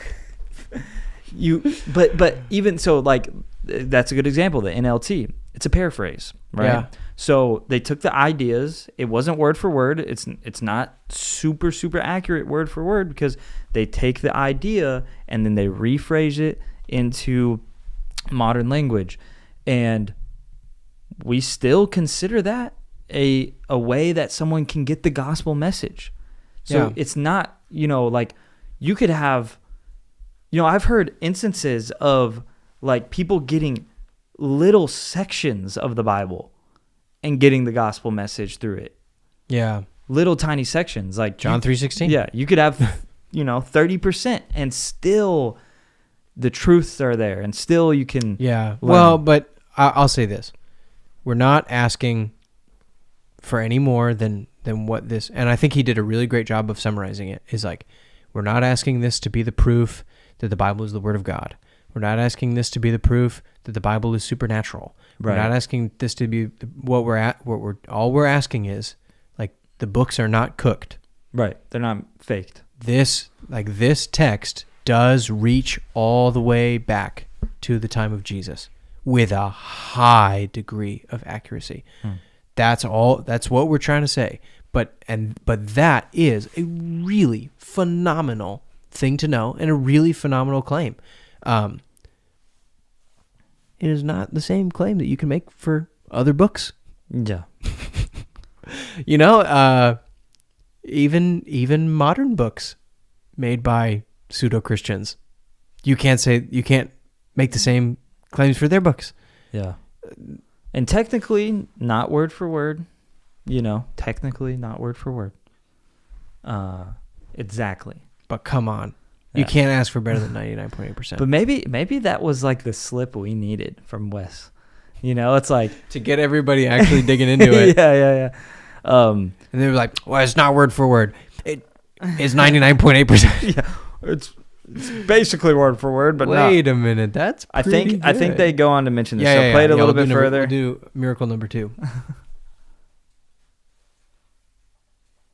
But even so, like, that's a good example. The NLT, it's a paraphrase, right? Yeah. So they took the ideas. It wasn't word for word. It's not super, super accurate word for word because they take the idea and then they rephrase it into modern language, and we still consider that a way that someone can get the gospel message. So it's not, like you could have, I've heard instances of like people getting little sections of the Bible and getting the gospel message through it. Yeah. Little tiny sections like John 3:16. Yeah. You could have, 30% and still the truths are there, and still you can. Yeah. learn. Well, but I'll say this: we're not asking for any more than what this. And I think he did a really great job of summarizing it. Is like, we're not asking this to be the proof that the Bible is the Word of God. We're not asking this to be the proof that the Bible is supernatural. Right. We're not asking this to be what we're asking is like the books are not cooked. Right. They're not faked. This text does reach all the way back to the time of Jesus with a high degree of accuracy. That's what we're trying to say. But that is a really phenomenal thing to know and a really phenomenal claim. It is not the same claim that you can make for other books. Yeah. Even modern books made by pseudo-Christians, you can't make the same claims for their books. Yeah. And technically not word for word, technically not word for word. Exactly. But come on. You can't ask for better than 99.8%. But maybe that was like the slip we needed from Wes. It's like to get everybody actually digging into it. Yeah. And they were like, well, it's not word for word. It is 99.8%. Yeah. It's basically word for word, but wait a minute, that's I think good. they go on to mention this. Yeah, So play it a little we'll bit further. We'll do miracle number 2.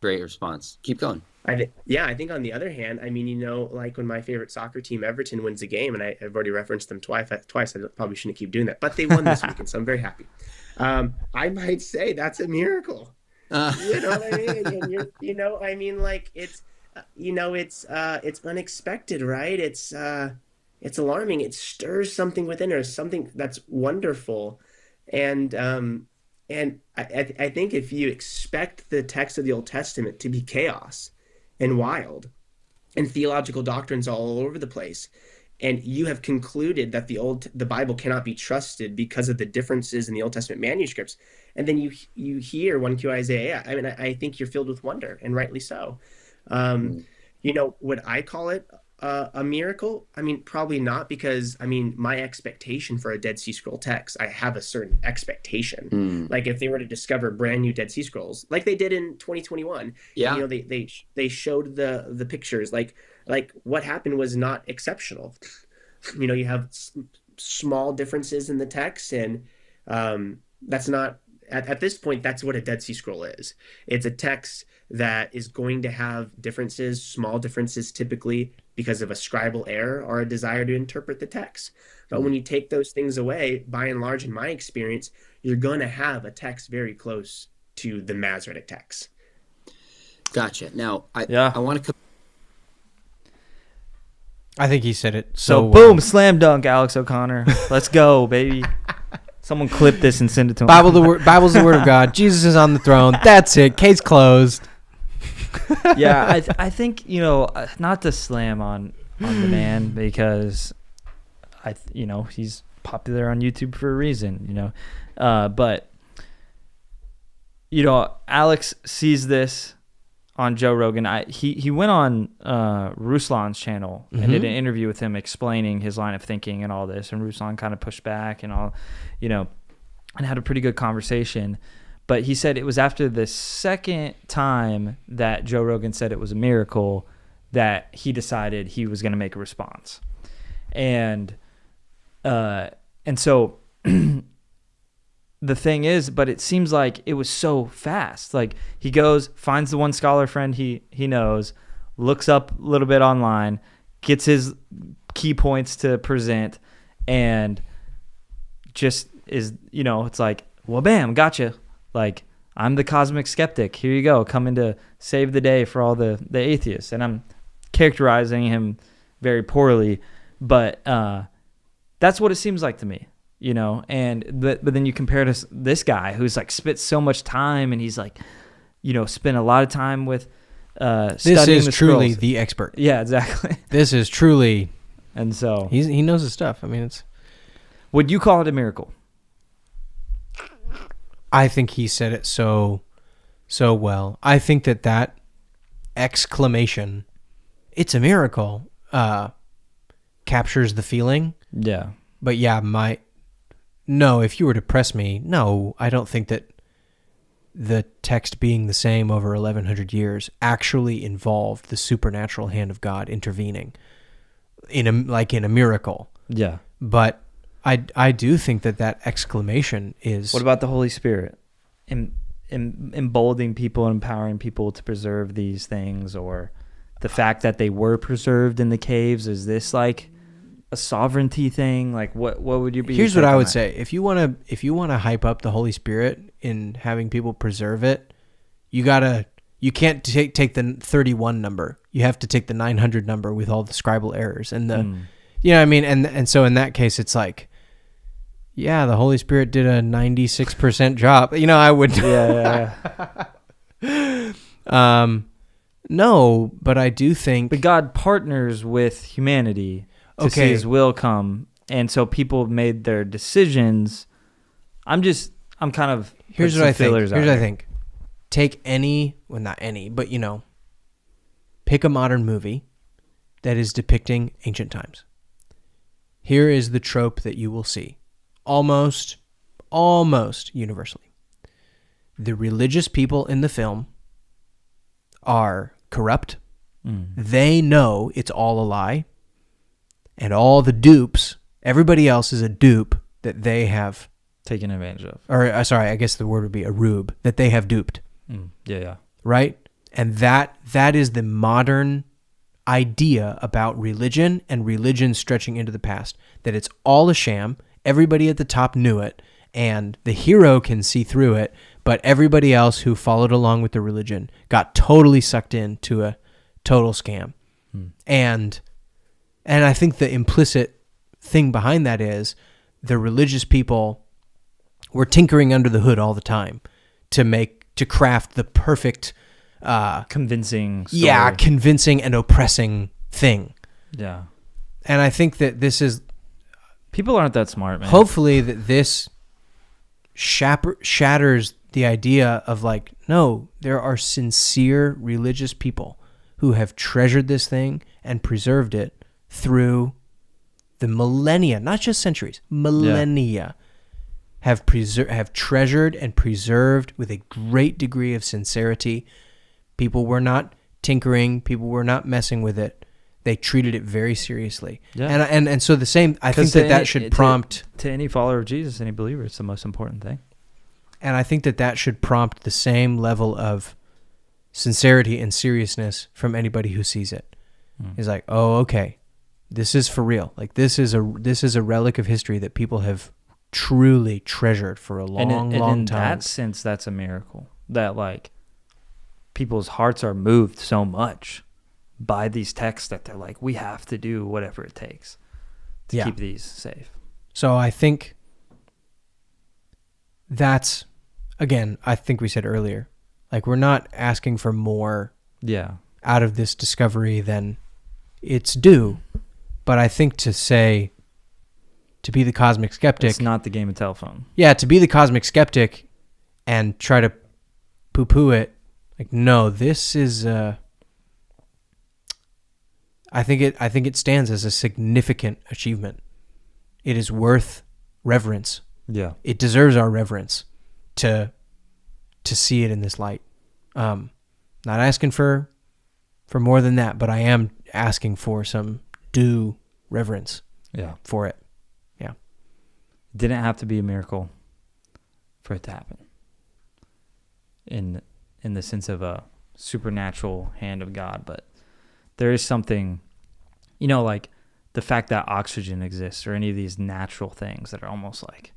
Great response. Keep going. I think on the other hand, I mean, like when my favorite soccer team, Everton, wins a game, and I've already referenced them twice. I probably shouldn't keep doing that, but they won this weekend, so I'm very happy. I might say that's a miracle. You know what I mean? And I mean, like it's unexpected, right? It's alarming. It stirs something within her, something that's wonderful, and I think if you expect the text of the Old Testament to be chaos and wild and theological doctrines all over the place, and you have concluded that the Bible cannot be trusted because of the differences in the Old Testament manuscripts, and then you hear 1Q Isaiah, I mean, I think you're filled with wonder, and rightly so. Would I call it a miracle? I mean, probably not, because I mean, my expectation for a Dead Sea Scroll text, I have a certain expectation. Like if they were to discover brand new Dead Sea Scrolls, like they did in 2021, they showed the pictures, like what happened was not exceptional. You have small differences in the text, and that's not at this point, that's what a Dead Sea Scroll is. It's a text that is going to have differences, small differences typically, because of a scribal error or a desire to interpret the text. But when you take those things away, by and large, in my experience, you're going to have a text very close to the Masoretic text. Gotcha. Now, I want to... I think he said it so boom, slam dunk, Alex O'Connor. Let's go, baby. Someone clip this and send it to him. Bible's the word of God. Jesus is on the throne. That's it. Case closed. Yeah, I think, not to slam on the man, because he's popular on YouTube for a reason, but Alex sees this on Joe Rogan. He went on Ruslan's channel and did an interview with him explaining his line of thinking and all this, and Ruslan kind of pushed back and all, and had a pretty good conversation. But he said it was after the second time that Joe Rogan said it was a miracle that he decided he was going to make a response. And so the thing is, but it seems like it was so fast. Like he goes, finds the one scholar friend he knows, looks up a little bit online, gets his key points to present, and just is, it's like, well, bam, gotcha. Like, I'm the cosmic skeptic. Here you go, coming to save the day for all the atheists. And I'm characterizing him very poorly, but that's what it seems like to me, but then you compare to this guy who's like spent so much time, and he's like, spent a lot of time with this studying is the truly scrolls. the expert. Yeah, exactly. This is truly, and so he knows his stuff. I mean, it's. Would you call it a miracle? I think he said it so well. I think that exclamation, "It's a miracle," captures the feeling. Yeah. But yeah, if you were to press me, no, I don't think that the text being the same over 1,100 years actually involved the supernatural hand of God intervening in a miracle. Yeah. But I do think that exclamation is... What about the Holy Spirit? Emboldening people and empowering people to preserve these things, or the fact that they were preserved in the caves? Is this like a sovereignty thing? Like what would you be? Here's what I would say. If you want to hype up the Holy Spirit in having people preserve it, you can't take the 31 number. You have to take the 900 number with all the scribal errors and the you know what I mean? And so in that case it's like, yeah, the Holy Spirit did a 96% job. I would no, but I do think... But God partners with humanity to see his will come. And so people made their decisions. I'm kind of... Here's what I think. Take not any, but pick a modern movie that is depicting ancient times. Here is the trope that you will see. Almost universally. The religious people in the film are corrupt. They know it's all a lie. and all the dupes, everybody else is a dupe that they have taken advantage of. Or sorry, I guess the word would be a rube that they have duped. Yeah. Right? And that is the modern idea about religion and religion stretching into the past, that it's all a sham. Everybody at the top knew it, and the hero can see through it, but everybody else who followed along with the religion got totally sucked into a total scam. And I think the implicit thing behind that is the religious people were tinkering under the hood all the time to craft the perfect convincing story. Yeah, convincing and oppressing thing. Yeah. And I think that this is... People aren't that smart, man. Hopefully that this shatters the idea of like, no, there are sincere religious people who have treasured this thing and preserved it through the millennia, not just centuries, millennia. Have treasured and preserved with a great degree of sincerity. People were not tinkering. People were not messing with it. They treated it very seriously. Yeah. And so the same, I think that should prompt... To any follower of Jesus, any believer, it's the most important thing. And I think that should prompt the same level of sincerity and seriousness from anybody who sees it. It's like, oh, okay, this is for real. Like this is a relic of history that people have truly treasured for a long time. In that sense, that's a miracle. That like people's hearts are moved so much by these texts that they're like, we have to do whatever it takes to keep these safe. So I think that's, again, I think we said earlier, like we're not asking for more out of this discovery than it's due. But I think to be the cosmic skeptic... It's not the game of telephone. Yeah, to be the cosmic skeptic and try to poo-poo it, like, no, this is... I think it stands as a significant achievement. It is worth reverence. Yeah. It deserves our reverence to see it in this light. Not asking for more than that, but I am asking for some due reverence for it. Yeah. It didn't have to be a miracle for it to happen. In the sense of a supernatural hand of God, but there is something, like the fact that oxygen exists or any of these natural things that are almost like,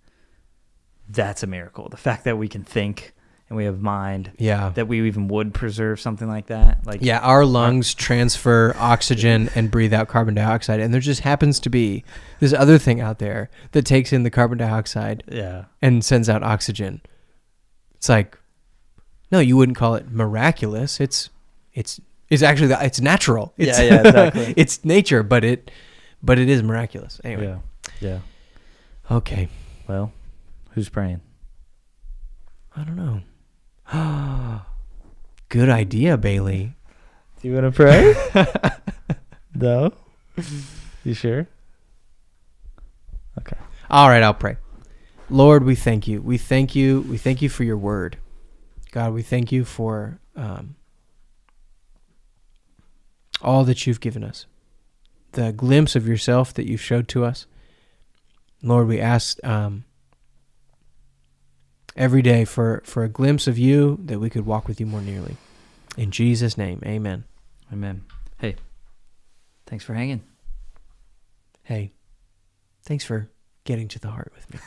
that's a miracle. The fact that we can think and we have mind, that we even would preserve something like that. Like, our lungs transfer oxygen and breathe out carbon dioxide, and there just happens to be this other thing out there that takes in the carbon dioxide and sends out oxygen. It's like, no, you wouldn't call it miraculous. It's actually it's natural. It's, exactly. It's nature, but it is miraculous. Anyway. Yeah. Okay. Well, who's praying? I don't know. Good idea, Bailey. Do you want to pray? No? You sure? Okay. All right, I'll pray. Lord, we thank you. We thank you. We thank you for your word. God, we thank you for all that you've given us. The glimpse of yourself that you've showed to us. Lord, we ask every day for a glimpse of you, that we could walk with you more nearly. In Jesus' name, amen. Amen. Hey, thanks for hanging. Hey, thanks for getting to the heart with me.